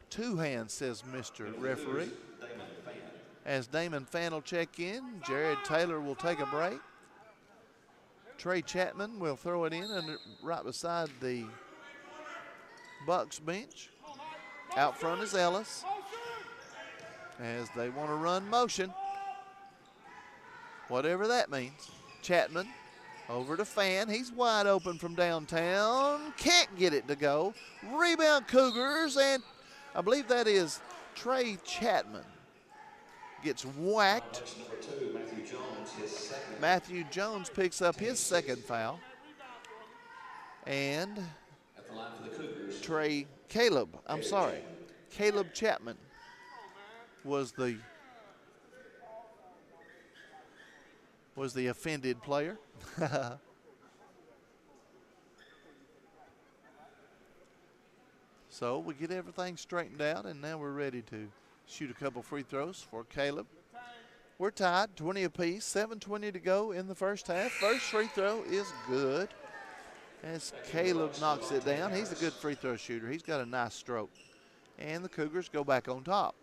2 hands, says Mr. Referee. As Damon Fan will check in, Jared Taylor will take a break. Trey Chapman will throw it in and right beside the Bucks bench. Out front is Ellis, as they want to run motion, whatever that means. Chapman over to Fan. He's wide open from downtown. Can't get it to go. Rebound Cougars, and I believe that is Trey Chapman. Gets whacked. Matthew Jones picks up his second foul. And Caleb Chapman was the offended player. So we get everything straightened out, and now we're ready to shoot a couple free throws for Caleb. We're tied, 20 apiece, 7:20 to go in the first half. First free throw is good, as Caleb knocks it down. He's a good free throw shooter. He's got a nice stroke. And the Cougars go back on top.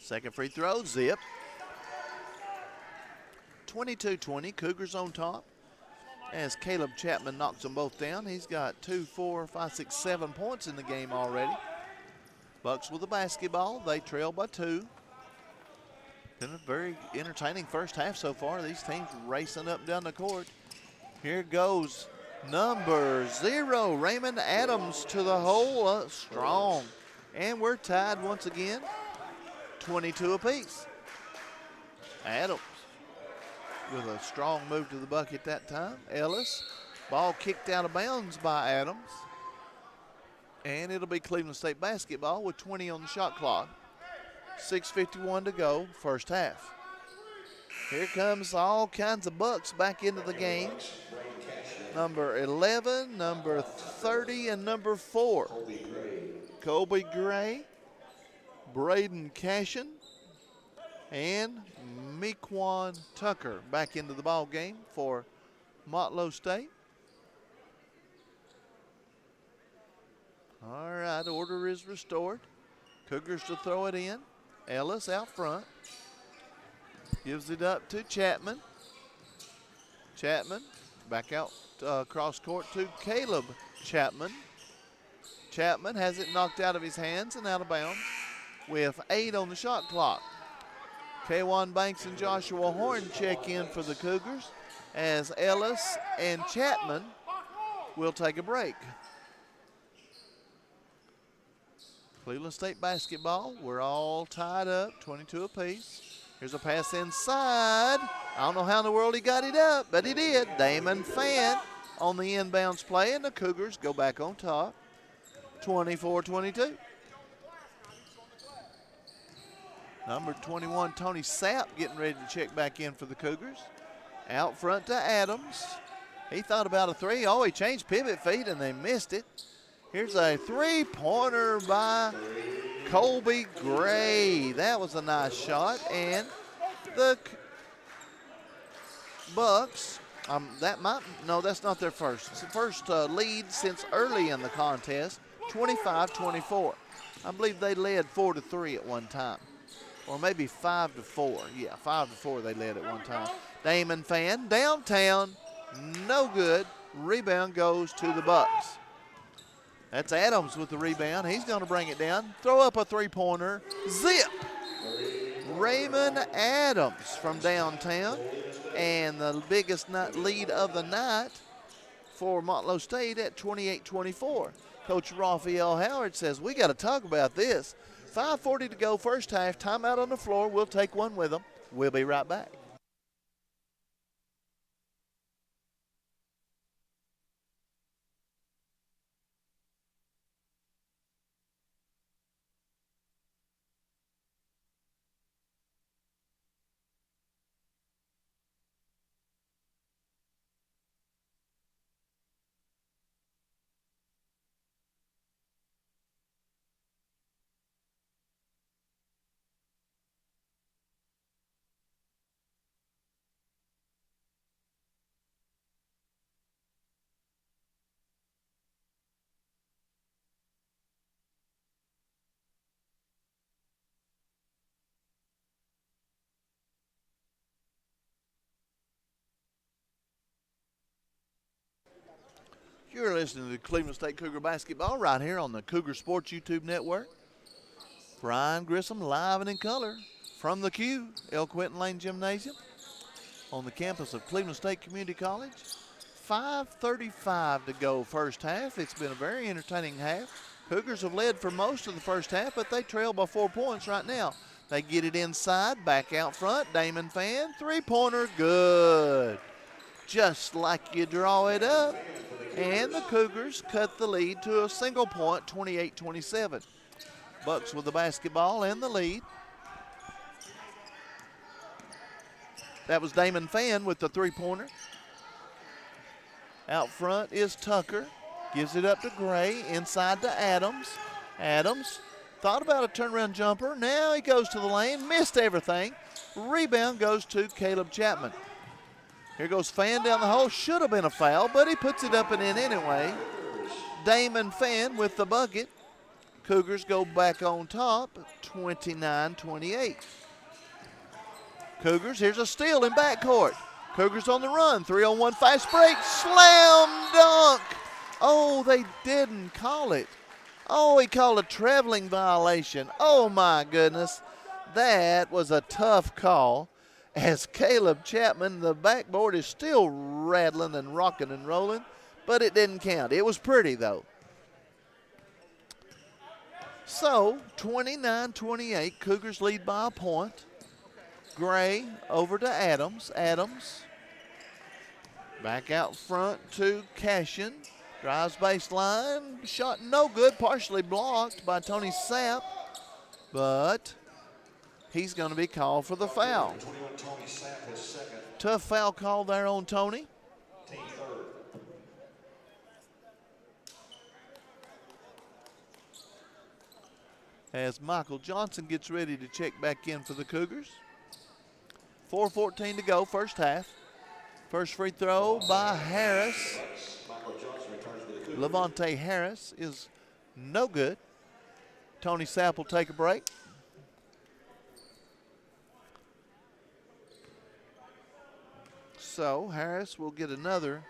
Second free throw, zip. 22-20, Cougars on top, as Caleb Chapman knocks them both down. He's got 2, 4, 5, 6, 7 points in the game already. Bucks with the basketball. They trail by 2. Been a very entertaining first half so far. These teams racing up and down the court. Here goes number 0, Raymond Adams to the hole, strong. And we're tied once again, 22 apiece. Adams with a strong move to the bucket that time. Ellis, ball kicked out of bounds by Adams. And it'll be Cleveland State basketball with 20 on the shot clock. 6:51 to go, first half. Here comes all kinds of Bucks back into the game. Number 11, number 30, and number 4. Colby Gray, Braden Cashin, and Mequan Tucker back into the ball game for Motlow State. All right, order is restored. Cougars to throw it in. Ellis out front. Gives it up to Chapman. Chapman back out cross court to Caleb Chapman. Chapman has it knocked out of his hands and out of bounds with 8 on the shot clock. Kwan Banks and Joshua Horn check in for the Cougars as Ellis and Chapman will take a break. Cleveland State basketball, we're all tied up, 22 apiece. Here's a pass inside. I don't know how in the world he got it up, but he did. Damon Fan on the inbounds play, and the Cougars go back on top, 24-22. Number 21, Tony Sapp, getting ready to check back in for the Cougars. Out front to Adams. He thought about a three. Oh, he changed pivot feet, and they missed it. Here's a three-pointer by Colby Gray. That was a nice shot. And the Bucks, that's not their first. It's the first lead since early in the contest, 25-24. I believe they led 4-3 at one time. Or maybe 5-4. Yeah, 5-4 they led at one time. Damon Fan, downtown, no good. Rebound goes to the Bucks. That's Adams with the rebound. He's going to bring it down. Throw up a three-pointer. Zip! Raymond Adams from downtown. And the biggest lead of the night for Motlow State at 28-24. Coach Raphael Howard says, we got to talk about this. 5:40 to go, first half. Timeout on the floor. We'll take one with them. We'll be right back. You're listening to Cleveland State Cougar Basketball right here on the Cougar Sports YouTube Network. Brian Grissom live and in color from the Q, El Quinton Lane Gymnasium on the campus of Cleveland State Community College. 5:35 to go first half. It's been a very entertaining half. Cougars have led for most of the first half, but they trail by 4 points right now. They get it inside, back out front. Damon Fan, three-pointer, good. Just like you draw it up. And the Cougars cut the lead to a single point, 28-27. Bucks with the basketball and the lead. That was Damon Fan with the three-pointer. Out front is Tucker. Gives it up to Gray, inside to Adams. Adams thought about a turnaround jumper. Now he goes to the lane, missed everything. Rebound goes to Caleb Chapman. Here goes Fan down the hole. Should have been a foul, but he puts it up and in anyway. Damon Fan with the bucket. Cougars go back on top, 29-28. Cougars, here's a steal in backcourt. Cougars on the run, 3-on-1 fast break, slam dunk. Oh, they didn't call it. Oh, he called a traveling violation. Oh, my goodness. That was a tough call. As Caleb Chapman, the backboard is still rattling and rocking and rolling, but it didn't count. It was pretty, though. So, 29-28, Cougars lead by a point. Gray over to Adams. Adams back out front to Cashin. Drives baseline. Shot no good. Partially blocked by Tony Sapp. But he's going to be called for the foul. Tough foul call there on Tony. As Michael Johnson gets ready to check back in for the Cougars. 4:14 to go, first half. First free throw by Harris. Levante Harris is no good. Tony Sapp will take a break. So Harris will get another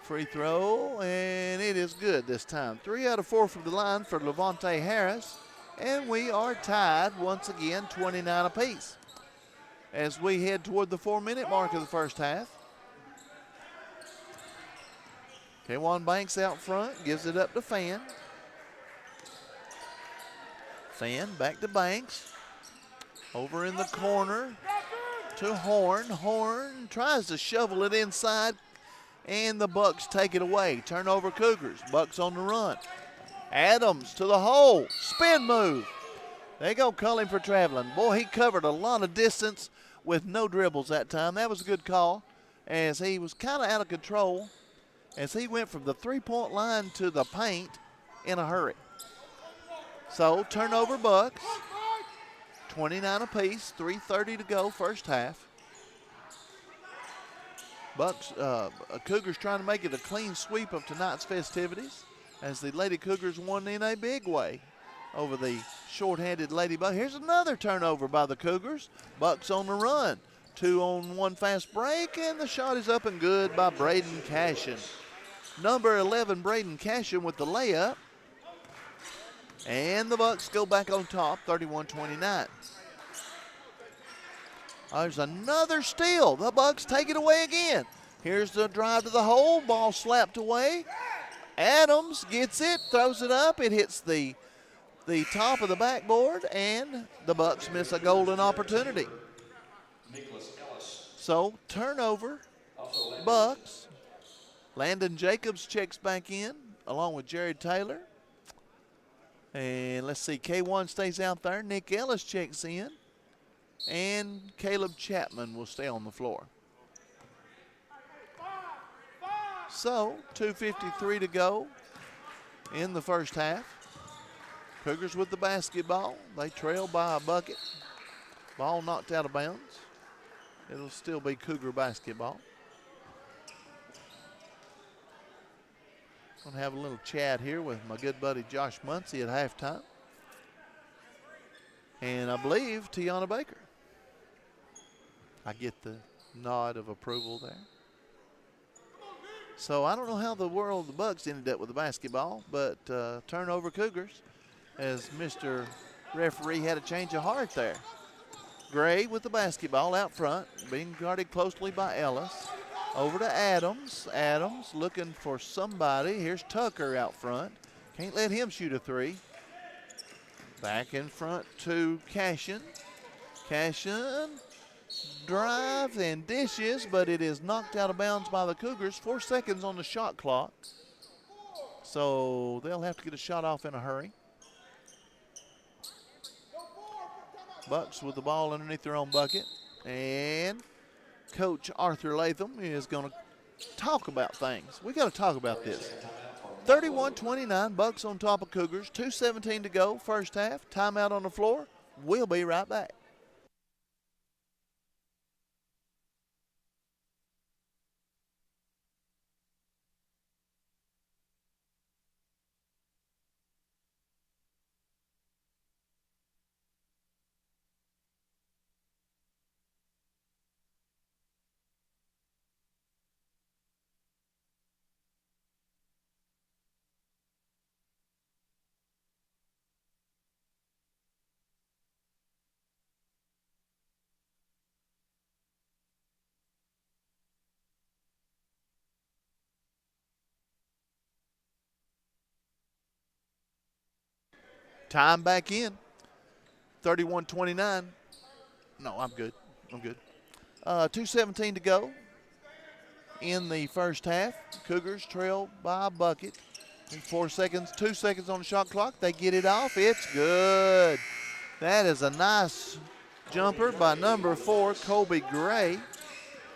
free throw, and it is good this time. 3 out of 4 from the line for Levante Harris, and we are tied once again, 29 apiece. As we head toward the 4-minute mark of the first half. K1 Banks out front, gives it up to Fan. Fan back to Banks. Over in the corner to Horn. Horn tries to shovel it inside, and the Bucks take it away. Turnover Cougars. Bucks on the run. Adams to the hole. Spin move. They go Culling for traveling. Boy, he covered a lot of distance with no dribbles that time. That was a good call, as he was kind of out of control as he went from the three-point line to the paint in a hurry. So turnover Bucks. 29 apiece, 3:30 to go, first half. Bucks, Cougars trying to make it a clean sweep of tonight's festivities, as the Lady Cougars won in a big way over the short-handed Lady Bucks. Here's another turnover by the Cougars. Bucks on the run. 2-on-1 fast break, and the shot is up and good by Braden Cashin. Number 11, Braden Cashin with the layup. And the Bucks go back on top, 31-29. There's another steal. The Bucks take it away again. Here's the drive to the hole. Ball slapped away. Adams gets it, throws it up. It hits the top of the backboard, and the Bucks miss a golden opportunity. So turnover, Bucks. Landon Jacobs checks back in along with Jared Taylor. And let's see, K1 stays out there. Nick Ellis checks in. And Caleb Chapman will stay on the floor. So 2:53 to go in the first half. Cougars with the basketball. They trail by a bucket. Ball knocked out of bounds. It'll still be Cougar basketball. Going to have a little chat here with my good buddy Josh Muncie at halftime. And I believe Tiana Baker. I get the nod of approval there. So I don't know how the world the Bucks ended up with the basketball, but turnover Cougars, as Mr. Referee had a change of heart there. Gray with the basketball out front, being guarded closely by Ellis. Over to Adams. Adams looking for somebody. Here's Tucker out front. Can't let him shoot a three. Back in front to Cashin. Cashin drives and dishes, but it is knocked out of bounds by the Cougars. 4 seconds on the shot clock. So they'll have to get a shot off in a hurry. Bucks with the ball underneath their own bucket. And Coach Arthur Latham is going to talk about things. We got to talk about this. 31-29, Bucks on top of Cougars. 2:17 to go, first half. Timeout on the floor. We'll be right back. Time back in. 31-29. No, I'm good. I'm good. 2:17 to go in the first half. Cougars trail by a bucket. 4 seconds, 2 seconds on the shot clock. They get it off. It's good. That is a nice jumper by number 4, Colby Gray,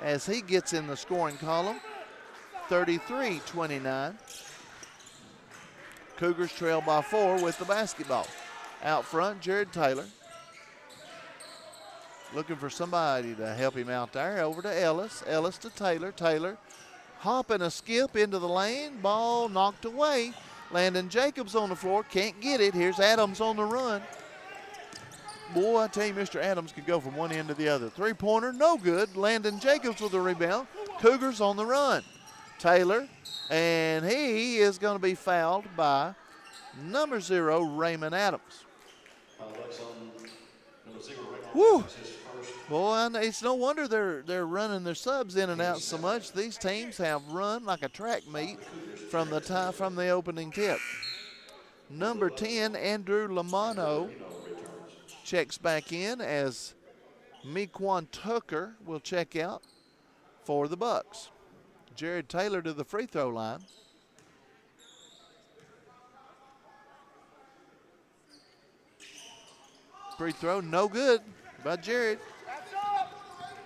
as he gets in the scoring column. 33-29. Cougars trail by 4 with the basketball. Out front, Jared Taylor. Looking for somebody to help him out there. Over to Ellis. Ellis to Taylor. Taylor hop and a skip into the lane. Ball knocked away. Landon Jacobs on the floor. Can't get it. Here's Adams on the run. Boy, I tell you, Mr. Adams could go from one end to the other. Three-pointer, no good. Landon Jacobs with the rebound. Cougars on the run. Taylor, and he is going to be fouled by number 0, Raymond Adams. Woo! Boy, it's no wonder they're running their subs in and out so much. These teams have run like a track meet from the opening tip. Number 10, Andrew Lamano, checks back in as Mequan Tucker will check out for the Bucks. Jared Taylor to the free throw line. Free throw, no good by Jared.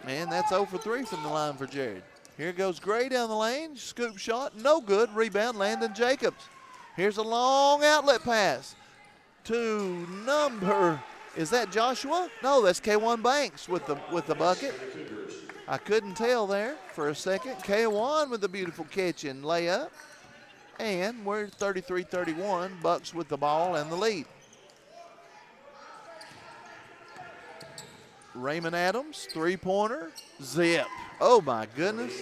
And that's 0 for 3 from the line for Jared. Here goes Gray down the lane. Scoop shot, no good. Rebound, Landon Jacobs. Here's a long outlet pass to number, is that Joshua? No, that's K1 Banks with the bucket. I couldn't tell there for a second. K1 with the beautiful catch and layup. And we're 33-31, Bucks with the ball and the lead. Raymond Adams, three-pointer, zip. Oh my goodness.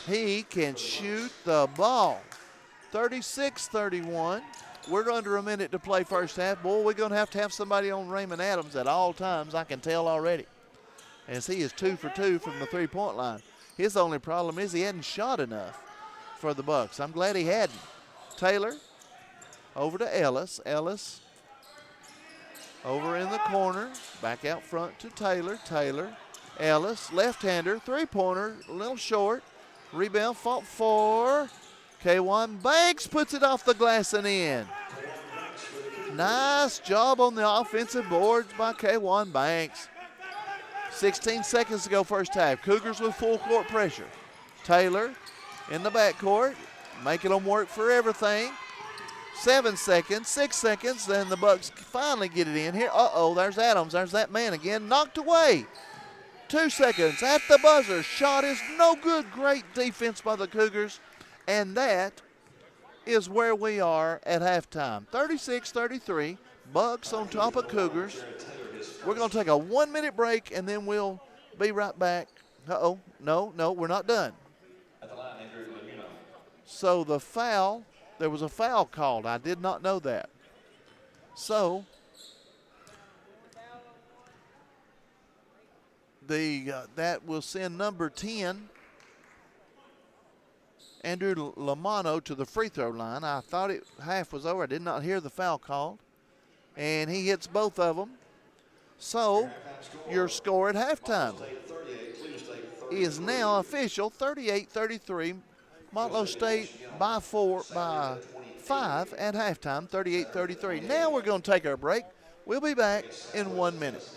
He can shoot the ball. 36-31. We're under a minute to play first half. Boy, we're going to have somebody on Raymond Adams at all times, I can tell already, as he is 2 for 2 from the three-point line. His only problem is he hadn't shot enough for the Bucks. I'm glad he hadn't. Taylor over to Ellis. Ellis over in the corner. Back out front to Taylor. Taylor. Ellis, left-hander, three-pointer, a little short. Rebound fought for K1 Banks, puts it off the glass and in. Nice job on the offensive boards by K1 Banks. 16 seconds to go first half. Cougars with full court pressure. Taylor in the backcourt, making them work for everything. 7 seconds, 6 seconds, then the Bucks finally get it in here. Uh-oh, there's Adams. There's that man again. Knocked away. 2 seconds at the buzzer. Shot is no good. Great defense by the Cougars. And that is where we are at halftime. 36-33. Bucks on top of Cougars. We're going to take a 1-minute break, and then we'll be right back. Uh-oh. No, we're not done. So the foul, there was a foul called. I did not know that. So that will send number 10, Andrew Lamano, to the free throw line. I thought half was over. I did not hear the foul called. And he hits both of them. So your score at halftime is now official, 38-33. Motlow State by 5 at halftime, 38-33. Now we're going to take our break. We'll be back in 1 minute.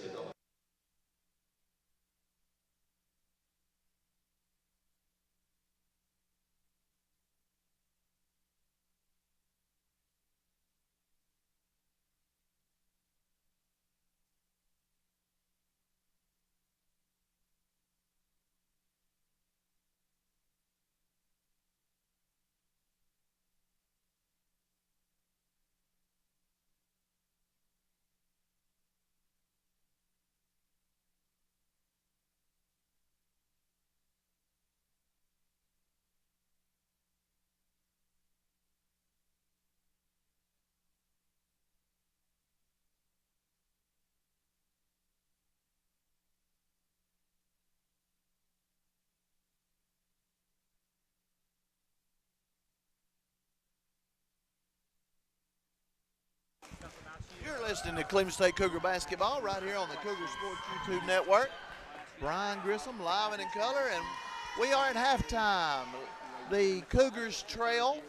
You're listening to Cleveland State Cougar Basketball right here on the Cougar Sports YouTube Network. Brian Grissom live and in color, and we are at halftime. The Cougars trail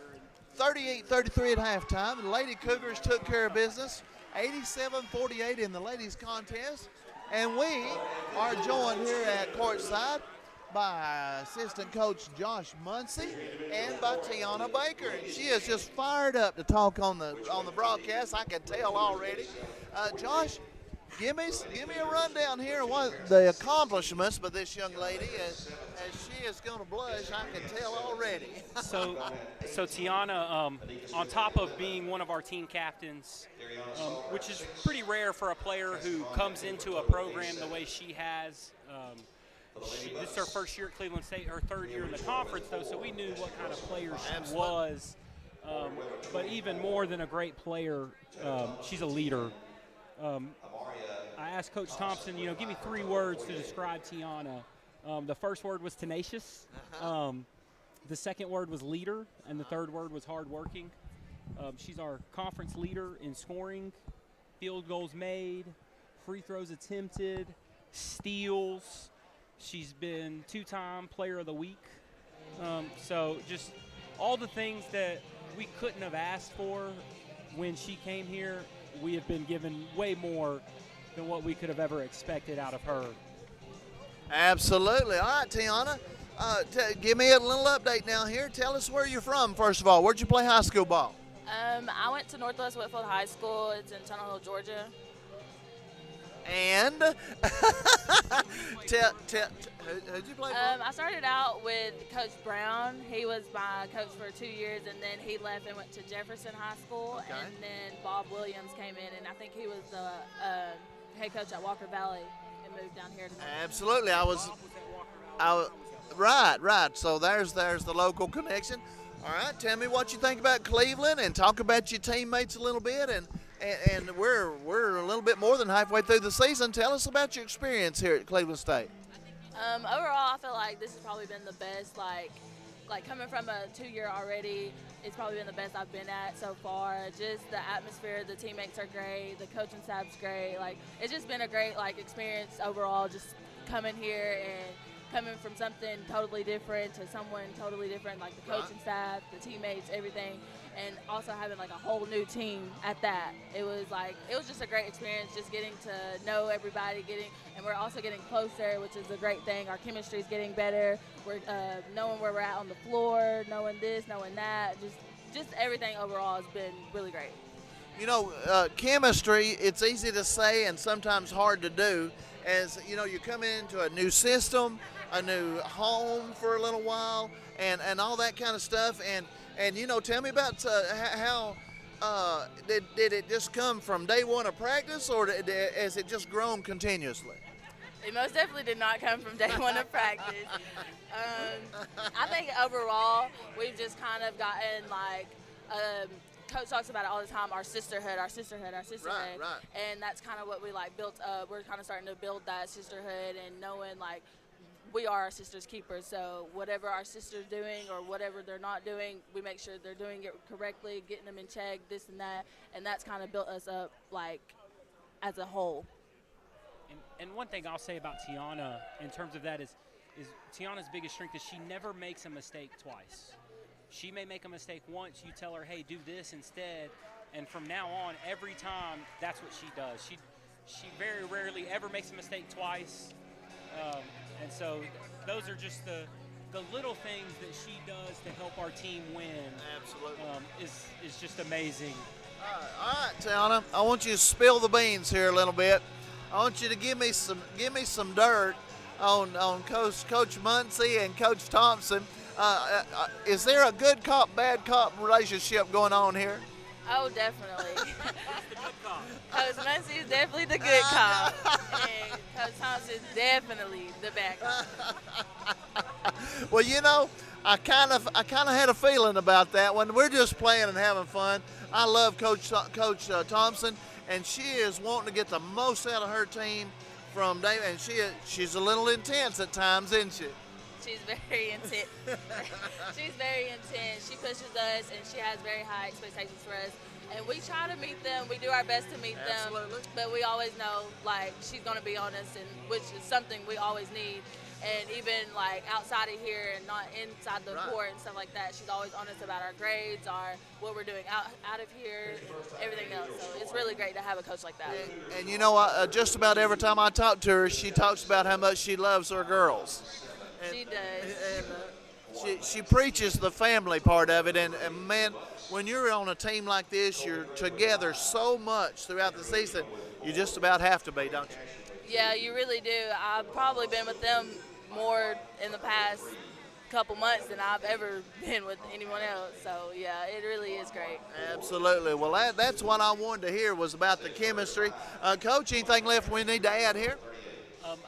38-33 at halftime. The Lady Cougars took care of business 87-48 in the ladies contest. And we are joined here at courtside by assistant coach Josh Muncy and by Tiana Baker. And she is just fired up to talk on the broadcast. I can tell already. Josh, give me a rundown here of what the accomplishments by this young lady as she is going to blush. I can tell already. So Tiana, on top of being one of our team captains, which is pretty rare for a player who comes into a program the way she has. This is her first year at Cleveland State, her third year in the conference, though, so we knew what kind of player she was. But even more than a great player, she's a leader. I asked Coach Thompson, give me 3 words to describe Tiana. The first word was tenacious. The second word was leader, and the third word was hardworking. She's our conference leader in scoring, field goals made, free throws attempted, steals. She's been 2-time player of the week. So just all the things that we couldn't have asked for when she came here, we have been given way more than what we could have ever expected out of her. Absolutely. All right, Tiana, give me a little update now here. Tell us where you're from, first of all. Where'd you play high school ball? I went to Northwest Whitfield High School. It's in Tunnel Hill, Georgia. And who'd you play for? I started out with Coach Brown. He was my coach for 2 years, and then he left and went to Jefferson High School. Okay. And then Bob Williams came in, and I think he was the head coach at Walker Valley and moved down here to North. Absolutely. Right. So there's the local connection. All right, tell me what you think about Cleveland and talk about your teammates a little bit. And we're a little bit more than halfway through the season. Tell us about your experience here at Cleveland State. Overall, I feel like this has probably been the best. Like coming from a 2-year already, it's probably been the best I've been at so far. Just the atmosphere, the teammates are great, the coaching staff's great. Like it's just been a great experience overall. Just coming here and coming from something totally different to someone totally different, like the coaching staff, the teammates, everything. And also having a whole new team at that. It was just a great experience, just getting to know everybody, and we're also getting closer, which is a great thing. Our chemistry is getting better. We're knowing where we're at on the floor, knowing this, knowing that. Just everything overall has been really great. Chemistry, it's easy to say and sometimes hard to do. As you're coming into a new system, a new home for a little while, and all that kind of stuff. And tell me about how did it just come from day one of practice, or has it just grown continuously? It most definitely did not come from day one of practice. I think overall we've just kind of gotten Coach talks about it all the time, our sisterhood. Right. And that's kind of what we built up. We're kind of starting to build that sisterhood and knowing we are our sister's keepers. So whatever our sister's doing or whatever they're not doing, we make sure they're doing it correctly, getting them in check, this and that. And that's kind of built us up as a whole. And one thing I'll say about Tiana in terms of that is Tiana's biggest strength is she never makes a mistake twice. She may make a mistake once, you tell her, hey, do this instead, and from now on, every time, that's what she does. She very rarely ever makes a mistake twice, and so those are just the little things that she does to help our team win. Absolutely. Is just amazing. All right, Tiana, I want you to spill the beans here a little bit. I want you to give me some dirt on Coach Muncy and Coach Thompson. Is there a good cop, bad cop relationship going on here? Oh, definitely. Coach Muncy is definitely the good cop, and Coach Thompson is definitely the bad cop. Well, I kind of had a feeling about that one. We're just playing and having fun. I love Coach Thompson, and she is wanting to get the most out of her team from day. And she's a little intense at times, isn't she? She's very intense. She's very intense. She pushes us, and she has very high expectations for us. And We try to meet them. We do our best to meet Absolutely. them. But we always know, like, she's going to be honest, and which is something we always need. And even, like, outside of here and not inside the court and stuff like that, she's always honest about our grades, what we're doing out of here, everything else. So it's really great to have a coach like that. And you know, just about every time I talk to her, she talks about how much she loves her girls. She does. And she preaches the family part of it. And, man, when you're on a team like this, you're together so much throughout the season, you just about have to be, don't you? Yeah, you really do. I've probably been with them more in the past couple months than I've ever been with anyone else. So, yeah, it really is great. Absolutely. Well, that's what I wanted to hear was about the chemistry. Coach, anything left we need to add here?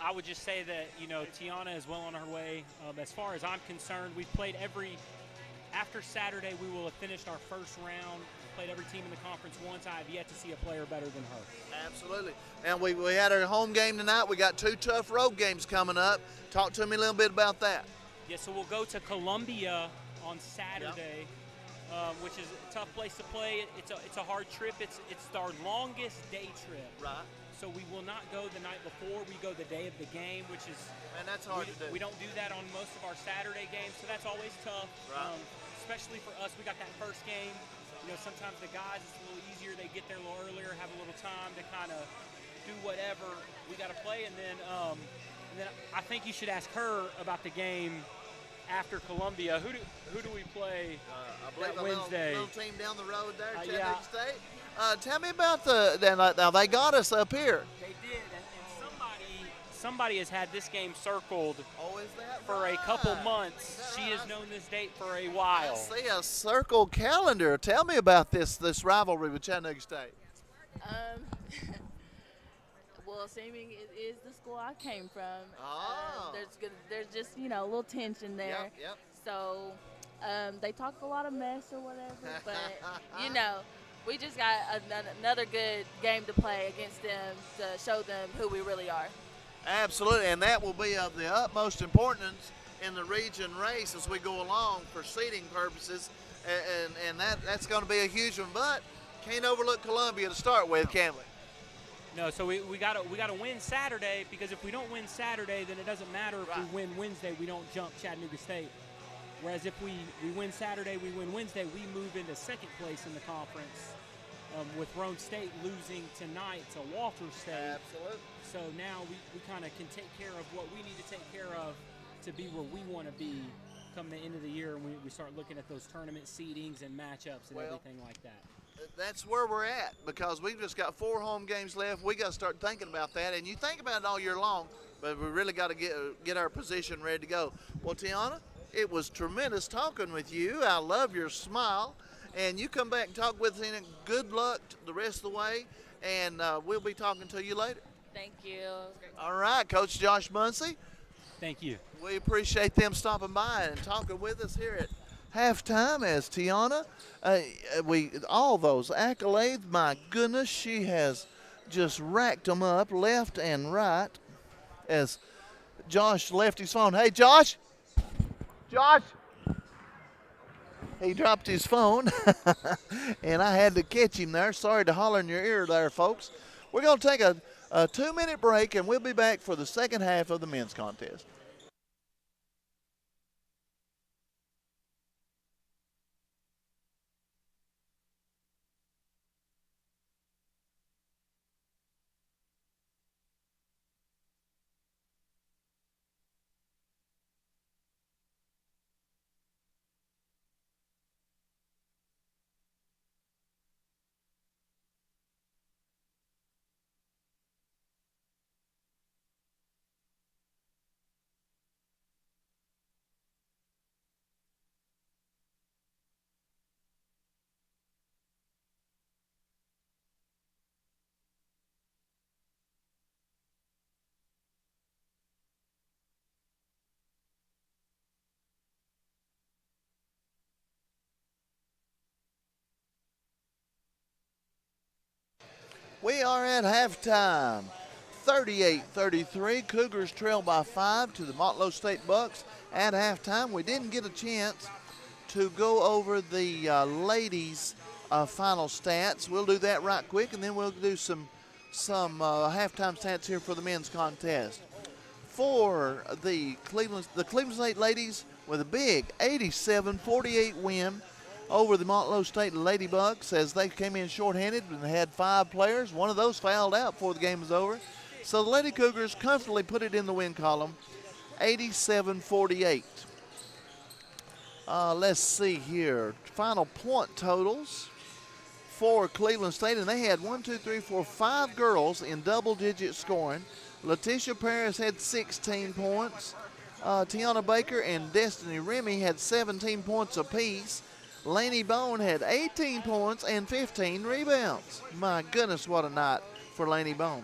I would just say that, you know, Tiana is well on her way. As far as I'm concerned, we've played after Saturday, we will have finished our first round, played every team in the conference once. I have yet to see a player better than her. Absolutely. And we had our home game tonight. We got 2 tough road games coming up. Talk to me a little bit about that. Yeah, so we'll go to Columbia on Saturday, which is a tough place to play. It's a hard trip. It's our longest day trip. Right. So we will not go the night before. We go the day of the game, which is – and that's hard to do. We don't do that on most of our Saturday games, so that's always tough. Right. Especially for us, we got that first game. You know, sometimes the guys, it's a little easier. They get there a little earlier, have a little time to kind of do whatever we got to play. And then I think you should ask her about the game after Columbia. Who do we play I believe that Wednesday? Little team down the road there, Chattanooga yeah. State. Tell me about now they got us up here. They did, and somebody has had this game circled for a couple months. She has known this date for a while. I see a circle calendar. Tell me about this rivalry with Chattanooga State. Well, seeming it is the school I came from. Oh. There's just, you know, a little tension there. Yep. So they talk a lot of mess or whatever, but, you know, we just got another good game to play against them to show them who we really are. Absolutely, and that will be of the utmost importance in the region race as we go along for seeding purposes, and that's going to be a huge one. But can't overlook Columbia to start with, can we? No, so we got to win Saturday, because if we don't win Saturday, then it doesn't matter if we win Wednesday. We don't jump Chattanooga State. Whereas if we win Saturday, we win Wednesday, we move into second place in the conference, with Roan State losing tonight to Walter State. Absolutely. So now we kind of can take care of what we need to take care of to be where we want to be come the end of the year, and we start looking at those tournament seedings and matchups and everything like that. That's where we're at, because we've just got 4 home games left. We got to start thinking about that, and you think about it all year long, but we really got to get our position ready to go. Well, Tiana, it was tremendous talking with you. I love your smile, and you come back and talk with us. Good luck the rest of the way, and we'll be talking to you later. Thank you. All right, Coach Josh Muncie. Thank you. We appreciate them stopping by and talking with us here at halftime as Tiana. All those accolades, my goodness, she has just racked them up left and right as Josh left his phone. Hey, Josh. Josh. He dropped his phone, and I had to catch him there. Sorry to holler in your ear there, folks. We're going to take a 2-minute break, and we'll be back for the second half of the men's contest. We are at halftime. 38-33. Cougars trail by 5 to the Motlow State Bucks at halftime. We didn't get a chance to go over the ladies' final stats. We'll do that right quick, and then we'll do some halftime stats here for the men's contest. For the Cleveland State ladies with a big 87-48 win over the Motlow State Ladybugs as they came in shorthanded and had 5 players. One of those fouled out before the game was over. So the Lady Cougars comfortably put it in the win column, 87-48. Let's see here. Final point totals for Cleveland State, and they had 5 girls in double-digit scoring. Letitia Paris had 16 points. Tiana Baker and Destiny Remy had 17 points apiece. Laney Bone had 18 points and 15 rebounds. My goodness, what a night for Laney Bone.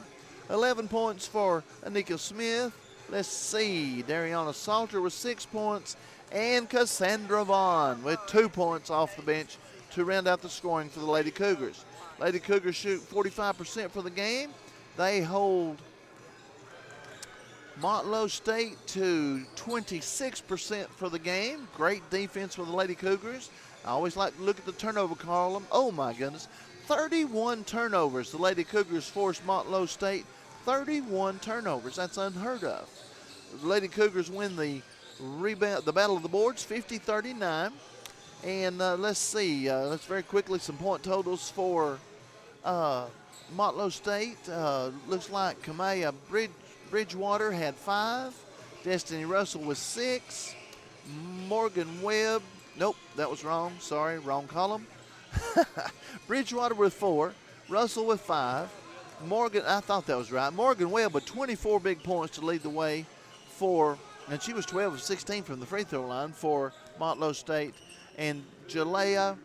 11 points for Anika Smith. Let's see, Dariana Salter with 6 points, and Cassandra Vaughn with 2 points off the bench to round out the scoring for the Lady Cougars. Lady Cougars shoot 45% for the game. They hold Motlow State to 26% for the game. Great defense for the Lady Cougars. I always like to look at the turnover column. Oh my goodness, 31 turnovers. The Lady Cougars forced Motlow State 31 turnovers. That's unheard of. The Lady Cougars win the battle of the boards, 50-39. And let's see, let's very quickly some point totals for Motlow State. Looks like Kamaya Bridgewater had 5. Destiny Russell with 6. Morgan Webb, nope, that was wrong. Sorry, wrong column. Bridgewater with 4. Russell with 5. Morgan, I thought that was right. Morgan Webb with 24 big points to lead the way and she was 12 of 16 from the free throw line for Motlow State. And Jalea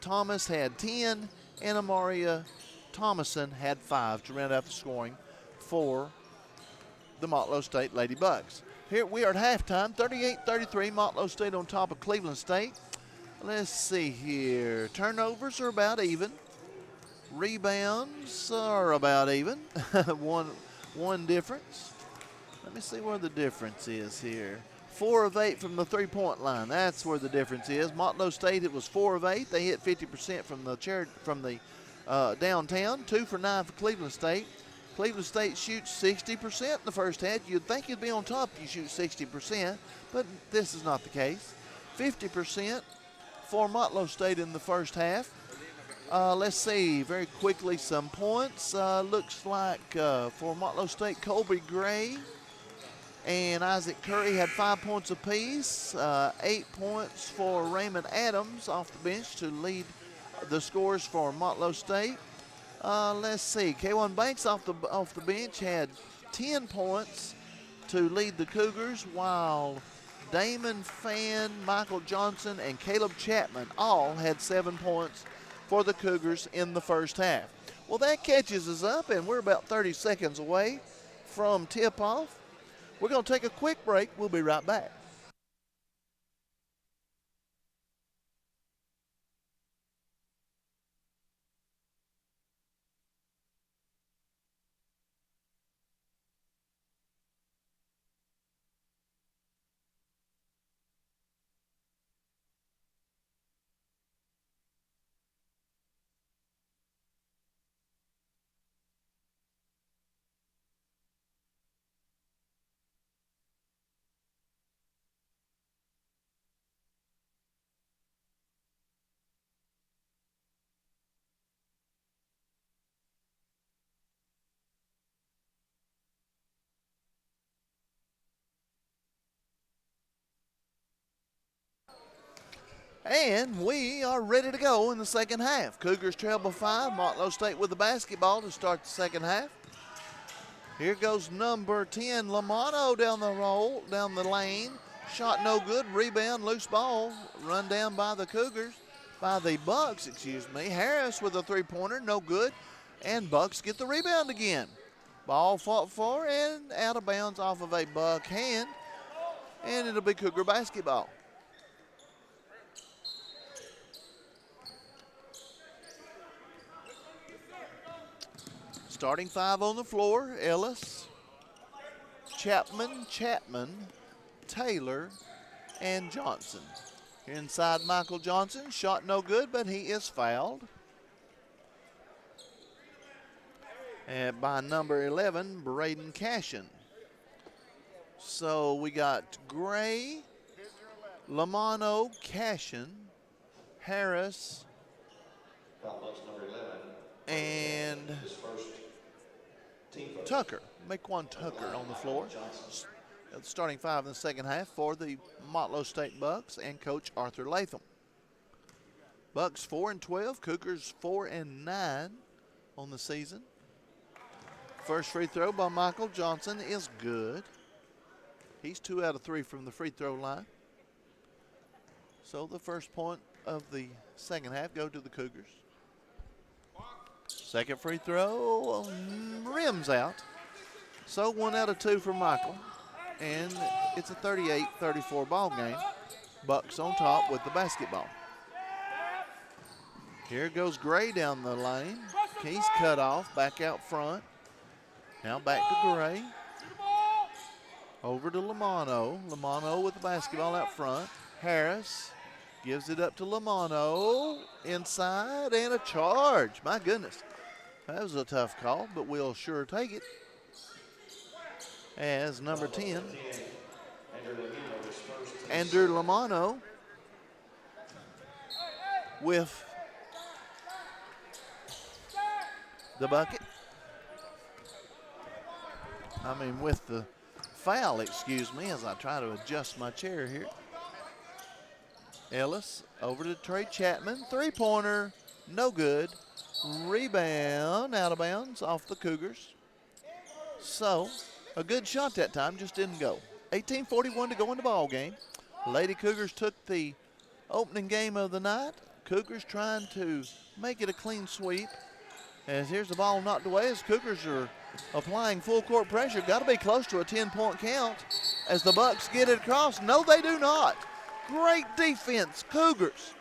Thomas had 10. Anna Maria Thomason had 5 to round out the scoring for the Motlow State Ladybugs. Here we are at halftime, 38-33, Motlow State on top of Cleveland State. Let's see here. Turnovers are about even. Rebounds are about even. one difference. Let me see where the difference is here. 4 of 8 from the three-point line. That's where the difference is. Motlow State, it was 4 of 8. They hit 50% from the downtown. 2 for 9 for Cleveland State. Cleveland State shoots 60% in the first half. You'd think you'd be on top if you shoot 60%, but this is not the case. 50% for Motlow State in the first half. Let's see very quickly some points. Looks like for Motlow State, Colby Gray and Isaac Curry had 5 points apiece. 8 points for Raymond Adams off the bench to lead the scores for Motlow State. Let's see, K1 Banks off the bench had 10 points to lead the Cougars, while Damon Fan, Michael Johnson, and Caleb Chapman all had 7 points for the Cougars in the first half. Well, that catches us up, and we're about 30 seconds away from tip-off. We're going to take a quick break. We'll be right back. And we are ready to go in the second half. Cougars trail by 5. Motlow State with the basketball to start the second half. Here goes number 10, Lamano down the lane. Shot no good. Rebound, loose ball. Run down by the Bucks, excuse me. Harris with a three-pointer, no good. And Bucks get the rebound again. Ball fought for and out of bounds off of a Buck hand. And it'll be Cougar basketball. Starting 5 on the floor, Ellis, Chapman, Taylor, and Johnson. Inside Michael Johnson, shot no good, but he is fouled. And by number 11, Braden Cashin. So we got Gray, Lamano, Cashin, Harris, Foul box number 11. and His first team foul. Tucker. Maquan Tucker on the floor. Starting five in the second half for the Motlow State Bucks and Coach Arthur Latham. Bucks 4-12, Cougars 4-9 on the season. First free throw by Michael Johnson is good. He's 2 out of 3 from the free throw line. So the first point of the second half go to the Cougars. Second free throw, rims out. So 1 out of 2 for Michael. And it's a 38-34 ball game. Bucks on top with the basketball. Here goes Gray down the lane. He's cut off, back out front. Now back to Gray. Over to Lamano. Lamano with the basketball out front. Harris gives it up to Lamano. Inside and a charge. My goodness. That was a tough call, but we'll sure take it. As number 10, Andrew Lamano with the bucket. With the foul, excuse me, as I try to adjust my chair here. Ellis over to Trey Chapman. Three-pointer, no good. Rebound, out of bounds, off the Cougars. So, a good shot that time, just didn't go. 18:41 to go in the ball game. Lady Cougars took the opening game of the night. Cougars trying to make it a clean sweep. As here's the ball knocked away as Cougars are applying full court pressure. Got to be close to a 10-point count as the Bucks get it across. No, they do not. Great defense, Cougars.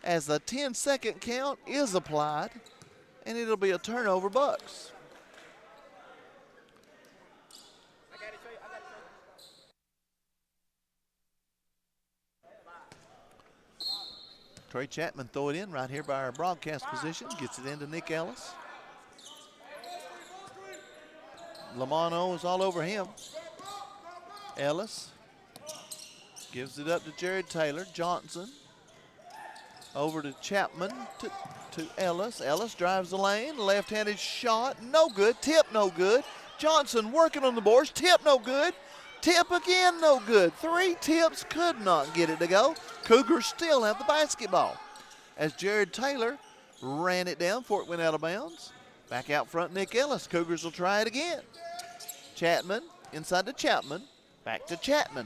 As the 10-second count is applied, and it'll be a turnover, Bucks. Trey Chapman throw it in right here by our broadcast position. Gets it into Nick Ellis. Lamano is all over him. Ellis gives it up to Jared Taylor. Johnson over to Chapman to Ellis. Ellis drives the lane. Left-handed shot. No good. Tip no good. Johnson working on the boards. Tip no good. Tip again, no good. 3 tips, could not get it to go. Cougars still have the basketball. As Jared Taylor ran it down before it went out of bounds. Back out front, Nick Ellis. Cougars will try it again. Chapman, inside to Chapman. Back to Chapman.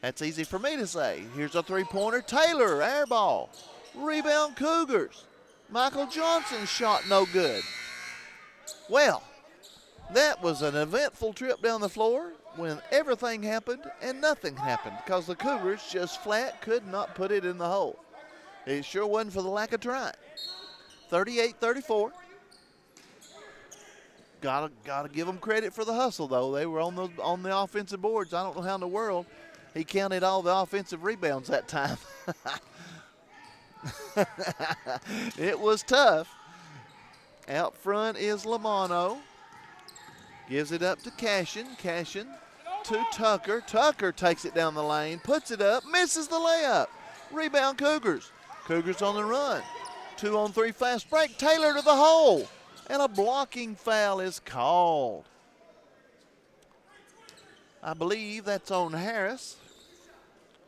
That's easy for me to say. Here's a three-pointer. Taylor, air ball. Rebound, Cougars. Michael Johnson shot no good. Well, that was an eventful trip down the floor when everything happened and nothing happened because the Cougars just flat could not put it in the hole. It sure wasn't for the lack of trying. 38-34. Gotta give them credit for the hustle, though. They were on the offensive boards. I don't know how in the world he counted all the offensive rebounds that time. It was tough. Out front is Lamano. Gives it up to Cashin. Cashin to Tucker. Tucker takes it down the lane, puts it up, misses the layup. Rebound Cougars. Cougars on the run. 2-on-3 fast break. Taylor to the hole. And a blocking foul is called. I believe that's on Harris.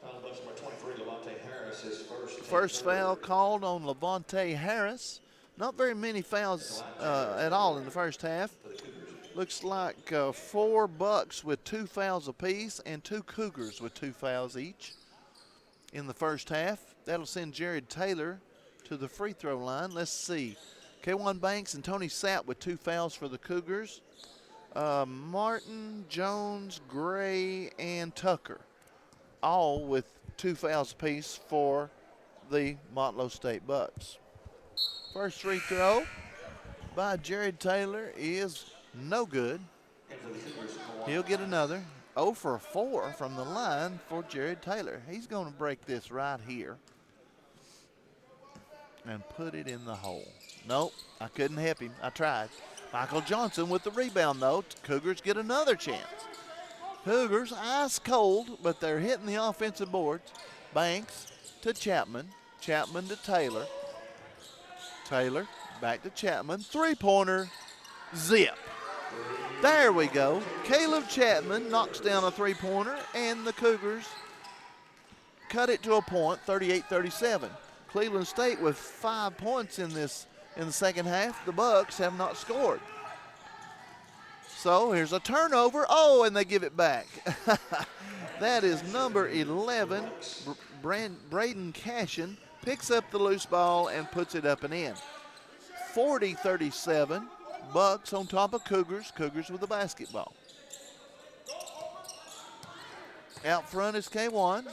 Foul number 23, Levante Harris, his First foul called on Levante Harris. Not very many fouls at all in the first half. Looks like 4 Bucks with 2 fouls apiece and 2 Cougars with 2 fouls each in the first half. That'll send Jared Taylor to the free throw line. Let's see. K1 Banks and Tony Sapp with 2 fouls for the Cougars. Martin, Jones, Gray, and Tucker, all with 2 fouls apiece for the Motlow State Bucks. First free throw by Jared Taylor is no good. He'll get another. 0 for 4 from the line for Jared Taylor. He's going to break this right here and put it in the hole. Nope, I couldn't help him. I tried. Michael Johnson with the rebound, though. Cougars get another chance. Cougars ice cold, but they're hitting the offensive boards. Banks to Chapman. Chapman to Taylor. Taylor back to Chapman. Three-pointer. Zip. There we go. Caleb Chapman knocks down a three-pointer, and the Cougars cut it to a point, 38-37. Cleveland State with 5 points in the second half. The Bucks have not scored. So here's a turnover. Oh, and they give it back. That is number 11, Braden Cashin, picks up the loose ball and puts it up and in. 40-37, Bucks on top of Cougars. Cougars with the basketball. Out front is K1,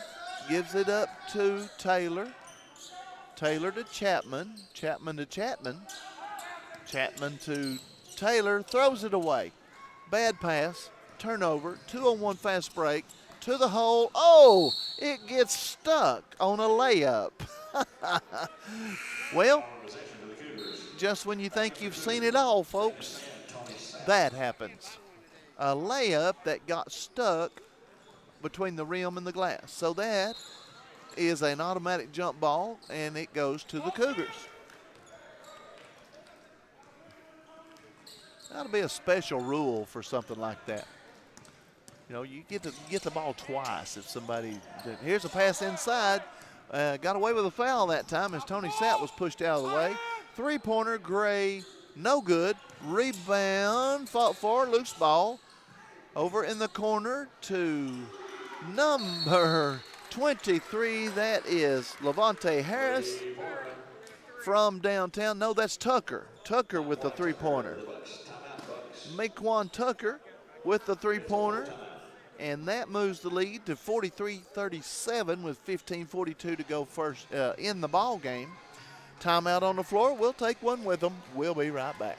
gives it up to Taylor. Taylor to Chapman. Chapman to Chapman. Chapman to Taylor, throws it away. Bad pass, turnover, 2-on-1 fast break, to the hole. Oh, it gets stuck on a layup. Well, just when you think you've seen it all, folks, that happens. A layup that got stuck between the rim and the glass. So that is an automatic jump ball, and it goes to the Cougars. That'll be a special rule for something like that. You know, you get to get the ball twice if somebody. Here's a pass inside. Got away with a foul that time as Tony Sapp was pushed out of the way. Three-pointer, Gray, no good. Rebound, fought for, loose ball. Over in the corner to number 23. That is Levante Harris from downtown. No, that's Tucker. Tucker with the three-pointer. Maquan Tucker with the three-pointer. And that moves the lead to 43-37 with 15:42 to go first in the ball game. Timeout on the floor. We'll take one with them. We'll be right back.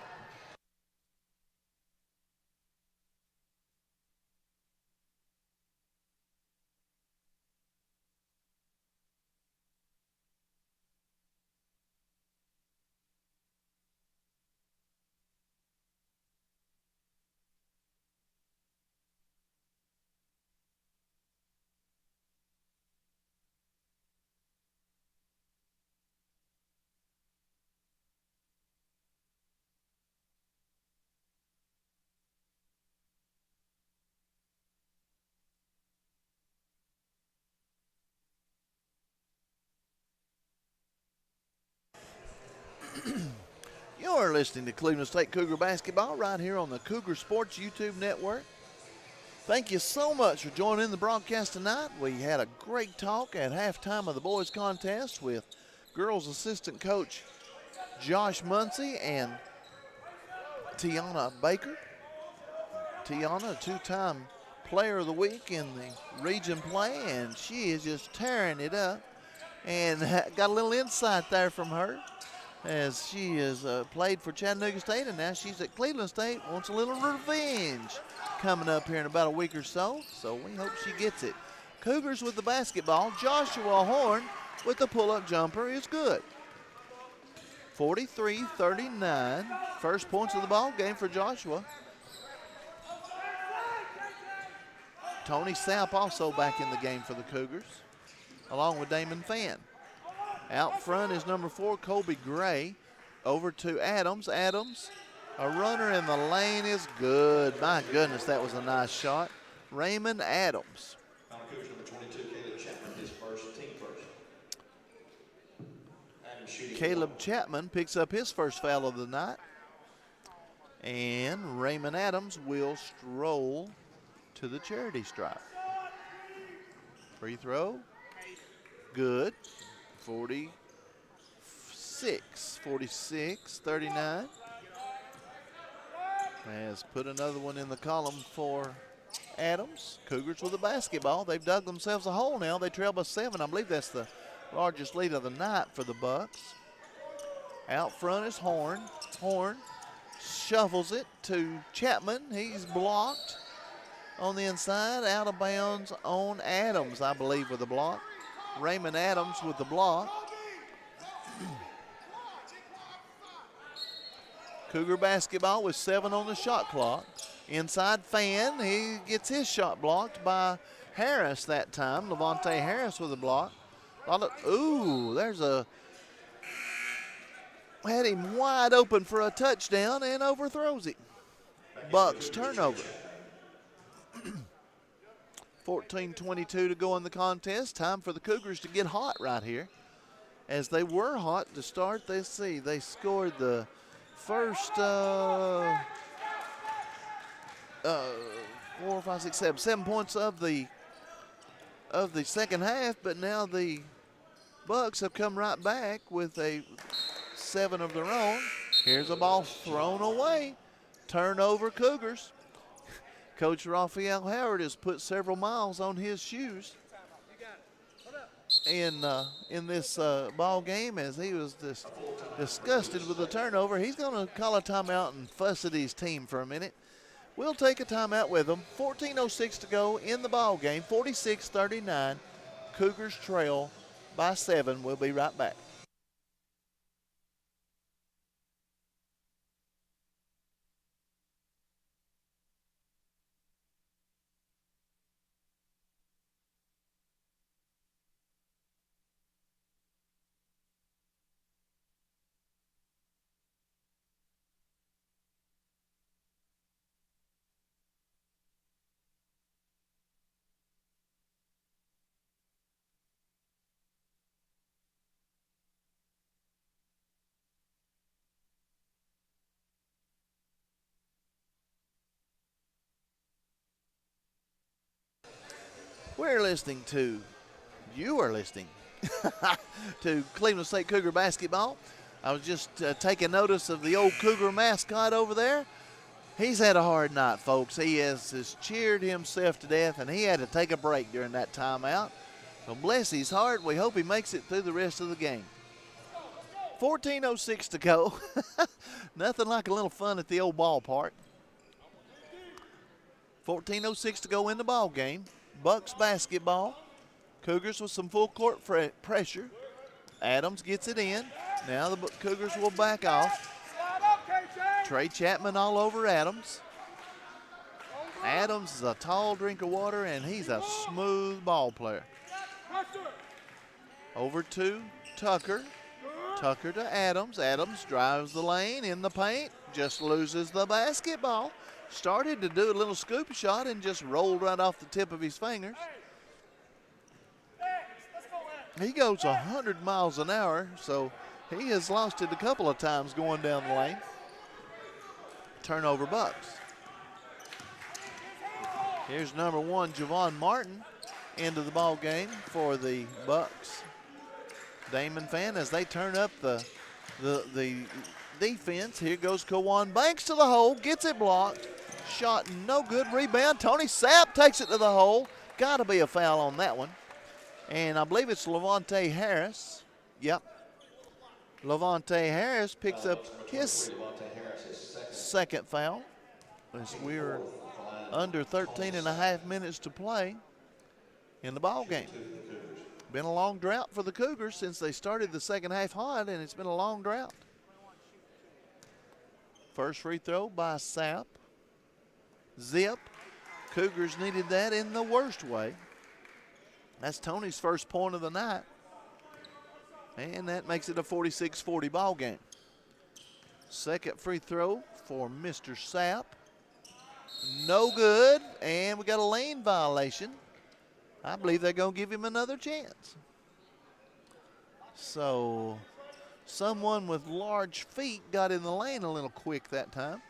You're listening to Cleveland State Cougar Basketball right here on the Cougar Sports YouTube Network. Thank you so much for joining in the broadcast tonight. We had a great talk at halftime of the boys contest with girls assistant coach Josh Muncie and Tiana Baker. Tiana, a two-time player of the week in the region play, and she is just tearing it up. And got a little insight there from her, as she has played for Chattanooga State, and now she's at Cleveland State, wants a little revenge coming up here in about a week or so. So we hope she gets it. Cougars with the basketball. Joshua Horn with the pull-up jumper is good. 43-39. First points of the ball game for Joshua. Tony Sapp also back in the game for the Cougars, along with Damon Fan. Out front is number 4, Colby Gray. Over to Adams. Adams, a runner in the lane is good. My goodness, that was a nice shot. Raymond Adams. Cougars number 22, Caleb Chapman, his first, team first. Caleb Chapman picks up his first foul of the night. And Raymond Adams will stroll to the charity stripe. Free throw. Good. 46-39. Has put another one in the column for Adams. Cougars with the basketball. They've dug themselves a hole now. They trail by 7. I believe that's the largest lead of the night for the Bucks. Out front is Horn. Horn shuffles it to Chapman. He's blocked. on the inside, out of bounds on Adams, I believe, with the block. Raymond Adams with the block. Cougar basketball with 7 on the shot clock. Inside Fan, he gets his shot blocked by Harris that time. Levante Harris with a block. Ooh, there's a, had him wide open for a touchdown and overthrows it. Bucks turnover. 14:22 to go in the contest. Time for the Cougars to get hot right here. As they were hot to start, they scored the first 4, 5, 6, 7 points of the second half, but now the Bucks have come right back with a 7 of their own. Here's a ball thrown away. Turnover Cougars. Coach Raphael Howard has put several miles on his shoes in this ball game, as he was disgusted with the turnover. He's going to call a timeout and fuss at his team for a minute. We'll take a timeout with him. 14:06 to go in the ball game. 46-39. Cougars trail by 7. We'll be right back. You are listening to Cleveland State Cougar Basketball. I was just taking notice of the old Cougar mascot over there. He's had a hard night, folks. He has cheered himself to death, and he had to take a break during that timeout. So bless his heart. We hope he makes it through the rest of the game. 14:06 to go. Nothing like a little fun at the old ballpark. 14:06 to go in the ball game. Bucks basketball. Cougars with some full court pressure. Adams gets it in. Now the Cougars will back off. Trey Chapman all over Adams. Adams is a tall drink of water, and he's a smooth ball player. Over to Tucker. Tucker to Adams. Adams drives the lane in the paint. Just loses the basketball. Started to do a little scoop shot and just rolled right off the tip of his fingers. He goes 100 miles an hour, so he has lost it a couple of times going down the lane. Turnover Bucks. Here's number 1, Javon Martin, into the ball game for the Bucks. Damon Fan as they turn up the defense. Here goes Kawan Banks to the hole, gets it blocked. Shot no good. Rebound. Tony Sapp takes it to the hole. Got to be a foul on that one. And I believe it's Levante Harris. Yep. Levante Harris picks up his second foul. As we're under 13 and a half minutes to play in the ball game. Been a long drought for the Cougars since they started the second half hot, and it's been a long drought. First free throw by Sapp. Zip. Cougars needed that in the worst way. That's Tony's first point of the night. And that makes it a 46-40 ball game. Second free throw for Mr. Sapp. No good, and we got a lane violation. I believe they're going to give him another chance. So someone with large feet got in the lane a little quick that time.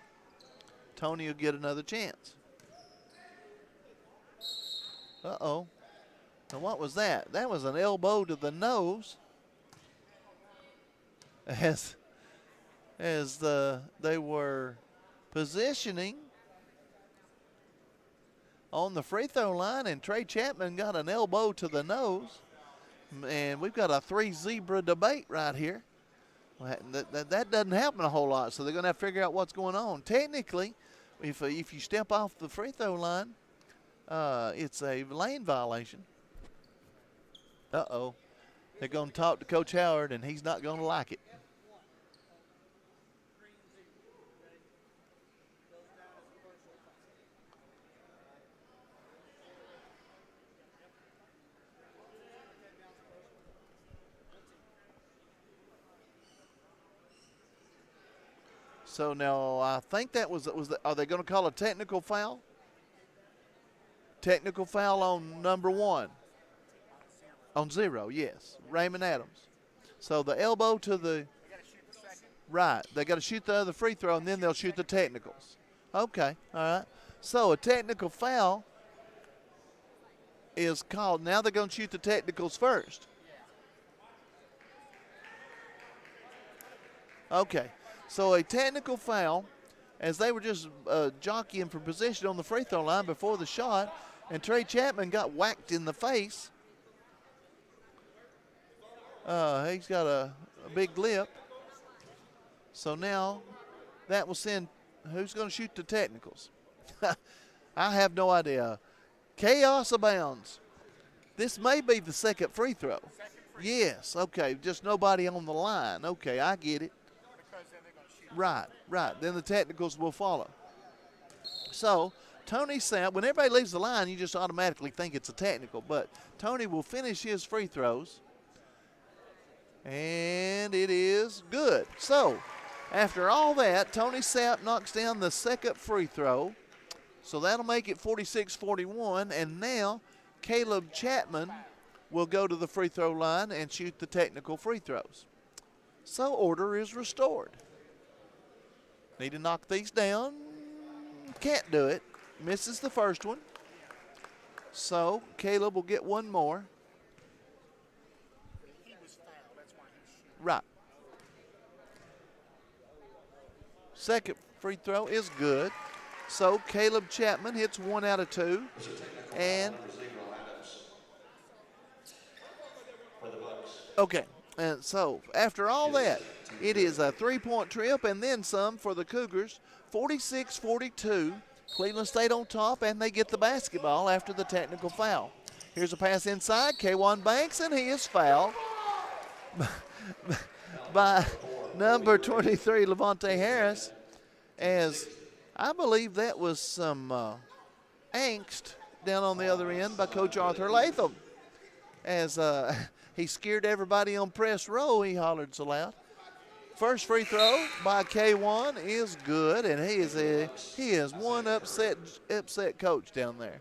Tony will get another chance. Uh-oh. Now what was that? That was an elbow to the nose. As they were positioning on the free throw line, and Trey Chapman got an elbow to the nose. And we've got a 3-zebra debate right here. That doesn't happen a whole lot, so they're going to have to figure out what's going on. Technically, if you step off the free throw line, It's a lane violation. Uh-oh. They're going to talk to Coach Howard, and he's not going to like it. So now I think that are they going to call a technical foul? Technical foul on number 1. On 0, yes. Raymond Adams. So the elbow to the right. They got to shoot the other free throw, and then they'll shoot the technicals. Okay, all right. So a technical foul is called. Now they're going to shoot the technicals first. Okay. So a technical foul, as they were just jockeying for position on the free throw line before the shot, and Trey Chapman got whacked in the face. He's got a big lip. So now that will send, who's going to shoot the technicals? I have no idea. Chaos abounds. This may be the second free throw. Yes, okay, just nobody on the line. Okay, I get it. Right. Then the technicals will follow. So Tony Sapp, when everybody leaves the line, you just automatically think it's a technical. But Tony will finish his free throws. And it is good. So after all that, Tony Sapp knocks down the second free throw. So that'll make it 46-41. And now Caleb Chapman will go to the free throw line and shoot the technical free throws. So order is restored. Need to knock these down. Can't do it. Misses the first one. So Caleb will get one more. Right. Second free throw is good. So Caleb Chapman hits 1 out of 2. And okay. And so after all that, it is a 3-point trip and then some for the Cougars. 46-42. Cleveland State on top, and they get the basketball after the technical foul. Here's a pass inside. Kwan Banks, and he is fouled by number 23, Levante Harris, as I believe that was some angst down on the other end by Coach Arthur Latham. As he scared everybody on press row, he hollered so loud. First free throw by K1 is good, and he is one upset coach down there.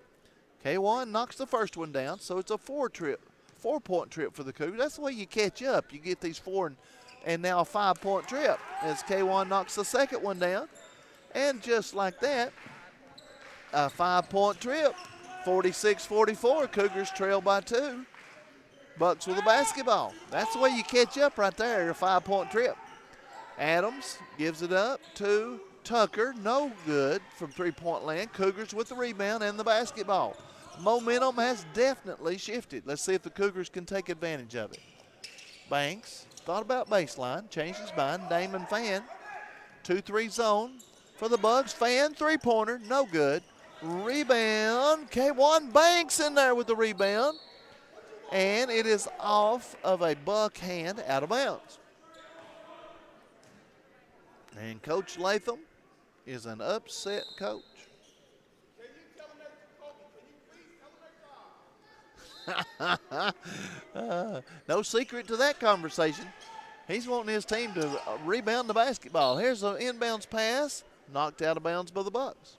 K1 knocks the first one down, so it's a 4-point trip for the Cougars. That's the way you catch up. You get these 4 and now a 5-point trip as K1 knocks the second one down. And just like that, a 5-point trip. 46-44, Cougars trail by 2. Bucks with the basketball. That's the way you catch up right there, a 5-point trip. Adams gives it up to Tucker. No good from 3-point land. Cougars with the rebound and the basketball. Momentum has definitely shifted. Let's see if the Cougars can take advantage of it. Banks thought about baseline, changed his mind. Damon Fan, 2-3 zone for the Bucks. Fan, 3-pointer, no good. Rebound, K1 Banks in there with the rebound. And it is off of a Buck hand out of bounds. And Coach Latham is an upset coach. No secret to that conversation. He's wanting his team to rebound the basketball. Here's an inbounds pass, knocked out of bounds by the Bucks.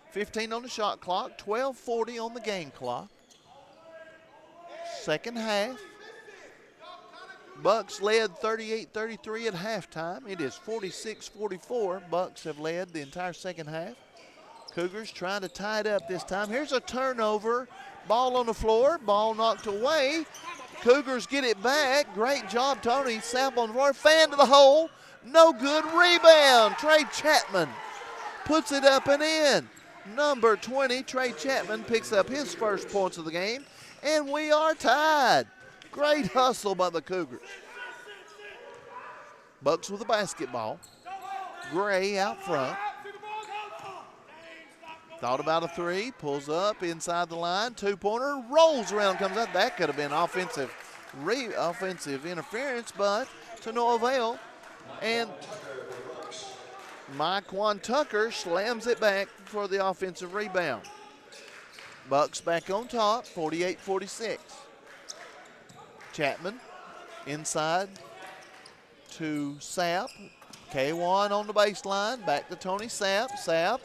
15 on the shot clock, 12:40 on the game clock. Second half. Bucks led 38-33 at halftime. It is 46-44. Bucks have led the entire second half. Cougars trying to tie it up this time. Here's a turnover. Ball on the floor. Ball knocked away. Cougars get it back. Great job, Tony. Sapp on the floor. Fan to the hole. No good. Rebound. Trey Chapman puts it up and in. Number 20, Trey Chapman, picks up his first points of the game. And we are tied. Great hustle by the Cougars. Bucks with the basketball. Gray out front. Thought about a three, pulls up inside the line, two-pointer, rolls around, comes up. That could have been offensive interference, but to no avail. And Myquan Tucker slams it back for the offensive rebound. Bucks back on top, 48-46. Chapman inside to Sapp. K1 on the baseline, back to Tony Sapp. Sapp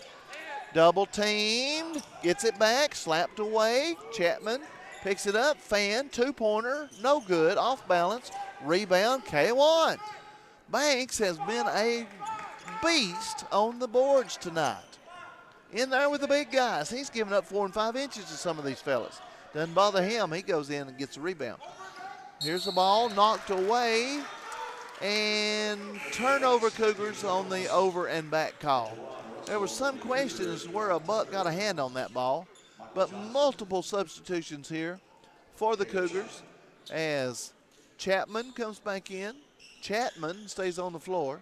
double teamed, gets it back, slapped away. Chapman picks it up, fan, two-pointer, no good, off balance. Rebound, K1. Banks has been a beast on the boards tonight. In there with the big guys. He's giving up 4 and 5 inches to some of these fellas. Doesn't bother him. He goes in and gets a rebound. Here's the ball knocked away. And turnover Cougars on the over and back call. There was some question as to where a Buck got a hand on that ball. But multiple substitutions here for the Cougars as Chapman comes back in. Chapman stays on the floor.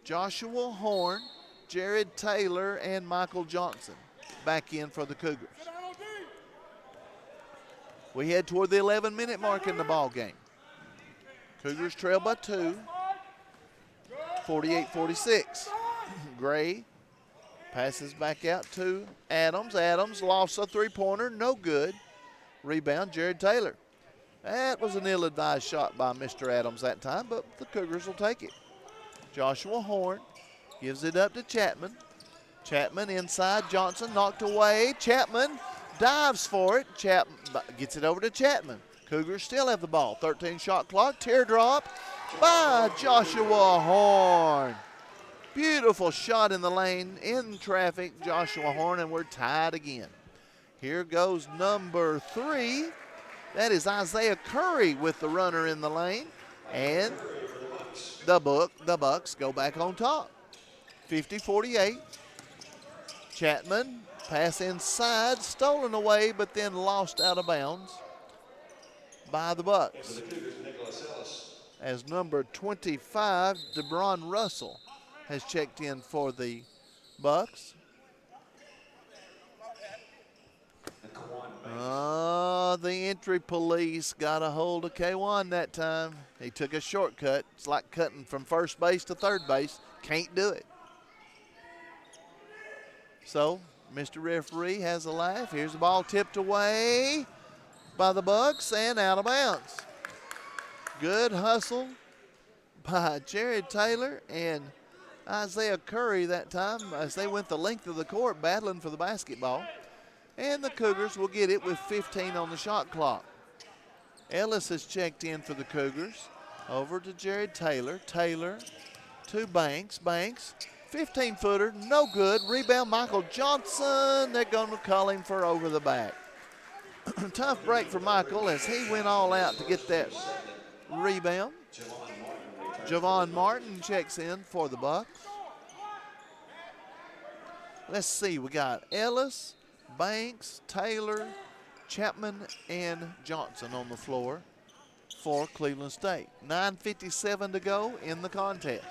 Joshua Horn, Jared Taylor, and Michael Johnson back in for the Cougars. We head toward the 11-minute mark in the ball game. Cougars trail by 2, 48-46. Gray passes back out to Adams. Adams lost a three-pointer, no good. Rebound, Jared Taylor. That was an ill-advised shot by Mr. Adams that time, but the Cougars will take it. Joshua Horn gives it up to Chapman. Chapman inside, Johnson knocked away. Chapman dives for it. Chapman gets it over to Chapman. Cougars still have the ball. 13-shot clock, teardrop by Joshua Horn. Beautiful shot in the lane, in traffic, Joshua Horn, and we're tied again. Here goes number 3. That is Isaiah Curry with the runner in the lane. And the Bucks go back on top. 50-48. Chapman, pass inside, stolen away, but then lost out of bounds by the Bucks. As number 25, DeBron Russell, has checked in for the Bucks. The entry police got a hold of K1 that time. He took a shortcut. It's like cutting from first base to third base. Can't do it. So, Mr. Referee has a laugh. Here's the ball tipped away by the Bucks and out of bounds. Good hustle by Jared Taylor and Isaiah Curry that time as they went the length of the court battling for the basketball. And the Cougars will get it with 15 on the shot clock. Ellis has checked in for the Cougars. Over to Jared Taylor. Taylor to Banks. Banks, 15-footer, no good. Rebound, Michael Johnson. They're going to call him for over the back. Tough break for Michael as he went all out to get that rebound. Javon Martin checks in for the Bucks. Let's see, we got Ellis, Banks, Taylor, Chapman, and Johnson on the floor for Cleveland State. 9:57 to go in the contest.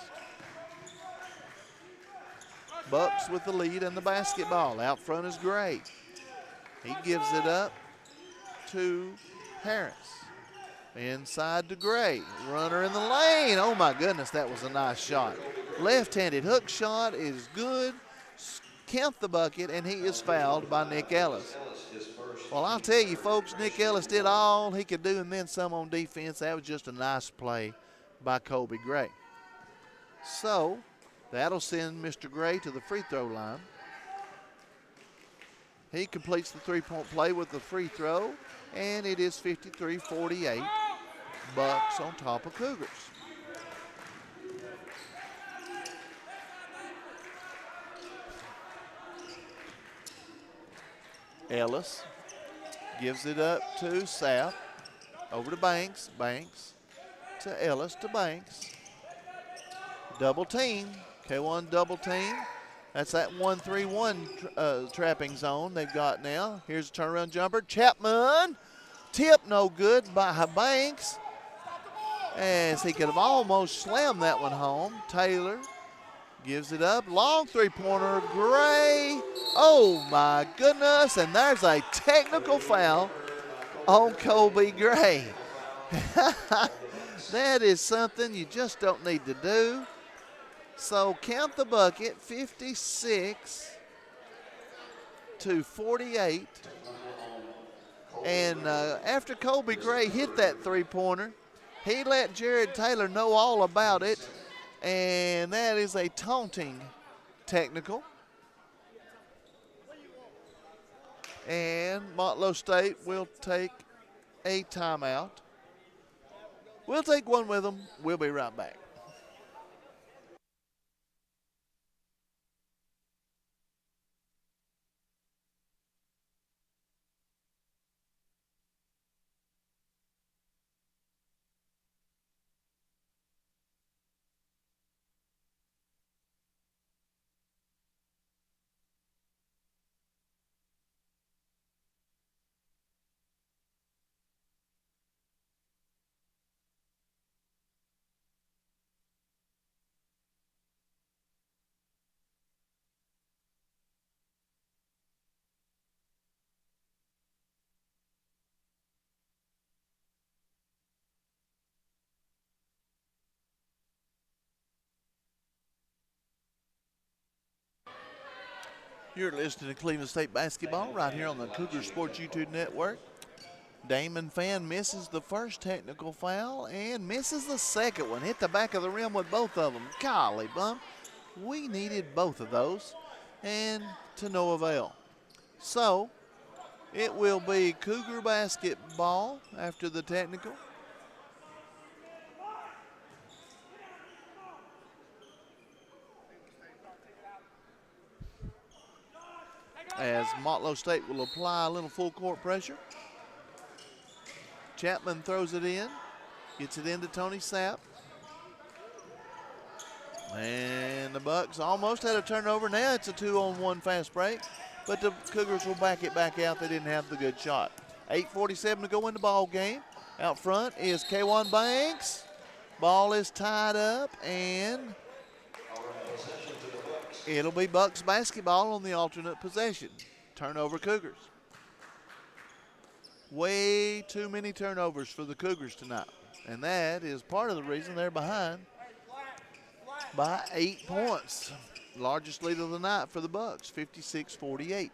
Bucks with the lead in the basketball. Out front is Gray. He gives it up to Harris. Inside to Gray. Runner in the lane. Oh my goodness, that was a nice shot. Left-handed hook shot is good. Count the bucket, and he is fouled by Nick Ellis. Well, I'll tell you, folks, Nick Ellis did all he could do and then some on defense. That was just a nice play by Colby Gray. So that'll send Mr. Gray to the free throw line. He completes the three-point play with the free throw, and it is 53-48. Bucks on top of Cougars. Ellis gives it up to Sapp. Over to Banks. Banks to Ellis to Banks. Double team. K1 double team. That's that 1-3-1 trapping zone they've got now. Here's a turnaround jumper. Chapman. Tip no good by Banks. As he could have almost slammed that one home. Taylor Gives it up. Long three-pointer. Gray. Oh, my goodness. And there's a technical foul on Colby Gray. That is something you just don't need to do. So count the bucket, 56-48. And after Colby Gray hit that three-pointer, he let Jared Taylor know all about it. And that is a taunting technical. And Motlow State will take a timeout. We'll take one with them. We'll be right back. You're listening to Cleveland State Basketball right here on the Cougar Sports YouTube Network. Damon Fan misses the first technical foul and misses the second one. Hit the back of the rim with both of them. Golly bum. We needed both of those and to no avail. So it will be Cougar Basketball after the technical. As Motlow State will apply a little full court pressure. Chapman throws it in, gets it into Tony Sapp. And the Bucks almost had a turnover. Now it's a 2-on-1 fast break, but the Cougars will back it back out. They didn't have the good shot. 8:47 to go in the ball game. Out front is K1 Banks. Ball is tied up, and it'll be Bucks basketball on the alternate possession. Turnover Cougars. Way too many turnovers for the Cougars tonight. And that is part of the reason they're behind by 8 points. Largest lead of the night for the Bucks, 56-48.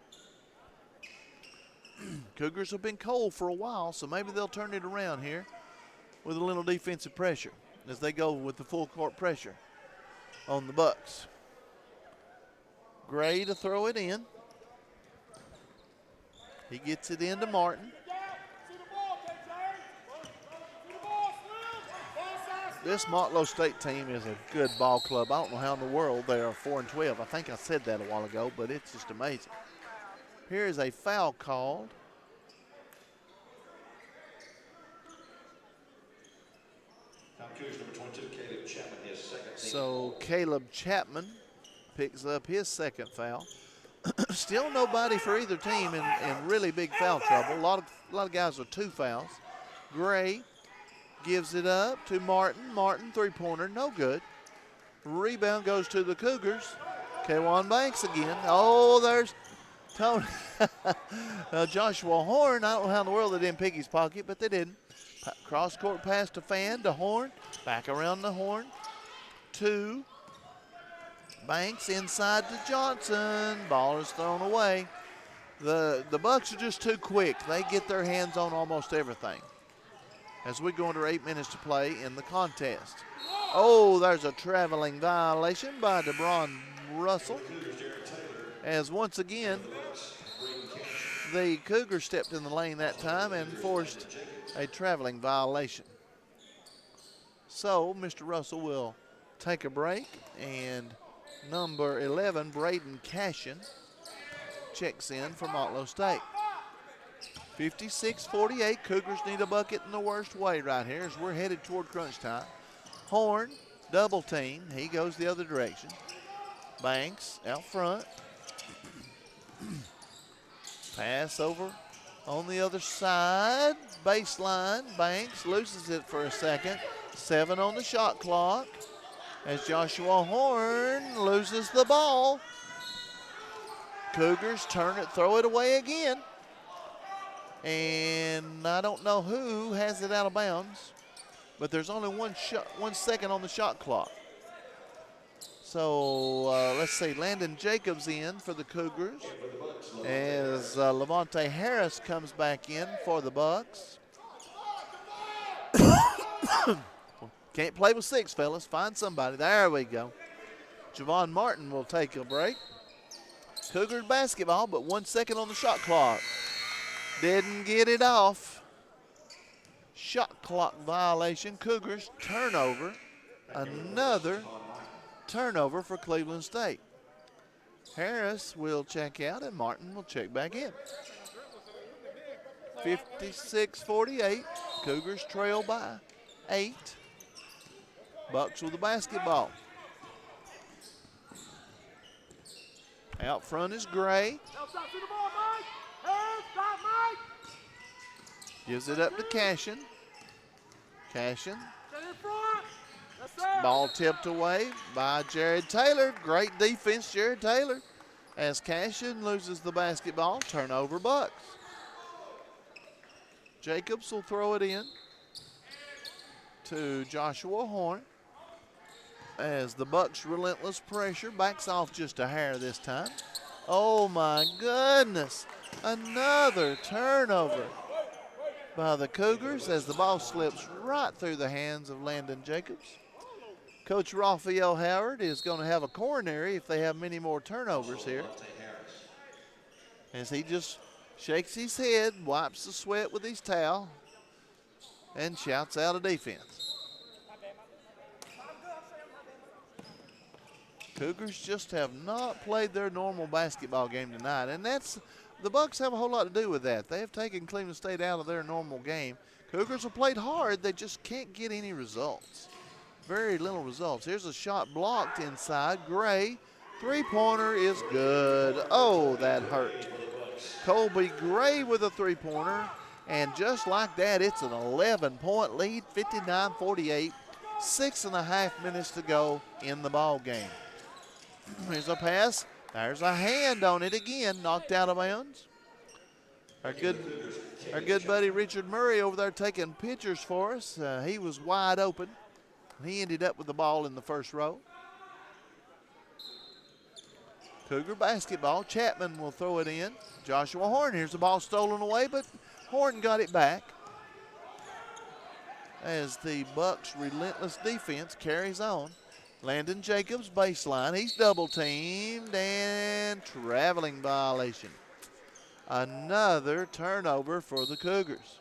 Cougars have been cold for a while, so maybe they'll turn it around here with a little defensive pressure as they go with the full court pressure on the Bucks. Gray to throw it in. He gets it into Martin. This Motlow State team is a good ball club. I don't know how in the world they are 4-12. I think I said that a while ago, but it's just amazing. Here is a foul called. So Caleb Chapman picks up his second foul. Still nobody for either team in really big foul trouble. A lot of guys with 2 fouls. Gray gives it up to Martin. Martin, three-pointer, no good. Rebound goes to the Cougars. K1 Banks again. Oh, there's Tony. Joshua Horn. I don't know how in the world they didn't pick his pocket, but they didn't. Cross-court pass to Fan, to Horn. Back around the Horn. 2. Banks inside to Johnson. Ball is thrown away. The Bucks are just too quick. They get their hands on almost everything. As we go under 8 minutes to play in the contest. Oh, there's a traveling violation by DeBron Russell. As once again, the Cougars stepped in the lane that time and forced a traveling violation. So Mr. Russell will take a break, and number 11, Braden Cashin, checks in for Motlow State. 56-48, Cougars need a bucket in the worst way right here as we're headed toward crunch time. Horn, double team, he goes the other direction. Banks out front. Pass over on the other side, baseline. Banks loses it for a second. 7 on the shot clock as Joshua Horn loses the ball. Cougars throw it away again. And I don't know who has it out of bounds, but there's only 1 second on the shot clock. So let's see, Landon Jacobs in for the Cougars as Levante Harris comes back in for the Bucks. Can't play with 6, fellas. Find somebody. There we go. Javon Martin will take a break. Cougars basketball, but 1 second on the shot clock. Didn't get it off. Shot clock violation. Cougars turnover. Another turnover for Cleveland State. Harris will check out and Martin will check back in. 56-48. Cougars trail by 8. Bucks with the basketball. Out front is Gray. Gives it up to Cashin. Cashin. Ball tipped away by Jared Taylor. Great defense, Jared Taylor. As Cashin loses the basketball, turnover Bucks. Jacobs will throw it in to Joshua Horn. As the Bucks' relentless pressure backs off just a hair this time. Oh my goodness. Another turnover by the Cougars as the ball slips right through the hands of Landon Jacobs. Coach Raphael Howard is going to have a coronary if they have many more turnovers here. As he just shakes his head, wipes the sweat with his towel, and shouts out a defense. Cougars just have not played their normal basketball game tonight, and the Bucks have a whole lot to do with that. They have taken Cleveland State out of their normal game. Cougars have played hard. They just can't get any results. Very little results. Here's a shot blocked inside. Gray, three-pointer is good. Oh, that hurt. Colby Gray with a three-pointer, and just like that, it's an 11-point lead, 59-48. 6.5 minutes to go in the ball game. Here's a pass. There's a hand on it again, knocked out of bounds. Our good buddy Richard Murray over there taking pictures for us. He was wide open. He ended up with the ball in the first row. Cougar basketball. Chapman will throw it in. Joshua Horn. Here's the ball stolen away, but Horn got it back. As the Bucks' relentless defense carries on. Landon Jacobs baseline. He's double teamed and traveling violation. Another turnover for the Cougars.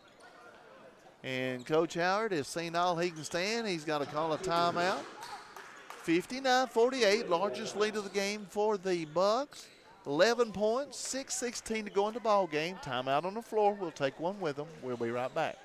And Coach Howard has seen all he can stand. He's got to call a timeout. 59-48, largest lead of the game for the Bucks. 11 points, 6:16 to go in the ball game. Timeout on the floor. We'll take one with them. We'll be right back.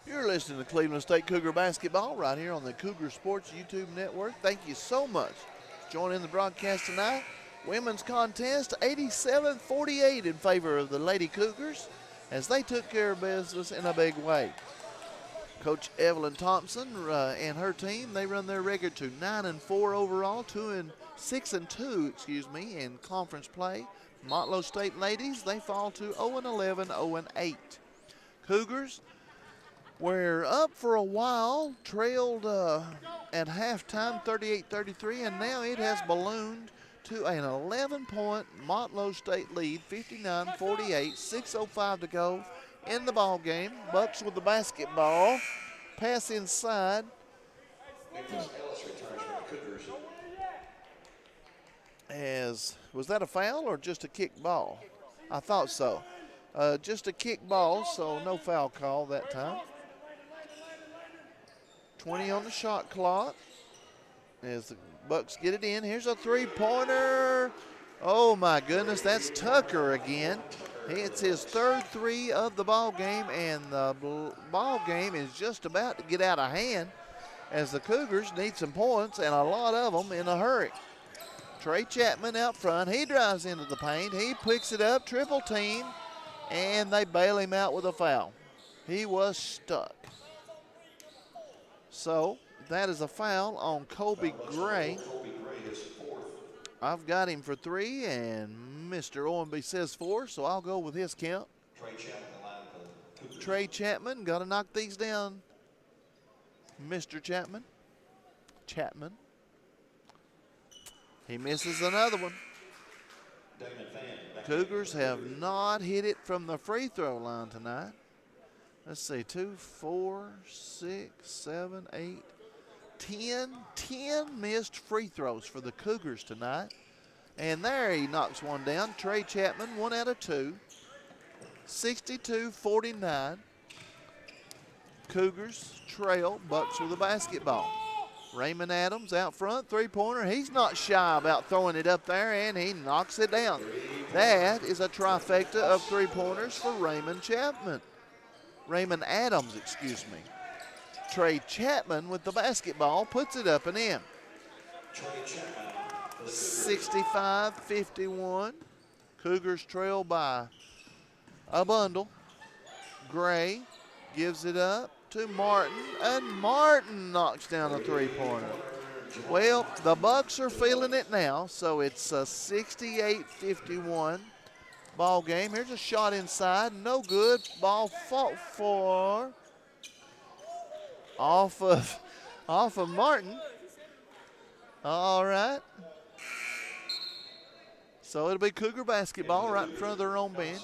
You're listening to Cleveland State Cougar Basketball right here on the Cougar Sports YouTube Network. Thank you so much for joining the broadcast tonight. Women's contest 87-48 in favor of the Lady Cougars as they took care of business in a big way. Coach Evelyn Thompson and her team, they run their record to 9-4 overall, 6-2 in conference play. Motlow State ladies, they fall to 0-11, 0-8. Cougars were up for a while, trailed at halftime 38-33, and now it has ballooned to an 11-point Motlow State lead, 59-48, 6:05 to go in the ball game. Bucks with the basketball, pass inside Nicholas Ellis returns for the Cougars. Was that a foul or just a kick ball? I thought so. Just a kick ball, so no foul call that time. 20 on the shot clock as the Bucks get it in. Here's a three-pointer. Oh, my goodness, that's Tucker again. It's his third three of the ball game, and the ball game is just about to get out of hand as the Cougars need some points, and a lot of them in a hurry. Trey Chapman out front. He drives into the paint. He picks it up, triple team, and they bail him out with a foul. He was stuck. So that is a foul on Kobe Gray. I've got him for three, and Mr. Owenby says four, so I'll go with his count. Trey Chapman, got to knock these down. Mr. Chapman. He misses another one. Cougars have not hit it from the free throw line tonight. Let's see, 2, 4, 6, 7, 8, 10 missed free throws for the Cougars tonight. And there he knocks one down. Trey Chapman, 1 out of 2. 62-49. Cougars trail, Bucks with the basketball. Raymond Adams out front, three-pointer. He's not shy about throwing it up there, and he knocks it down. That is a trifecta of three-pointers for Raymond Adams, excuse me. Trey Chapman with the basketball puts it up and in. 65-51. Cougars trail by a bundle. Gray gives it up to Martin, and Martin knocks down a three-pointer. Well, the Bucks are feeling it now, so it's a 68-51 ball game. Here's a shot inside, no good. Ball fought for off of Martin. All right. So it'll be Cougar basketball right in front of their own bench.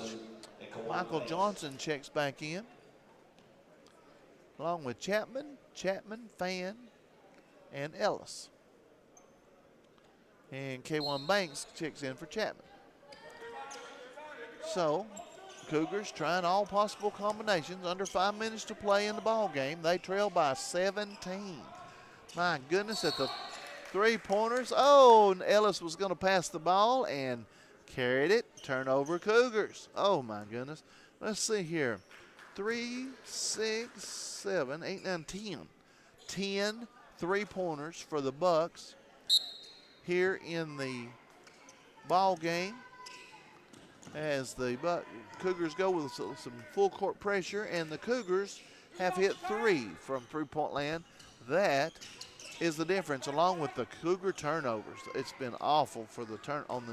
Michael Johnson checks back in, along with Chapman, Fan, and Ellis. And K1 Banks checks in for Chapman. So, Cougars trying all possible combinations. Under 5 minutes to play in the ball game. They trail by 17. My goodness, at the three-pointers. Oh, and Ellis was going to pass the ball and carried it. Turnover Cougars. Oh, my goodness. Let's see here. 3, 6, 7, 8, 9, 10. 10 three-pointers for the Bucks here in the ball game as the Cougars go with some full court pressure, and the Cougars have hit 3 from three-point land. That is the difference, along with the Cougar turnovers. It's been awful for the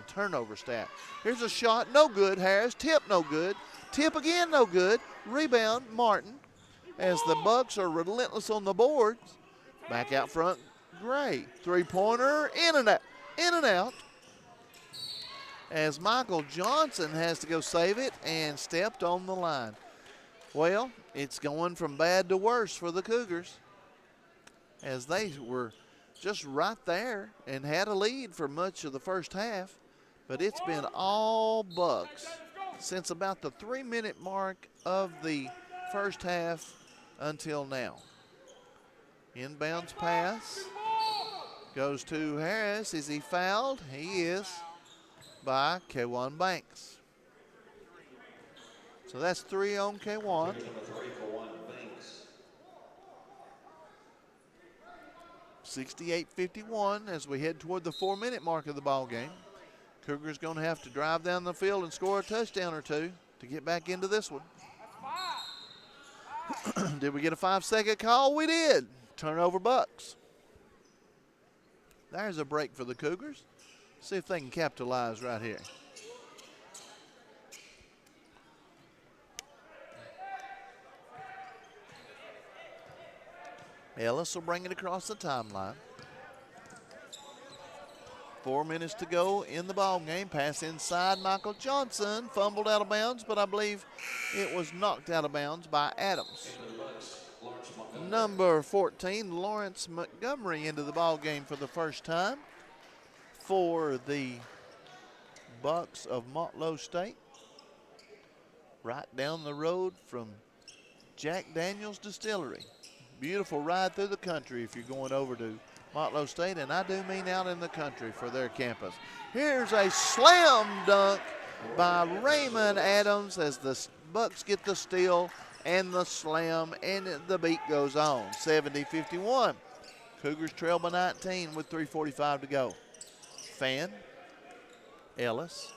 turnover stat. Here's a shot, no good. Harris, tip, no good. Tip again, no good. Rebound, Martin, as the Bucks are relentless on the boards. Back out front, Gray. Three-pointer, in and out. As Michael Johnson has to go save it and stepped on the line. Well, it's going from bad to worse for the Cougars, as they were just right there and had a lead for much of the first half, but it's been all Bucks since about the 3-minute mark of the first half until now. Inbounds pass goes to Harris. Is he fouled? He is, by K1 Banks. So that's 3 on K1. 68-51 as we head toward the 4-minute mark of the ball game. Cougars going to have to drive down the field and score a touchdown or two to get back into this one. Did we get a 5-second call? We did. Turnover Bucks. There's a break for the Cougars. See if they can capitalize right here. Ellis will bring it across the timeline. 4 minutes to go in the ball game. Pass inside. Michael Johnson fumbled out of bounds, but I believe it was knocked out of bounds by Adams. Number 14, Lawrence Montgomery, into the ball game for the first time for the Bucks of Motlow State. Right down the road from Jack Daniels Distillery. Beautiful ride through the country if you're going over to Motlow State, and I do mean out in the country for their campus. Here's a slam dunk by Raymond Adams as the Bucks get the steal and the slam, and the beat goes on. 70-51. Cougars trail by 19 with 3:45 to go. Fan, Ellis,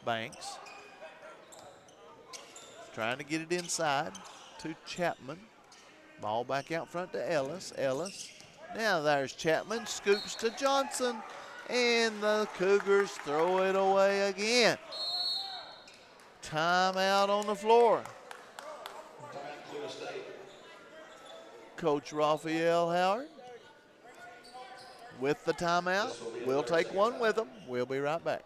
Banks, trying to get it inside to Chapman. Ball back out front to Ellis. Ellis. Now there's Chapman. Scoops to Johnson. And the Cougars throw it away again. Timeout on the floor. Coach Raphael Howard with the timeout. We'll take one with them. We'll be right back.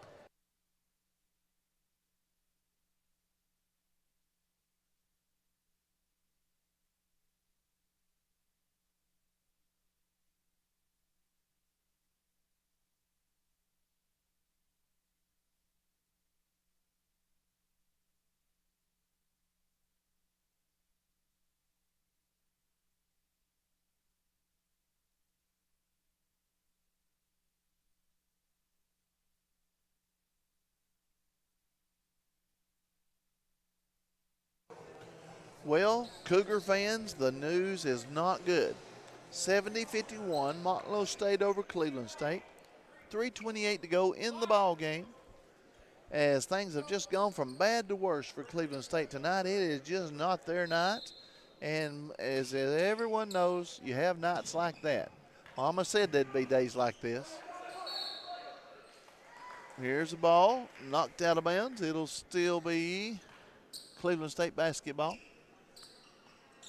Well, Cougar fans, the news is not good. 70-51, Motlow State over Cleveland State. 3:28 to go in the ball game. As things have just gone from bad to worse for Cleveland State tonight, it is just not their night. And as everyone knows, you have nights like that. Mama said there'd be days like this. Here's the ball, knocked out of bounds. It'll still be Cleveland State basketball.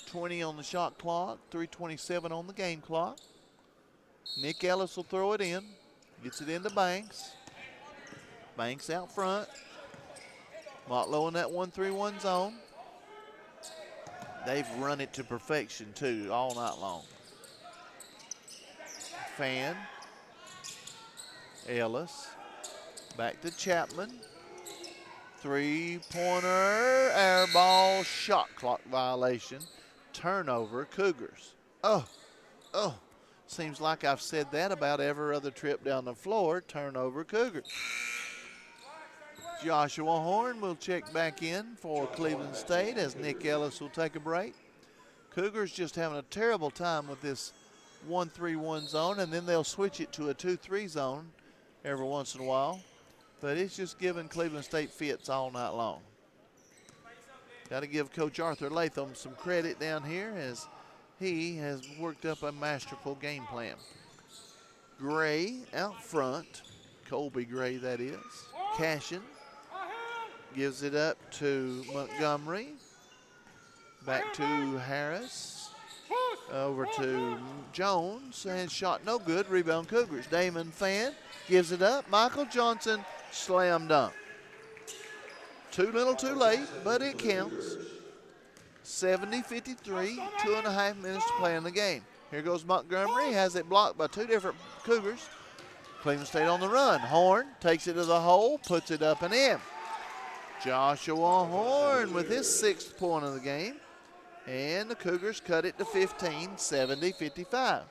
20 on the shot clock, 3:27 on the game clock. Nick Ellis will throw it in, gets it into Banks. Banks out front. Motlow in that 1-3-1 zone. They've run it to perfection too all night long. Fan. Ellis. Back to Chapman. Three-pointer, air ball, shot clock violation. Turnover, Cougars. Oh, seems like I've said that about every other trip down the floor. Turnover, Cougars. Joshua Horn will check back in for Cleveland State as Nick Ellis will take a break. Cougars just having a terrible time with this 1-3-1 zone, and then they'll switch it to a 2-3 zone every once in a while. But it's just giving Cleveland State fits all night long. Got to give Coach Arthur Latham some credit down here as he has worked up a masterful game plan. Gray out front. Colby Gray, that is. Cashin gives it up to Montgomery. Back to Harris. Over to Jones. And shot no good. Rebound Cougars. Damon Fan gives it up. Michael Johnson, slam dunk. Too little too late, but it counts. 70-53, 2.5 minutes to play in the game. Here goes Montgomery, has it blocked by two different Cougars. Cleveland State on the run. Horn takes it to the hole, puts it up and in. Joshua Horn with his 6th point of the game. And the Cougars cut it to 15, 70-55.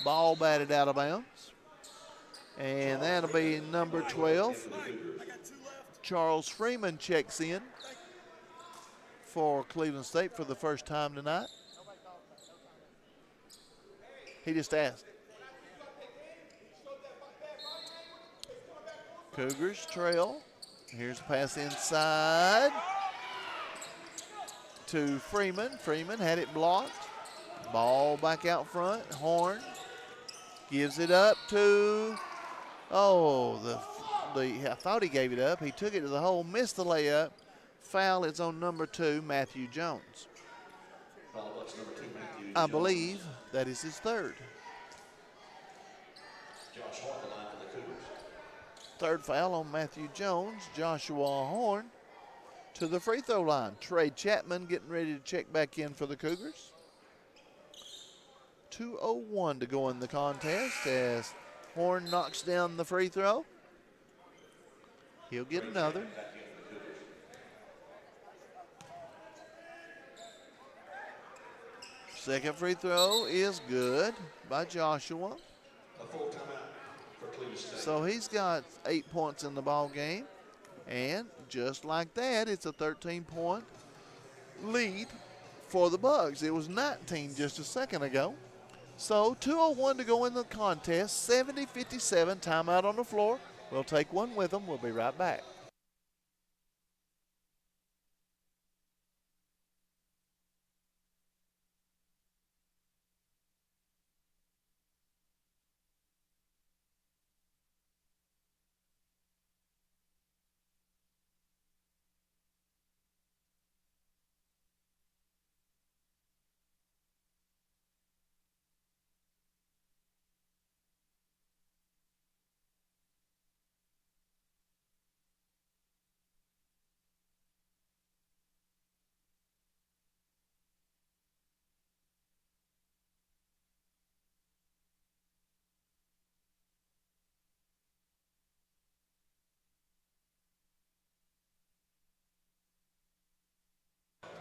Ball batted out of bounds. And that'll be number 12. Charles Freeman checks in for Cleveland State for the first time tonight. He just asked. Cougars trail. Here's a pass inside to Freeman. Freeman had it blocked. Ball back out front. Horn gives it up to, I thought he gave it up. He took it to the hole, missed the layup. Foul is on number 2, Matthew Jones. I believe that is his 3rd. Third foul on Matthew Jones. Joshua Horn to the free throw line. Trey Chapman getting ready to check back in for the Cougars. 2:01 to go in the contest as Horn knocks down the free throw. He'll get another. Second free throw is good by Joshua. So he's got 8 points in the ball game. And just like that, it's a 13-point lead for the Bucks. It was 19 just a second ago. So 2:01 to go in the contest, 70-57, timeout on the floor. We'll take one with them. We'll be right back.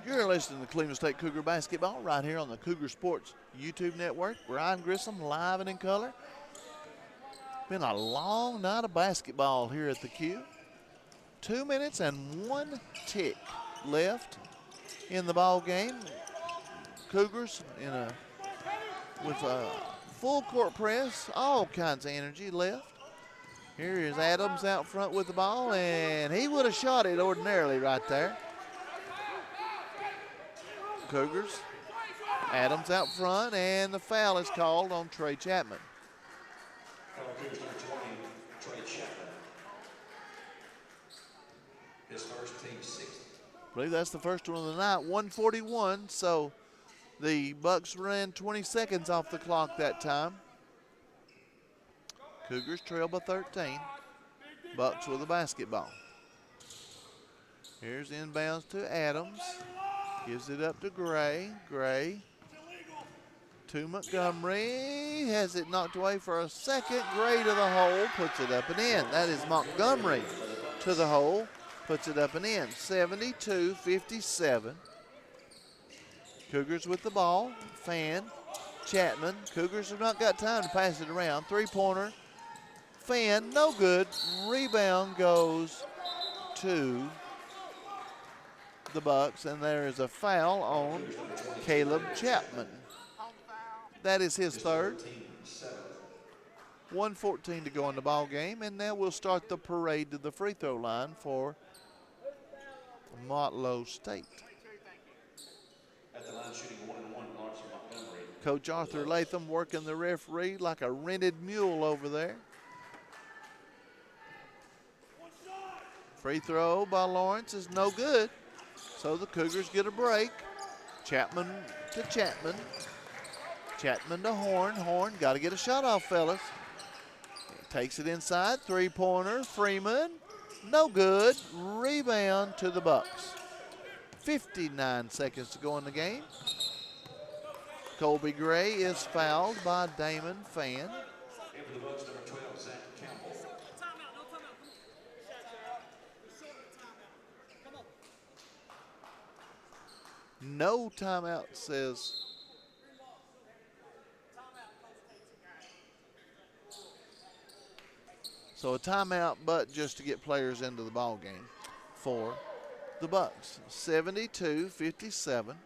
You're listening to Cleveland State Cougar Basketball right here on the Cougar Sports YouTube network. Brian Grissom live and in color. Been a long night of basketball here at the Q. 2 minutes and 1 tick left in the ball game. Cougars with a full court press, all kinds of energy left. Here is Adams out front with the ball, and he would have shot it ordinarily right there. Cougars. Adams out front, and the foul is called on Trey Chapman. Cougars number 20, Trey Chapman. His first team 60. I believe that's the first one of the night. 1:41, so the Bucks ran 20 seconds off the clock that time. Cougars trail by 13. Bucks with the basketball. Here's inbounds to Adams. Gives it up to Gray. Gray to Montgomery. Has it knocked away for a second. Gray to the hole. Puts it up and in. That is Montgomery to the hole. Puts it up and in. 72-57. Cougars with the ball. Fan. Chapman. Cougars have not got time to pass it around. Three-pointer. Fan. No good. Rebound goes to the Bucks, and there is a foul on Caleb Chapman. That is his third. 1:14 to go in the ball game, and now we'll start the parade to the free throw line for Motlow State. At the line shooting 1-1, Lawrence Montgomery. Coach Arthur Latham working the referee like a rented mule over there. Free throw by Lawrence is no good. So the Cougars get a break. Chapman to Chapman. Chapman to Horn. Horn got to get a shot off, fellas. Takes it inside. Three-pointer. Freeman. No good. Rebound to the Bucks. 59 seconds to go in the game. Colby Gray is fouled by Damon Fan. And for the Bucks, number 12, Zach Campbell. No timeout says. So a timeout, but just to get players into the ball game for the Bucks. 72-57.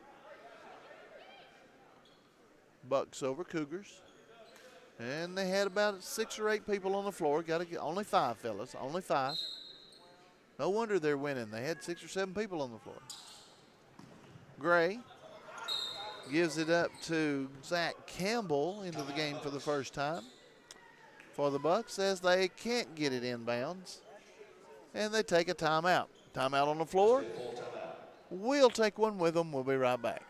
Bucks over Cougars. And they had about 6 or 8 people on the floor. Got to get only 5, fellas. Only 5. No wonder they're winning. They had 6 or 7 people on the floor. Gray gives it up to Zach Campbell into the game for the first time for the Bucks as they can't get it inbounds. And they take a timeout. Timeout on the floor. We'll take one with them. We'll be right back.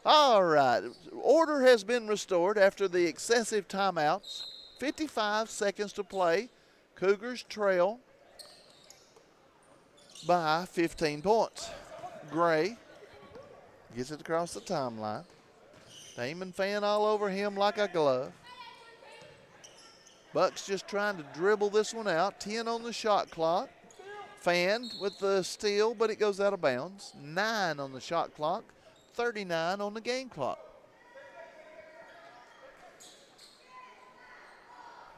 All right, order has been restored after the excessive timeouts. 55 seconds to play. Cougars trail by 15 points. Gray gets it across the timeline. Damon fan all over him like a glove. Bucks just trying to dribble this one out. 10 on the shot clock. Fan with the steal, but it goes out of bounds. 9 on the shot clock. 39 on the game clock.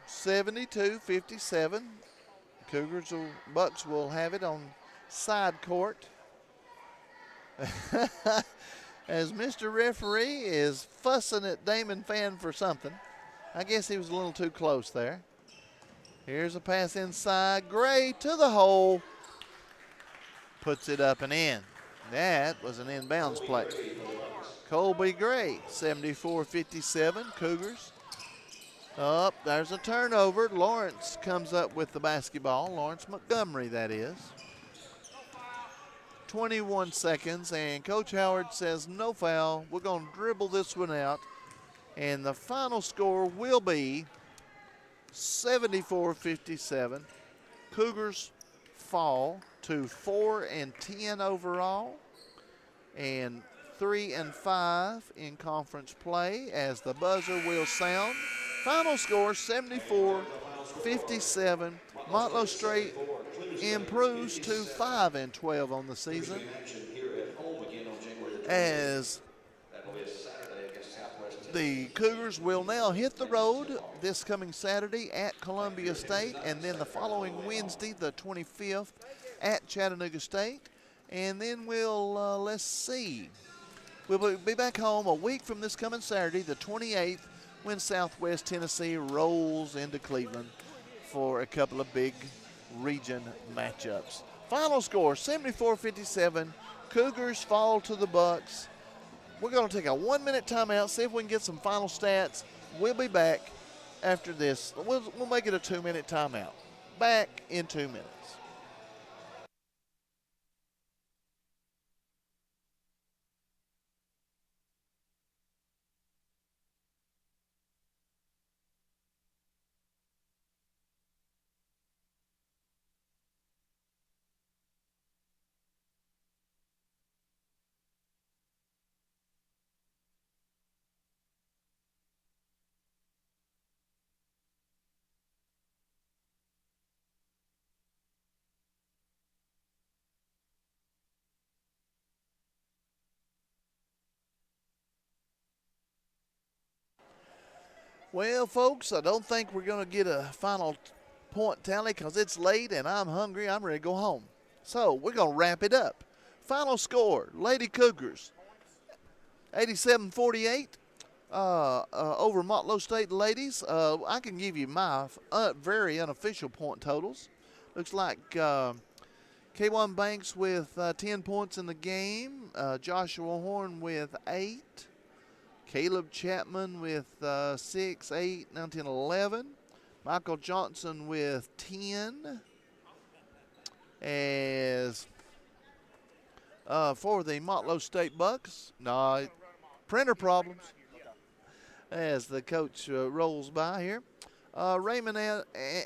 72-57. Bucks will have it on side court. As Mr. Referee is fussing at Damon Fan for something. I guess he was a little too close there. Here's a pass inside. Gray to the hole. Puts it up and in. That was an inbounds play. Colby Gray, 74-57, Cougars. Up, there's a turnover. Lawrence comes up with the basketball. Lawrence Montgomery, that is. 21 seconds, and Coach Howard says no foul. We're going to dribble this one out, and the final score will be 74-57. Cougars fall to 4-10 overall and 3-5 in conference play as the buzzer will sound. Final score 74-57. Motlow State improves to 5-12 on the season as the Cougars will now hit the road this coming Saturday at Columbia State, and then the following Wednesday, the 25th, at Chattanooga State. And then we'll, let's see, we'll be back home a week from this coming Saturday, the 28th, when Southwest Tennessee rolls into Cleveland for a couple of big region matchups. Final score, 74-57. Cougars fall to the Bucks. We're going to take a 1-minute timeout, see if we can get some final stats. We'll be back after this. We'll make it a 2-minute timeout. Back in 2 minutes. Well, folks, I don't think we're going to get a final point tally because it's late and I'm hungry. I'm ready to go home. So we're going to wrap it up. Final score, Lady Cougars, 87-48 over Motlow State Ladies. I can give you my very unofficial point totals. Looks like K1 Banks with 10 points in the game. Joshua Horn with 8. Caleb Chapman with 6, 8, 9, 10, 11. Michael Johnson with 10. As for the Motlow State Bucks, printer problems as the coach rolls by here. Raymond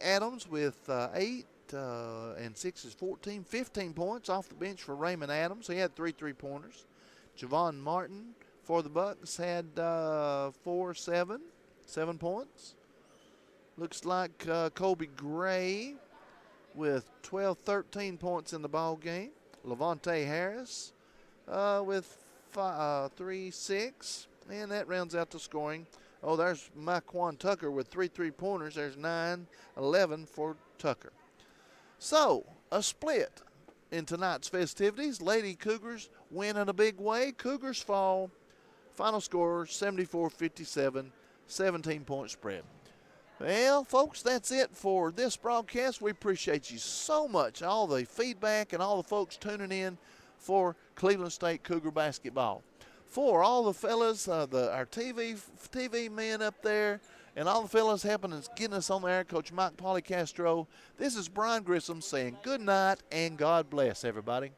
Adams with 8 and 6 is 14. 15 points off the bench for Raymond Adams. He had 3 3-pointers. Javon Martin for the Bucks had 7 points. Looks like Colby Gray with 12, 13 points in the ball game. Levante Harris with 3, 6, and that rounds out the scoring. Oh, there's Maquan Tucker with 3 3-pointers. There's 9, 11 for Tucker. So, a split in tonight's festivities. Lady Cougars win in a big way. Cougars fall. Final score, 74-57, 17-point spread. Well, folks, that's it for this broadcast. We appreciate you so much, all the feedback and all the folks tuning in for Cleveland State Cougar Basketball. For all the fellas, our TV men up there, and all the fellas helping us, getting us on the air, Coach Mike Polycastro, this is Brian Grissom saying good night and God bless, everybody.